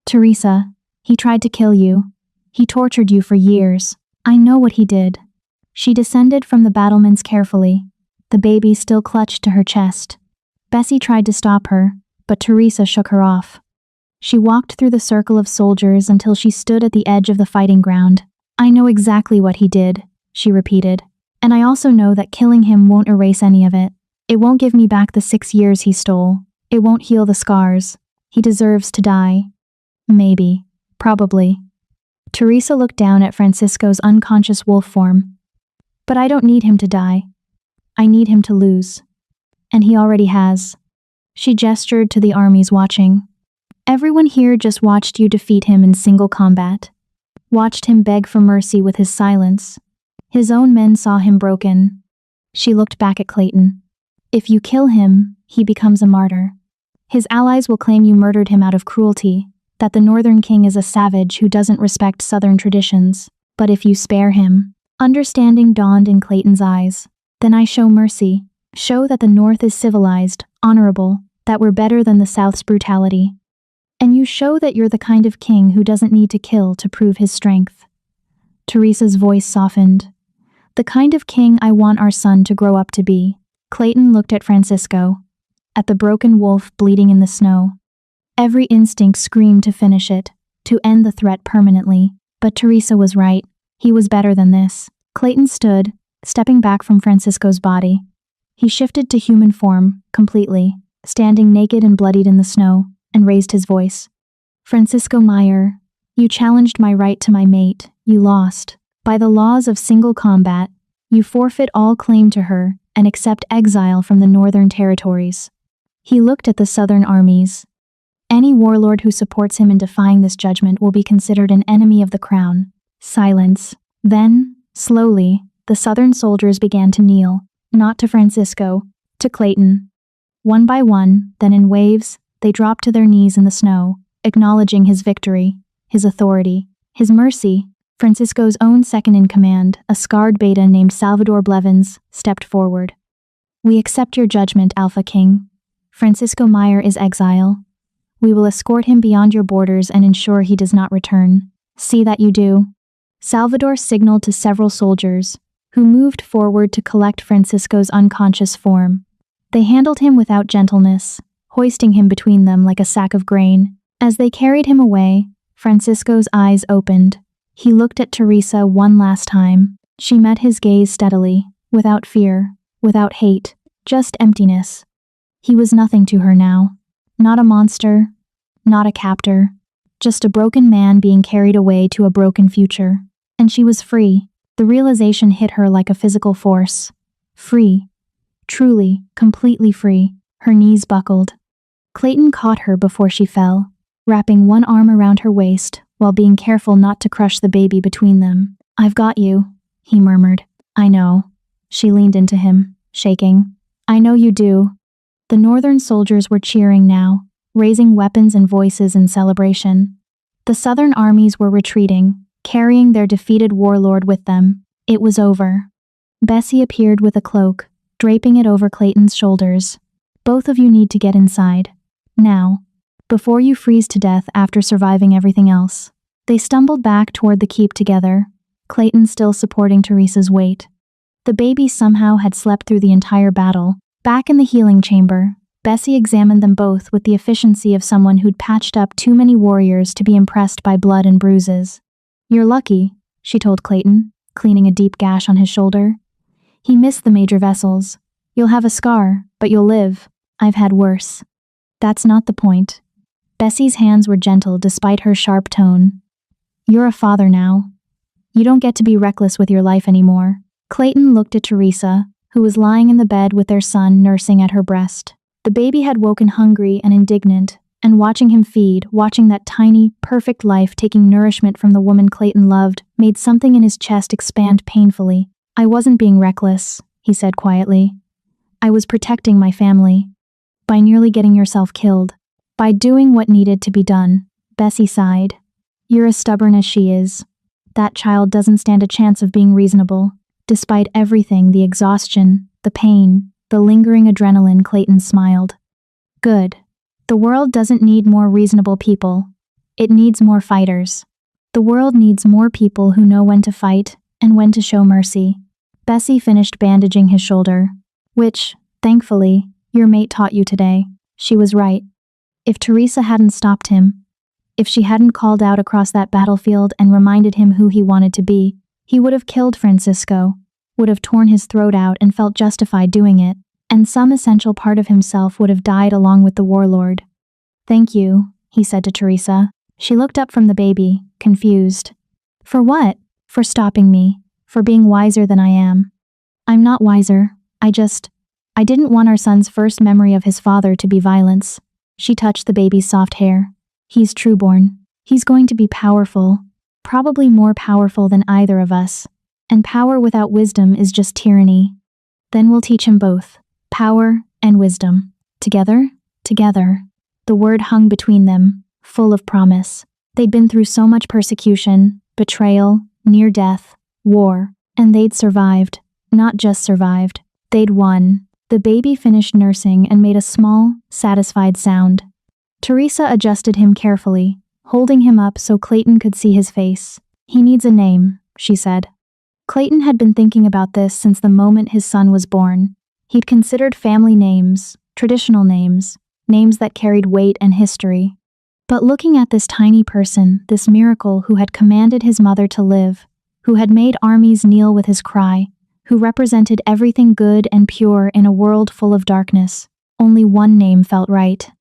Teresa, he tried to kill you. He tortured you for years. I know what he did. She descended from the battlements carefully, the baby still clutched to her chest. Bessie tried to stop her, but Teresa shook her off. She walked through the circle of soldiers until she stood at the edge of the fighting ground. I know exactly what he did, she repeated. And I also know that killing him won't erase any of it. It won't give me back the 6 years he stole. It won't heal the scars. He deserves to die. Maybe. Probably. Teresa looked down at Francisco's unconscious wolf form. But I don't need him to die. I need him to lose. And he already has. She gestured to the armies watching. Everyone here just watched you defeat him in single combat. Watched him beg for mercy with his silence. His own men saw him broken. She looked back at Clayton. If you kill him, he becomes a martyr. His allies will claim you murdered him out of cruelty, that the Northern King is a savage who doesn't respect Southern traditions. But if you spare him, understanding dawned in Clayton's eyes, then I show mercy, show that the North is civilized, honorable, that we're better than the South's brutality. And you show that you're the kind of king who doesn't need to kill to prove his strength. Teresa's voice softened. The kind of king I want our son to grow up to be. Clayton looked at Francisco, at the broken wolf bleeding in the snow. Every instinct screamed to finish it, to end the threat permanently. But Teresa was right. He was better than this. Clayton stood, stepping back from Francisco's body. He shifted to human form, completely, standing naked and bloodied in the snow, and raised his voice. Francisco Meyer, you challenged my right to my mate. You lost. By the laws of single combat, you forfeit all claim to her and accept exile from the northern territories. He looked at the southern armies. Any warlord who supports him in defying this judgment will be considered an enemy of the crown. Silence. Then, slowly, the southern soldiers began to kneel, not to Francisco, to Clayton. One by one, then in waves, they dropped to their knees in the snow, acknowledging his victory, his authority, his mercy. Francisco's own second-in-command, a scarred beta named Salvador Blevins, stepped forward. We accept your judgment, Alpha King. Francisco Meyer is exile. We will escort him beyond your borders and ensure he does not return. See that you do. Salvador signaled to several soldiers, who moved forward to collect Francisco's unconscious form. They handled him without gentleness, hoisting him between them like a sack of grain. As they carried him away, Francisco's eyes opened. He looked at Teresa one last time. She met his gaze steadily, without fear, without hate, just emptiness. He was nothing to her now. Not a monster, not a captor, just a broken man being carried away to a broken future. And she was free. The realization hit her like a physical force. Free. Truly, completely free. Her knees buckled. Clayton caught her before she fell, wrapping one arm around her waist while being careful not to crush the baby between them. I've got you, he murmured. I know. She leaned into him, shaking. I know you do. The northern soldiers were cheering now, raising weapons and voices in celebration. The southern armies were retreating, carrying their defeated warlord with them. It was over. Bessie appeared with a cloak, draping it over Clayton's shoulders. Both of you need to get inside. Now. Before you freeze to death after surviving everything else. They stumbled back toward the keep together, Clayton still supporting Teresa's weight. The baby somehow had slept through the entire battle. Back in the healing chamber, Bessie examined them both with the efficiency of someone who'd patched up too many warriors to be impressed by blood and bruises. "You're lucky," she told Clayton, cleaning a deep gash on his shoulder. "He missed the major vessels. You'll have a scar, but you'll live. I've had worse." "That's not the point." Bessie's hands were gentle despite her sharp tone. "You're a father now. You don't get to be reckless with your life anymore." Clayton looked at Teresa, who was lying in the bed with their son nursing at her breast. The baby had woken hungry and indignant, and watching him feed, watching that tiny, perfect life taking nourishment from the woman Clayton loved, made something in his chest expand painfully. "I wasn't being reckless," he said quietly. "I was protecting my family. By nearly getting yourself killed. By doing what needed to be done." Bessie sighed. "You're as stubborn as she is. That child doesn't stand a chance of being reasonable. Despite everything, the exhaustion, the pain, the lingering adrenaline," Clayton smiled. "Good. The world doesn't need more reasonable people. It needs more fighters. The world needs more people who know when to fight and when to show mercy." Bessie finished bandaging his shoulder. "Which, thankfully, your mate taught you today." She was right. If Teresa hadn't stopped him, if she hadn't called out across that battlefield and reminded him who he wanted to be, he would have killed Francisco, would have torn his throat out and felt justified doing it, and some essential part of himself would have died along with the warlord. "Thank you," he said to Teresa. She looked up from the baby, confused. "For what?" "For stopping me, for being wiser than I am." "I'm not wiser, I didn't want our son's first memory of his father to be violence." She touched the baby's soft hair. "He's trueborn. He's going to be powerful, probably more powerful than either of us. And power without wisdom is just tyranny. Then we'll teach him both, power and wisdom. Together, together." The word hung between them, full of promise. They'd been through so much persecution, betrayal, near death, war, and they'd survived. Not just survived, they'd won. The baby finished nursing and made a small, satisfied sound. Teresa adjusted him carefully, holding him up so Clayton could see his face. "He needs a name," she said. Clayton had been thinking about this since the moment his son was born. He'd considered family names, traditional names, names that carried weight and history. But looking at this tiny person, this miracle who had commanded his mother to live, who had made armies kneel with his cry, who represented everything good and pure in a world full of darkness, only one name felt right.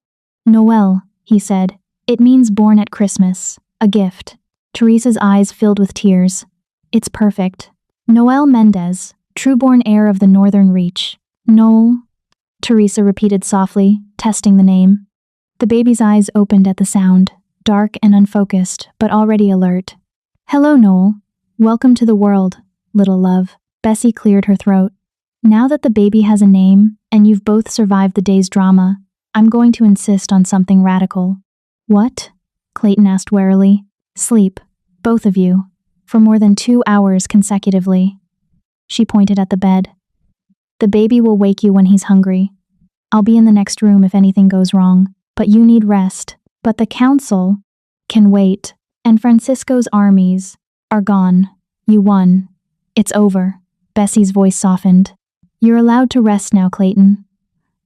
"Noel," he said. "It means born at Christmas, a gift." Teresa's eyes filled with tears. "It's perfect. Noel Mendez, trueborn heir of the Northern Reach." "Noel," Teresa repeated softly, testing the name. The baby's eyes opened at the sound, dark and unfocused, but already alert. "Hello, Noel. Welcome to the world, little love." Bessie cleared her throat. "Now that the baby has a name, and you've both survived the day's drama, I'm going to insist on something radical." "What?" Clayton asked warily. "Sleep, both of you, for more than 2 hours consecutively." She pointed at the bed. "The baby will wake you when he's hungry. I'll be in the next room if anything goes wrong, but you need rest. But the council can wait, and Francisco's armies are gone. You won. It's over." Bessie's voice softened. "You're allowed to rest now, Clayton.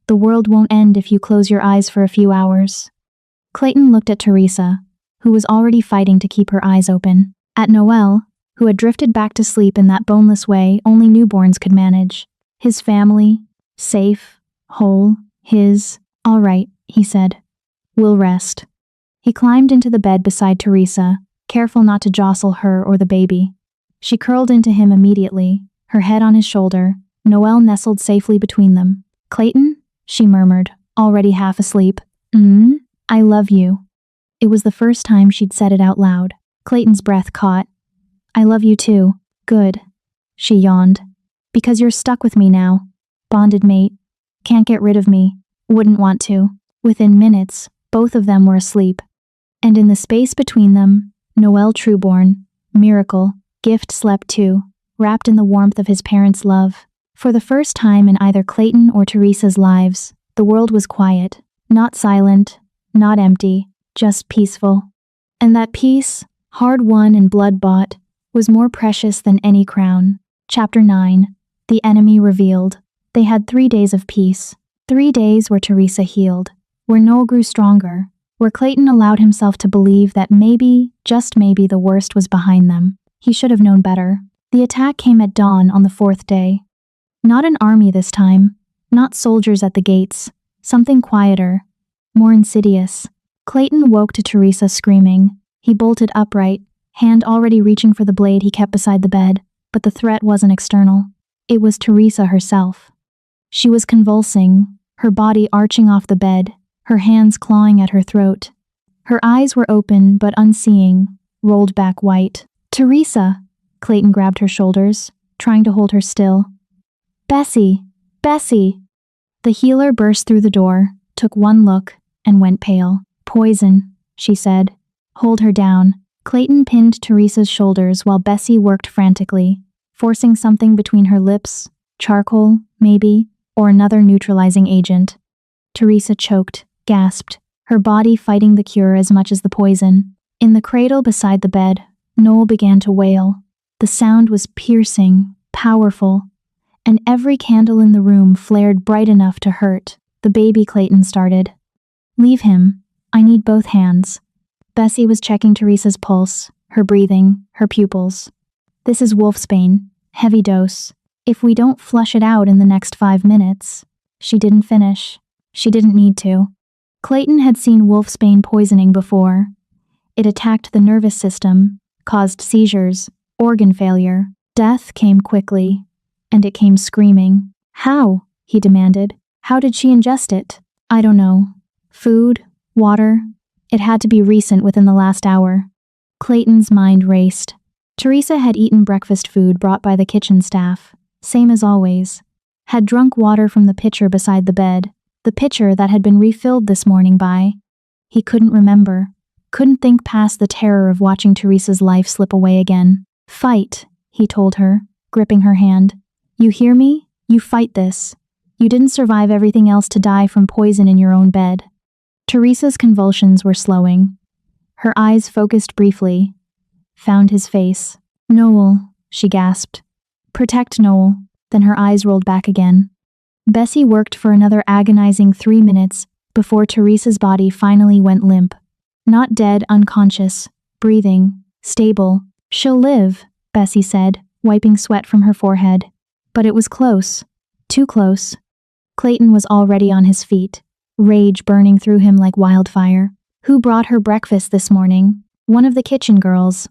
The world won't end if you close your eyes for a few hours." Clayton looked at Teresa, who was already fighting to keep her eyes open. At Noel, who had drifted back to sleep in that boneless way only newborns could manage. His family, safe, whole, his. "All right," he said. "We'll rest." He climbed into the bed beside Teresa, careful not to jostle her or the baby. She curled into him immediately, her head on his shoulder. Noel nestled safely between them. "Clayton," she murmured, already half asleep. I love you." It was the first time she'd said it out loud. Clayton's breath caught. "I love you too." "Good." She yawned. "Because you're stuck with me now. Bonded mate. Can't get rid of me. Wouldn't want to." Within minutes, both of them were asleep. And in the space between them, Noel Trueborn, miracle, gift slept too, wrapped in the warmth of his parents' love. For the first time in either Clayton or Teresa's lives, the world was quiet, not silent, not empty, just peaceful. And that peace, hard-won and blood-bought, was more precious than any crown. Chapter 9. The Enemy Revealed. They had 3 days of peace. 3 days where Teresa healed, where Noel grew stronger, where Clayton allowed himself to believe that maybe, just maybe, the worst was behind them. He should have known better. The attack came at dawn on the 4th day. Not an army this time, not soldiers at the gates, something quieter, more insidious. Clayton woke to Teresa screaming. He bolted upright, hand already reaching for the blade he kept beside the bed, but the threat wasn't external. It was Teresa herself. She was convulsing, her body arching off the bed, her hands clawing at her throat. Her eyes were open but unseeing, rolled back white. "Teresa!" Clayton grabbed her shoulders, trying to hold her still. "Bessie! Bessie!" The healer burst through the door, took one look, and went pale. "Poison," she said. "Hold her down." Clayton pinned Teresa's shoulders while Bessie worked frantically, forcing something between her lips, charcoal, maybe, or another neutralizing agent. Teresa choked, gasped, her body fighting the cure as much as the poison. In the cradle beside the bed, Noel began to wail. The sound was piercing, powerful, and every candle in the room flared bright enough to hurt. "The baby," Clayton started. "Leave him. I need both hands." Bessie was checking Teresa's pulse, her breathing, her pupils. "This is wolfsbane, heavy dose. If we don't flush it out in the next 5 minutes..." She didn't finish. She didn't need to. Clayton had seen wolfsbane poisoning before. It attacked the nervous system, caused seizures, organ failure. Death came quickly, and it came screaming. "How?" he demanded. "How did she ingest it?" "I don't know. Food, water. It had to be recent, within the last hour." Clayton's mind raced. Teresa had eaten breakfast food brought by the kitchen staff, same as always. Had drunk water from the pitcher beside the bed, the pitcher that had been refilled this morning by... He couldn't remember. Couldn't think past the terror of watching Teresa's life slip away again. "Fight," he told her, gripping her hand. "You hear me? You fight this. You didn't survive everything else to die from poison in your own bed." Teresa's convulsions were slowing. Her eyes focused briefly, found his face. "Noel," she gasped. "Protect Noel." Then her eyes rolled back again. Bessie worked for another agonizing 3 minutes before Teresa's body finally went limp. Not dead, unconscious, breathing, stable. "She'll live," Bessie said, wiping sweat from her forehead. But it was close. Too close. Clayton was already on his feet, rage burning through him like wildfire. "Who brought her breakfast this morning?" "One of the kitchen girls.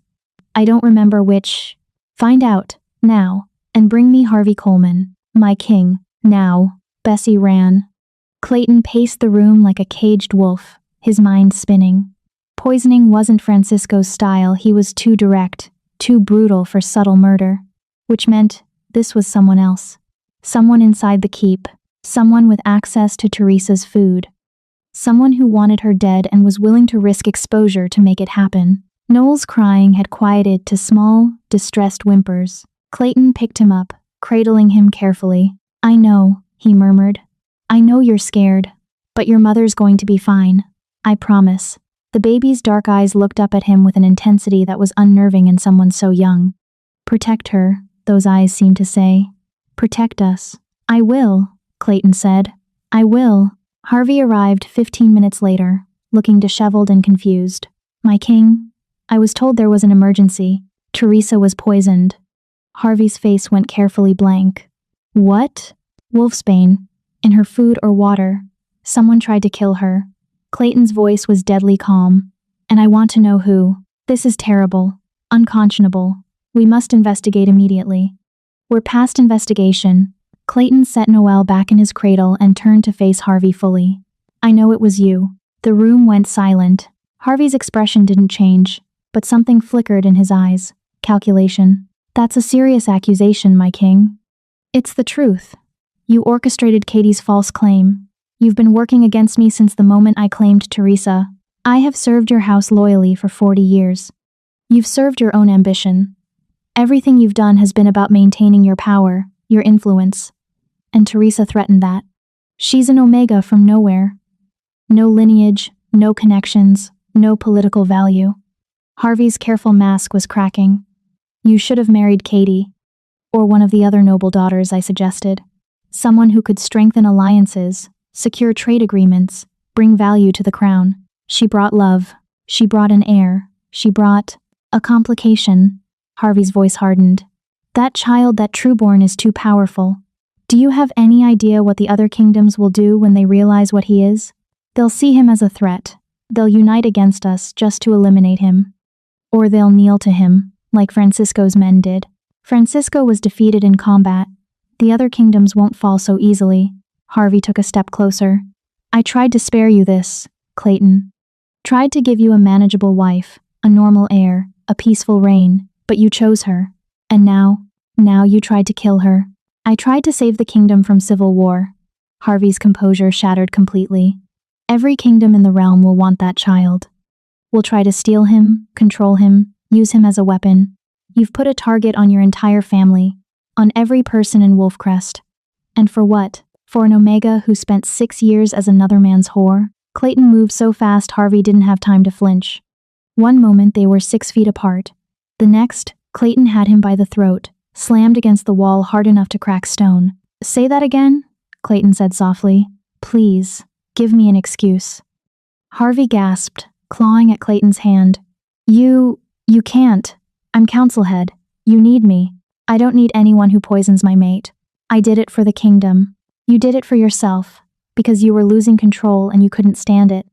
I don't remember which." "Find out, now, and bring me Harvey Coleman, my king, now." Bessie ran. Clayton paced the room like a caged wolf, his mind spinning. Poisoning wasn't Francisco's style. He was too direct, too brutal for subtle murder. Which meant this was someone else. Someone inside the keep. Someone with access to Teresa's food. Someone who wanted her dead and was willing to risk exposure to make it happen. Noel's crying had quieted to small, distressed whimpers. Clayton picked him up, cradling him carefully. "I know," he murmured. "I know you're scared, but your mother's going to be fine. I promise." The baby's dark eyes looked up at him with an intensity that was unnerving in someone so young. "Protect her," those eyes seemed to say. "Protect us." "I will," Clayton said. "I will." Harvey arrived 15 minutes later, looking disheveled and confused. "My king, I was told there was an emergency. Teresa was poisoned." Harvey's face went carefully blank. "What?" "Wolfsbane. In her food or water. Someone tried to kill her." Clayton's voice was deadly calm. "And I want to know who. This is terrible. Unconscionable. We must investigate immediately." "We're past investigation." Clayton set Noel back in his cradle and turned to face Harvey fully. "I know it was you." The room went silent. Harvey's expression didn't change, but something flickered in his eyes. Calculation. "That's a serious accusation, my king." "It's the truth. You orchestrated Katie's false claim. You've been working against me since the moment I claimed Teresa. I have served your house loyally for 40 years. You've served your own ambition. Everything you've done has been about maintaining your power, your influence. And Teresa threatened that. She's an omega from nowhere. No lineage, no connections, no political value. Harvey's careful mask was cracking. You should have married Katie. Or one of the other noble daughters, I suggested. Someone who could strengthen alliances, secure trade agreements, bring value to the crown. She brought love. She brought an heir. She brought a complication. Harvey's voice hardened. That child, that trueborn, is too powerful. Do you have any idea what the other kingdoms will do when they realize what he is? They'll see him as a threat. They'll unite against us just to eliminate him. Or they'll kneel to him, like Francisco's men did. Francisco was defeated in combat. The other kingdoms won't fall so easily. Harvey took a step closer. I tried to spare you this, Clayton. Tried to give you a manageable wife, a normal heir, a peaceful reign, but you chose her. And now you tried to kill her. I tried to save the kingdom from civil war. Harvey's composure shattered completely. Every kingdom in the realm will want that child. Will try to steal him, control him, use him as a weapon. You've put a target on your entire family, on every person in Wolfcrest. And for what? For an Omega who spent 6 years as another man's whore? Clayton moved so fast Harvey didn't have time to flinch. One moment they were 6 feet apart. The next, Clayton had him by the throat, slammed against the wall hard enough to crack stone. Say that again? Clayton said softly. Please, give me an excuse. Harvey gasped, clawing at Clayton's hand. You can't. I'm council head. You need me. I don't need anyone who poisons my mate. I did it for the kingdom. You did it for yourself, because you were losing control and you couldn't stand it.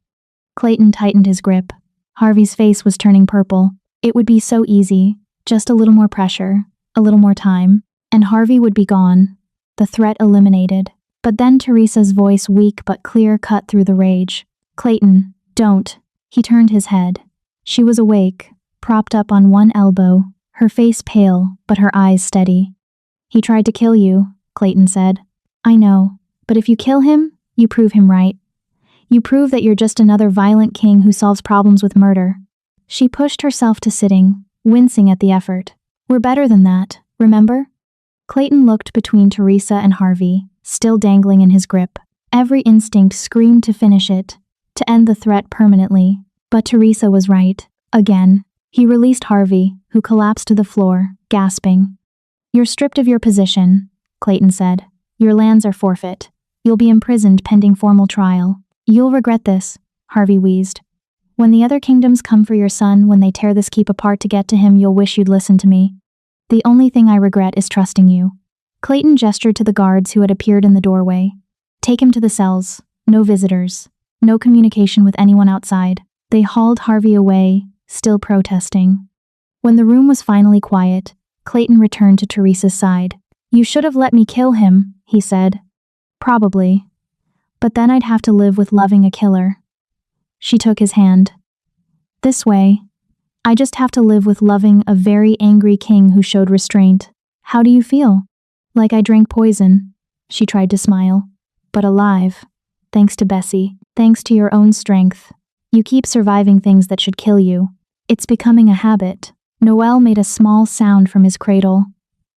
Clayton tightened his grip. Harvey's face was turning purple. It would be so easy, just a little more pressure, a little more time, and Harvey would be gone, the threat eliminated. But then Teresa's voice, weak but clear, cut through the rage. Clayton, don't. He turned his head. She was awake, propped up on one elbow, her face pale, but her eyes steady. He tried to kill you, Clayton said. I know, but if you kill him, you prove him right. You prove that you're just another violent king who solves problems with murder. She pushed herself to sitting, wincing at the effort. We're better than that, remember? Clayton looked between Teresa and Harvey, still dangling in his grip. Every instinct screamed to finish it, to end the threat permanently. But Teresa was right. Again. He released Harvey, who collapsed to the floor, gasping. You're stripped of your position, Clayton said. Your lands are forfeit. You'll be imprisoned pending formal trial. You'll regret this, Harvey wheezed. When the other kingdoms come for your son, when they tear this keep apart to get to him, you'll wish you'd listen to me. The only thing I regret is trusting you. Clayton gestured to the guards who had appeared in the doorway. Take him to the cells. No visitors. No communication with anyone outside. They hauled Harvey away, still protesting. When the room was finally quiet, Clayton returned to Teresa's side. You should have let me kill him, he said. Probably. But then I'd have to live with loving a killer. She took his hand. This way. I just have to live with loving a very angry king who showed restraint. How do you feel? Like I drank poison. She tried to smile. But alive. Thanks to Bessie. Thanks to your own strength. You keep surviving things that should kill you. It's becoming a habit. Noel made a small sound from his cradle.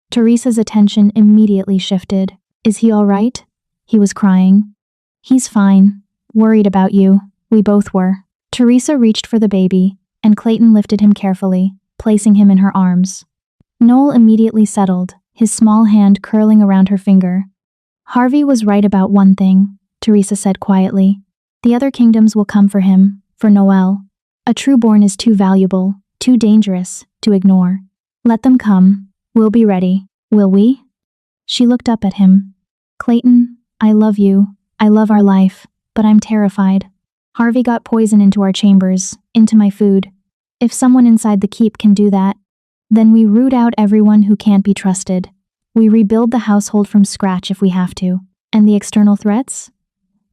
Teresa's attention immediately shifted. Is he all right? He was crying. He's fine. Worried about you. We both were. Teresa reached for the baby, and Clayton lifted him carefully, placing him in her arms. Noel immediately settled, his small hand curling around her finger. Harvey was right about one thing, Teresa said quietly. The other kingdoms will come for him, for Noel. A trueborn is too valuable, too dangerous, to ignore. Let them come. We'll be ready. Will we? She looked up at him. Clayton, I love you. I love our life, but I'm terrified. Harvey got poison into our chambers, into my food. If someone inside the keep can do that, then we root out everyone who can't be trusted. We rebuild the household from scratch if we have to. And the external threats?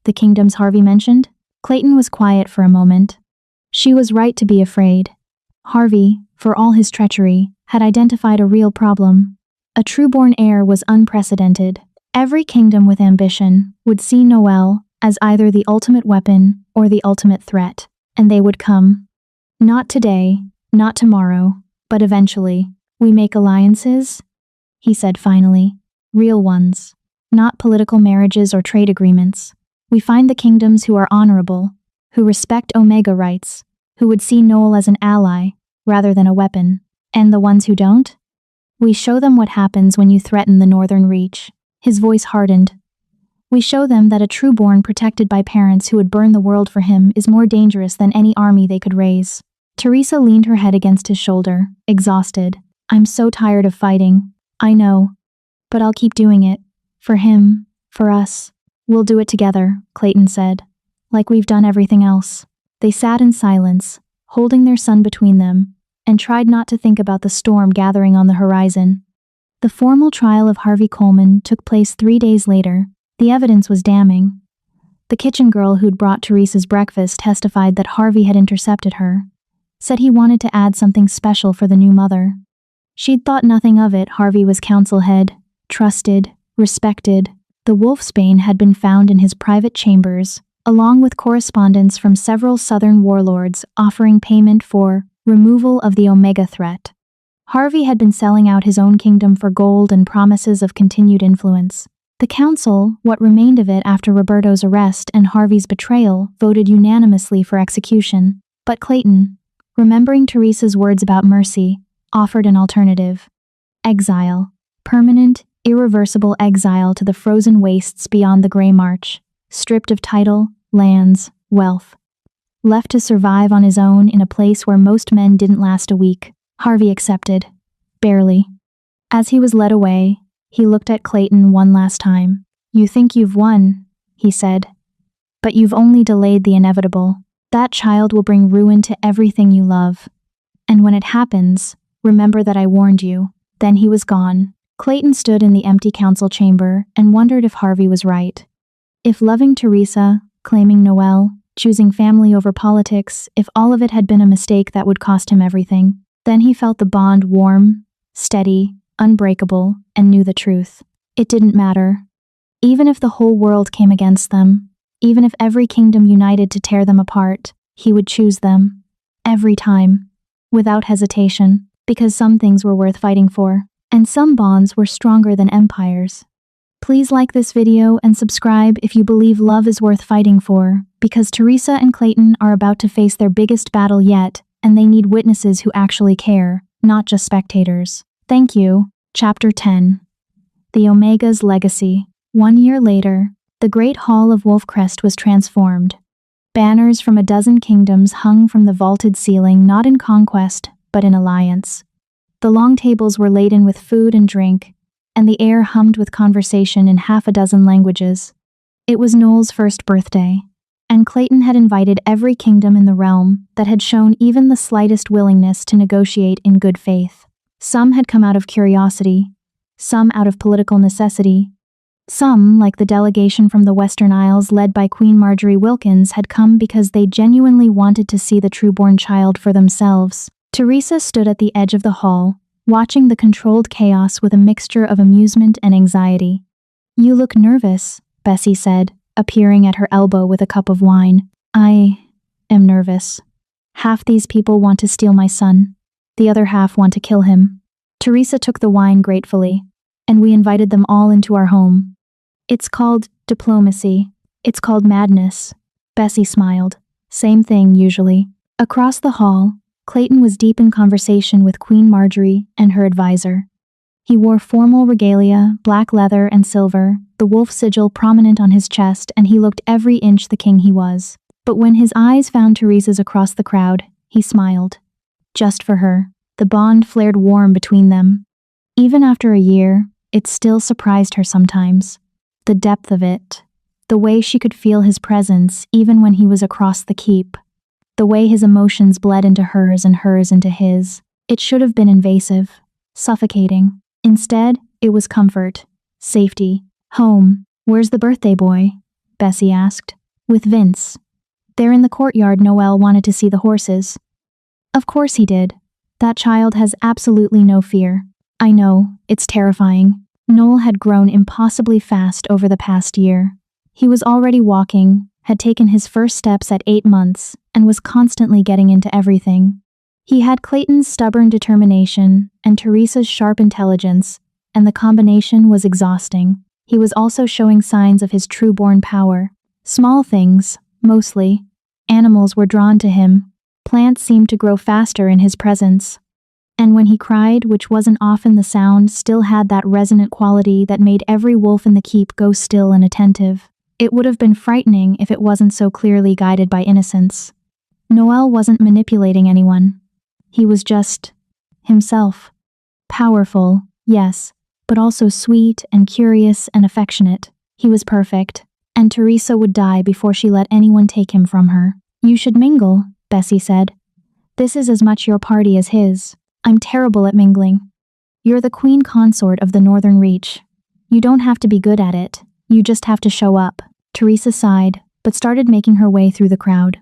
The kingdoms Harvey mentioned? Clayton was quiet for a moment. She was right to be afraid. Harvey, for all his treachery, had identified a real problem. A trueborn heir was unprecedented. Every kingdom with ambition would see Noel as either the ultimate weapon or the ultimate threat, and they would come. Not today, not tomorrow, but eventually. We make alliances, he said finally. Real ones. Not political marriages or trade agreements. We find the kingdoms who are honorable, who respect Omega rights, who would see Noel as an ally, rather than a weapon. And the ones who don't? We show them what happens when you threaten the Northern Reach. His voice hardened. We show them that a trueborn protected by parents who would burn the world for him is more dangerous than any army they could raise. Teresa leaned her head against his shoulder, exhausted. I'm so tired of fighting. I know. But I'll keep doing it. For him. For us. We'll do it together, Clayton said. Like we've done everything else. They sat in silence, holding their son between them, and tried not to think about the storm gathering on the horizon. The formal trial of Harvey Coleman took place 3 days later. The evidence was damning. The kitchen girl who'd brought Teresa's breakfast testified that Harvey had intercepted her, said he wanted to add something special for the new mother. She'd thought nothing of it. Harvey was council head, trusted, respected. The wolfsbane had been found in his private chambers, along with correspondence from several southern warlords offering payment for removal of the Omega threat. Harvey had been selling out his own kingdom for gold and promises of continued influence. The council, what remained of it after Roberto's arrest and Harvey's betrayal, voted unanimously for execution. But Clayton, remembering Teresa's words about mercy, offered an alternative. Exile. Permanent, irreversible exile to the frozen wastes beyond the Grey March. Stripped of title, lands, wealth. Left to survive on his own in a place where most men didn't last a week. Harvey accepted. Barely. As he was led away, he looked at Clayton one last time. You think you've won, he said. But you've only delayed the inevitable. That child will bring ruin to everything you love. And when it happens, remember that I warned you. Then he was gone. Clayton stood in the empty council chamber and wondered if Harvey was right. If loving Teresa, claiming Noelle, choosing family over politics, if all of it had been a mistake that would cost him everything, then he felt the bond warm, steady, unbreakable, and knew the truth. It didn't matter. Even if the whole world came against them, even if every kingdom united to tear them apart, he would choose them. Every time. Without hesitation. Because some things were worth fighting for, and some bonds were stronger than empires. Please like this video and subscribe if you believe love is worth fighting for, because Teresa and Clayton are about to face their biggest battle yet, and they need witnesses who actually care, not just spectators. Thank you. Chapter 10. The Omega's Legacy. 1 year later, the Great Hall of Wolfcrest was transformed. Banners from a dozen kingdoms hung from the vaulted ceiling, not in conquest, but in alliance. The long tables were laden with food and drink, and the air hummed with conversation in 6 languages. It was Noel's first birthday, and Clayton had invited every kingdom in the realm that had shown even the slightest willingness to negotiate in good faith. Some had come out of curiosity, some out of political necessity. Some, like the delegation from the Western Isles led by Queen Marjorie Wilkins, had come because they genuinely wanted to see the trueborn child for themselves. Teresa stood at the edge of the hall, watching the controlled chaos with a mixture of amusement and anxiety. You look nervous, Bessie said, appearing at her elbow with a cup of wine. I am nervous. Half these people want to steal my son. The other half want to kill him. Teresa took the wine gratefully, and we invited them all into our home. It's called diplomacy. It's called madness. Bessie smiled. Same thing, usually. Across the hall, Clayton was deep in conversation with Queen Marjorie and her advisor. He wore formal regalia, black leather and silver, the wolf sigil prominent on his chest, and he looked every inch the king he was. But when his eyes found Teresa's across the crowd, he smiled. Just for her. The bond flared warm between them. Even after a year, it still surprised her sometimes. The depth of it. The way she could feel his presence even when he was across the keep. The way his emotions bled into hers and hers into his. It should have been invasive, suffocating. Instead, it was comfort, safety, home. Where's the birthday boy? Bessie asked. With Vince. There in the courtyard. Noelle wanted to see the horses. Of course he did. That child has absolutely no fear. I know, it's terrifying. Noel had grown impossibly fast over the past year. He was already walking, had taken his first steps at 8 months, and was constantly getting into everything. He had Clayton's stubborn determination and Teresa's sharp intelligence, and the combination was exhausting. He was also showing signs of his true-born power. Small things, mostly. Animals were drawn to him. Plants seemed to grow faster in his presence. And when he cried, which wasn't often, the sound still had that resonant quality that made every wolf in the keep go still and attentive. It would have been frightening if it wasn't so clearly guided by innocence. Noel wasn't manipulating anyone. He was just himself. Powerful, yes, but also sweet and curious and affectionate. He was perfect, and Teresa would die before she let anyone take him from her. "You should mingle," Bessie said. "This is as much your party as his." "I'm terrible at mingling." "You're the queen consort of the Northern Reach. You don't have to be good at it, you just have to show up." Teresa sighed, but started making her way through the crowd.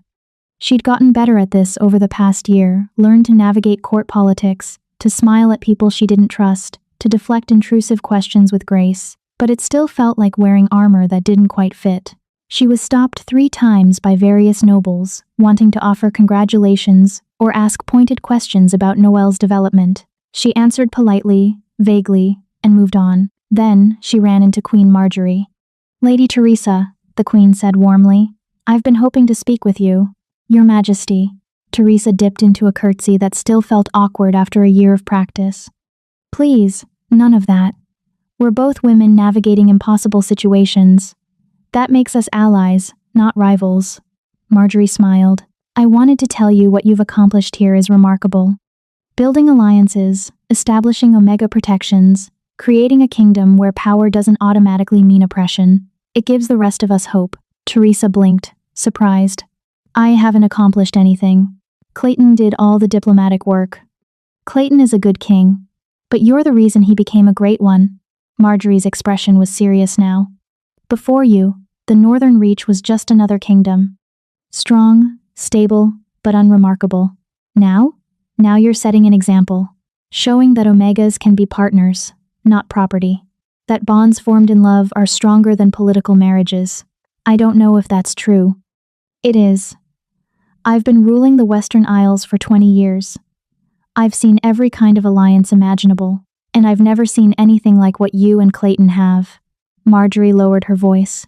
She'd gotten better at this over the past year, learned to navigate court politics, to smile at people she didn't trust, to deflect intrusive questions with grace, but it still felt like wearing armor that didn't quite fit. She was stopped 3 times by various nobles, wanting to offer congratulations or ask pointed questions about Noel's development. She answered politely, vaguely, and moved on. Then she ran into Queen Marjorie. "Lady Teresa," the Queen said warmly, "I've been hoping to speak with you." "Your Majesty." Teresa dipped into a curtsy that still felt awkward after a year of practice. "Please, none of that. We're both women navigating impossible situations. That makes us allies, not rivals." Marjorie smiled. "I wanted to tell you what you've accomplished here is remarkable. Building alliances, establishing Omega protections, creating a kingdom where power doesn't automatically mean oppression. It gives the rest of us hope." Teresa blinked, surprised. "I haven't accomplished anything. Clayton did all the diplomatic work." "Clayton is a good king, but you're the reason he became a great one." Marjorie's expression was serious now. "Before you, the Northern Reach was just another kingdom. Strong, stable, but unremarkable. Now you're setting an example, showing that Omegas can be partners, not property. That bonds formed in love are stronger than political marriages. I don't know if that's true." "It is. I've been ruling the Western Isles for 20 years. I've seen every kind of alliance imaginable, and I've never seen anything like what you and Clayton have." Marjorie lowered her voice.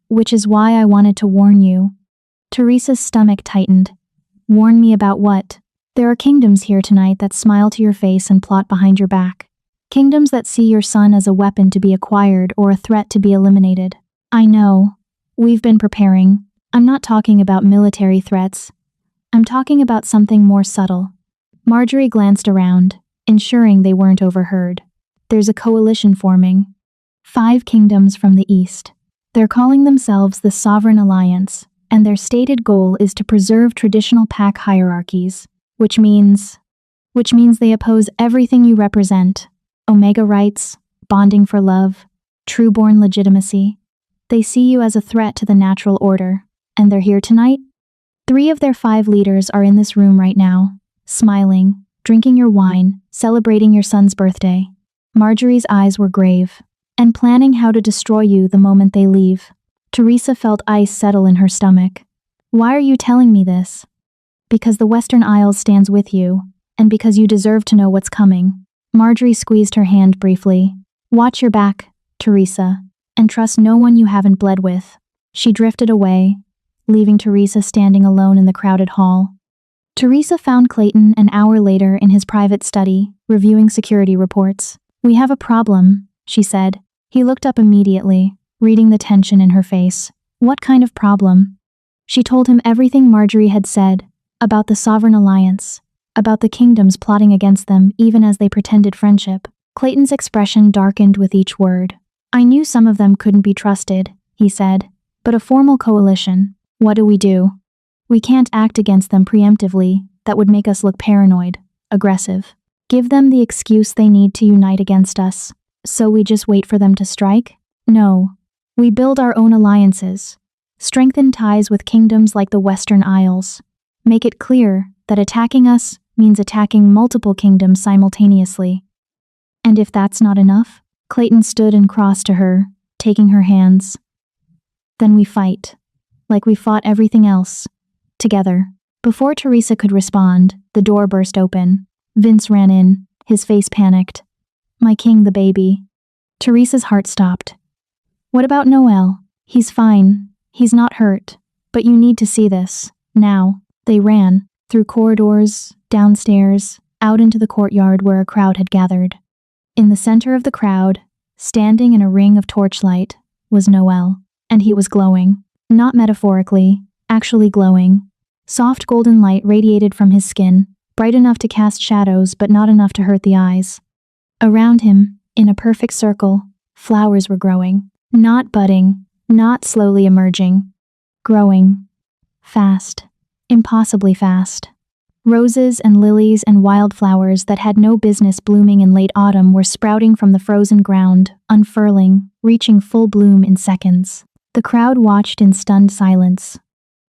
"Which is why I wanted to warn you." Teresa's stomach tightened. "Warn me about what?" "There are kingdoms here tonight that smile to your face and plot behind your back. Kingdoms that see your son as a weapon to be acquired or a threat to be eliminated." "I know. We've been preparing. I'm not talking about military threats. I'm talking about something more subtle." Marjorie glanced around, ensuring they weren't overheard. "There's a coalition forming. 5 kingdoms from the east. They're calling themselves the Sovereign Alliance, and their stated goal is to preserve traditional pack hierarchies, which means they oppose everything you represent. Omega rights, bonding for love, true-born legitimacy. They see you as a threat to the natural order, and they're here tonight. 3 of their 5 leaders are in this room right now, smiling, drinking your wine, celebrating your son's birthday." Marjorie's eyes were grave. "And planning how to destroy you the moment they leave." Teresa felt ice settle in her stomach. "Why are you telling me this?" "Because the Western Isles stands with you, and because you deserve to know what's coming." Marjorie squeezed her hand briefly. "Watch your back, Teresa, and trust no one you haven't bled with." She drifted away, leaving Teresa standing alone in the crowded hall. Teresa found Clayton an hour later in his private study, reviewing security reports. "We have a problem," she said. He looked up immediately, reading the tension in her face. "What kind of problem?" She told him everything Marjorie had said, about the Sovereign Alliance, about the kingdoms plotting against them even as they pretended friendship. Clayton's expression darkened with each word. "I knew some of them couldn't be trusted," he said, "but a formal coalition, what do we do? We can't act against them preemptively, that would make us look paranoid, aggressive. Give them the excuse they need to unite against us. So we just wait for them to strike? No. We build our own alliances. Strengthen ties with kingdoms like the Western Isles. Make it clear that attacking us means attacking multiple kingdoms simultaneously. And if that's not enough," Clayton stood and crossed to her, taking her hands. "Then we fight. Like we fought everything else. Together." Before Teresa could respond, the door burst open. Vince ran in, his face panicked. "My king, the baby." Teresa's heart stopped. "What about Noel?" "He's fine. He's not hurt. But you need to see this. Now." They ran, through corridors, downstairs, out into the courtyard where a crowd had gathered. In the center of the crowd, standing in a ring of torchlight, was Noel, and he was glowing. Not metaphorically, actually glowing. Soft golden light radiated from his skin, bright enough to cast shadows but not enough to hurt the eyes. Around him, in a perfect circle, flowers were growing. Not budding, not slowly emerging. Growing. Fast. Impossibly fast. Roses and lilies and wildflowers that had no business blooming in late autumn were sprouting from the frozen ground, unfurling, reaching full bloom in seconds. The crowd watched in stunned silence.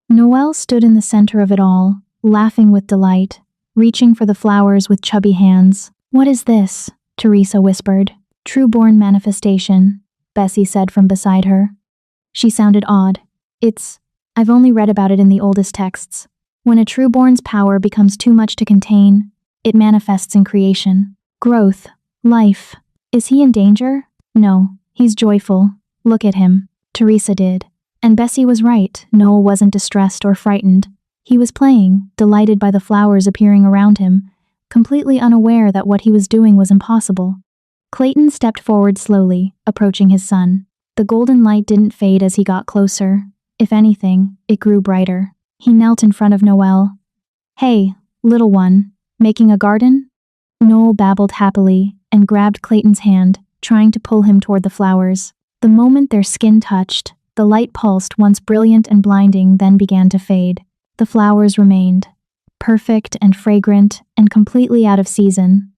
Noel stood in the center of it all, laughing with delight, reaching for the flowers with chubby hands. "What is this?" Teresa whispered. "True-born manifestation," Bessie said from beside her. She sounded odd. I've only read about it in the oldest texts. When a true-born's power becomes too much to contain, it manifests in creation. Growth. Life. Is he in danger? No, he's joyful. Look at him. Teresa did. And Bessie was right. Noel wasn't distressed or frightened. He was playing, delighted by the flowers appearing around him, completely unaware that what he was doing was impossible. Clayton stepped forward slowly, approaching his son. The golden light didn't fade as he got closer. If anything, it grew brighter. He knelt in front of Noel. "Hey, little one, making a garden?" Noel babbled happily and grabbed Clayton's hand, trying to pull him toward the flowers. The moment their skin touched, the light pulsed once brilliant and blinding, then began to fade. The flowers remained, perfect and fragrant and completely out of season.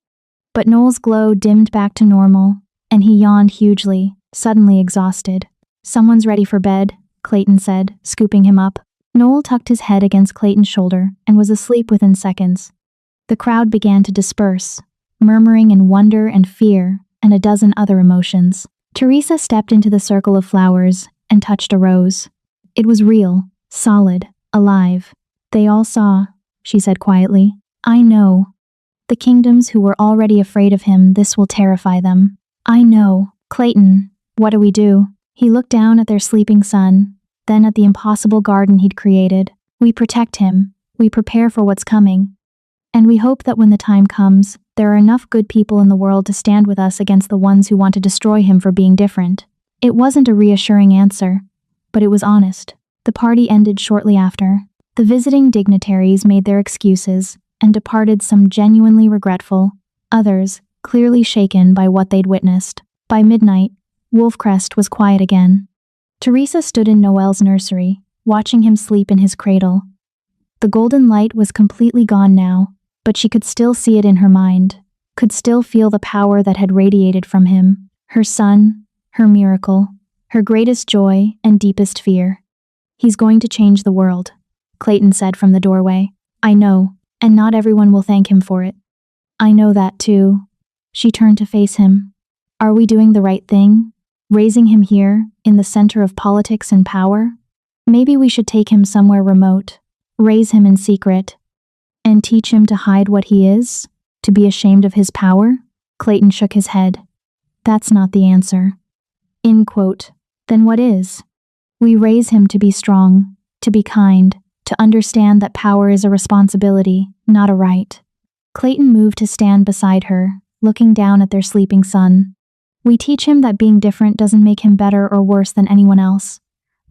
But Noel's glow dimmed back to normal, and he yawned hugely, suddenly exhausted. "Someone's ready for bed," Clayton said, scooping him up. Noel tucked his head against Clayton's shoulder and was asleep within seconds. The crowd began to disperse, murmuring in wonder and fear and a dozen other emotions. Teresa stepped into the circle of flowers and touched a rose. It was real, solid, alive. "They all saw," she said quietly. "I know. The kingdoms who were already afraid of him, this will terrify them. I know. Clayton, what do we do?" He looked down at their sleeping son, then at the impossible garden he'd created. "We protect him. We prepare for what's coming. And we hope that when the time comes, there are enough good people in the world to stand with us against the ones who want to destroy him for being different." It wasn't a reassuring answer, but it was honest. The party ended shortly after. The visiting dignitaries made their excuses and departed, some genuinely regretful, others clearly shaken by what they'd witnessed. By midnight, Wolfcrest was quiet again. Teresa stood in Noel's nursery, watching him sleep in his cradle. The golden light was completely gone now, but she could still see it in her mind, could still feel the power that had radiated from him, her son, her miracle, her greatest joy and deepest fear. "He's going to change the world," Clayton said from the doorway. "I know, and not everyone will thank him for it." "I know that too." She turned to face him. "Are we doing the right thing? Raising him here, in the center of politics and power? Maybe we should take him somewhere remote, raise him in secret, and teach him to hide what he is, to be ashamed of his power?" Clayton shook his head. "That's not the answer." End quote. "Then what is?" "We raise him to be strong, to be kind, to understand that power is a responsibility, not a right." Clayton moved to stand beside her, looking down at their sleeping son. "We teach him that being different doesn't make him better or worse than anyone else,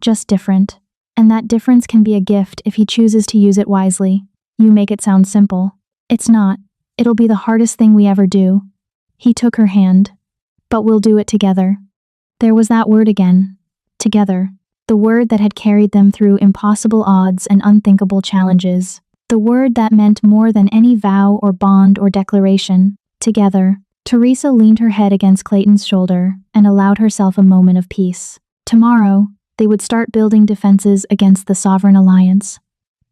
just different, and that difference can be a gift if he chooses to use it wisely." "You make it sound simple." "It's not. It'll be the hardest thing we ever do." He took her hand. "But we'll do it together." There was that word again. Together. The word that had carried them through impossible odds and unthinkable challenges. The word that meant more than any vow or bond or declaration. Together. Teresa leaned her head against Clayton's shoulder and allowed herself a moment of peace. Tomorrow, they would start building defenses against the Sovereign Alliance.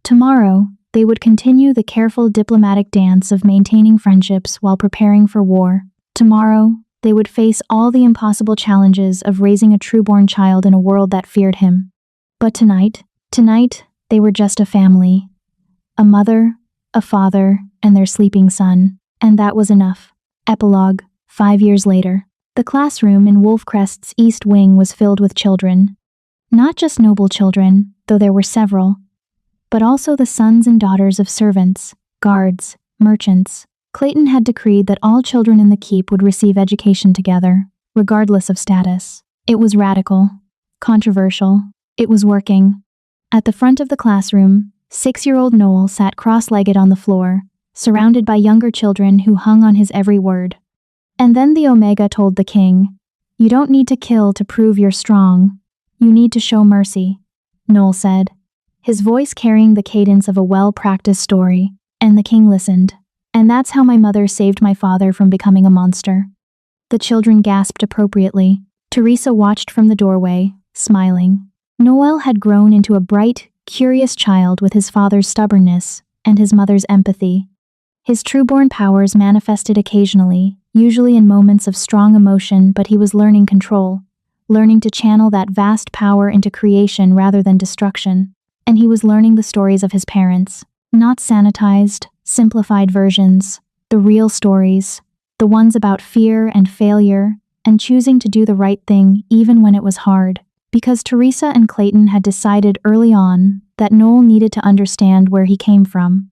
Tomorrow, they would continue the careful diplomatic dance of maintaining friendships while preparing for war. Tomorrow, they would face all the impossible challenges of raising a true-born child in a world that feared him. But tonight, they were just a family. A mother, a father, and their sleeping son. And that was enough. Epilogue, 5 years later. The classroom in Wolfcrest's East Wing was filled with children. Not just noble children, though there were several, but also the sons and daughters of servants, guards, merchants. Clayton had decreed that all children in the keep would receive education together, regardless of status. It was radical, controversial. It was working. At the front of the classroom, 6-year-old Noel sat cross-legged on the floor, surrounded by younger children who hung on his every word. And then the Omega told the king, "You don't need to kill to prove you're strong. You need to show mercy," Noel said, his voice carrying the cadence of a well-practiced story, and the king listened. "And that's how my mother saved my father from becoming a monster." The children gasped appropriately. Teresa watched from the doorway, smiling. Noel had grown into a bright, curious child with his father's stubbornness and his mother's empathy. His true-born powers manifested occasionally, usually in moments of strong emotion, but he was learning control, learning to channel that vast power into creation rather than destruction. And he was learning the stories of his parents, not sanitized, simplified versions, the real stories, the ones about fear and failure, and choosing to do the right thing even when it was hard. Because Teresa and Clayton had decided early on that Noel needed to understand where he came from.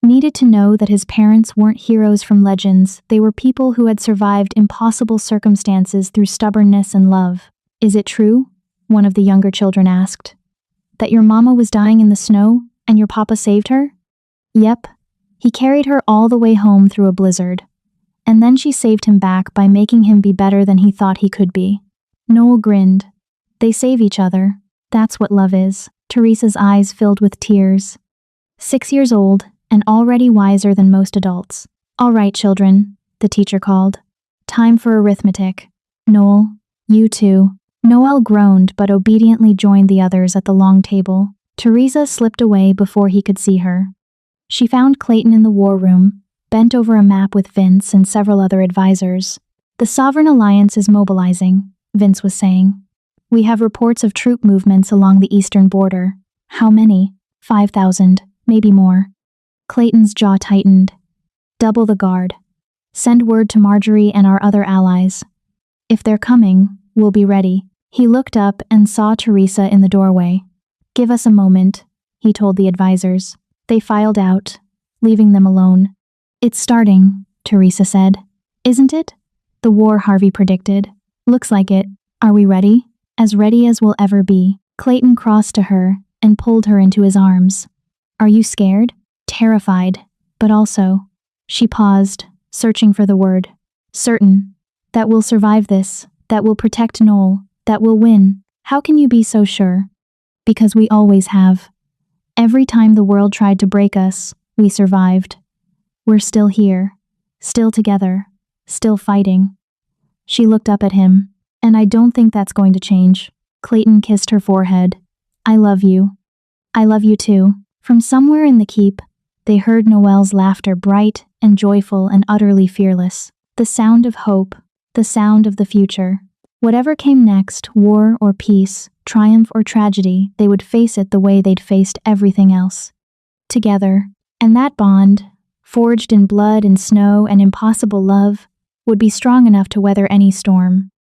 Needed to know that his parents weren't heroes from legends, they were people who had survived impossible circumstances through stubbornness and love. "Is it true?" one of the younger children asked. "That your mama was dying in the snow and your papa saved her?" "Yep. He carried her all the way home through a blizzard. And then she saved him back by making him be better than he thought he could be." Noel grinned. "They save each other. That's what love is." Teresa's eyes filled with tears. 6 years old, and already wiser than most adults. "All right, children," the teacher called. "Time for arithmetic. Noel, you too." Noel groaned but obediently joined the others at the long table. Teresa slipped away before he could see her. She found Clayton in the war room, bent over a map with Vince and several other advisors. "The Sovereign Alliance is mobilizing," Vince was saying. "We have reports of troop movements along the eastern border." "How many?" 5,000, maybe more. Clayton's jaw tightened. "Double the guard. Send word to Marjorie and our other allies. If they're coming, we'll be ready." He looked up and saw Teresa in the doorway. "Give us a moment," he told the advisors. They filed out, leaving them alone. "It's starting," Teresa said. "Isn't it?" "The war," Harvey predicted. "Looks like it. Are we ready?" "As ready as we'll ever be." Clayton crossed to her and pulled her into his arms. "Are you scared?" "Terrified, but also." She paused, searching for the word. "Certain. That we'll survive this, that we'll protect Noel, that we'll win." "How can you be so sure?" "Because we always have. Every time the world tried to break us, we survived. We're still here, still together, still fighting." She looked up at him. "And I don't think that's going to change." Clayton kissed her forehead. "I love you." "I love you too." From somewhere in the keep, they heard Noel's laughter, bright and joyful and utterly fearless. The sound of hope, the sound of the future. Whatever came next, war or peace, triumph or tragedy, they would face it the way they'd faced everything else. Together. And that bond, forged in blood and snow and impossible love, would be strong enough to weather any storm.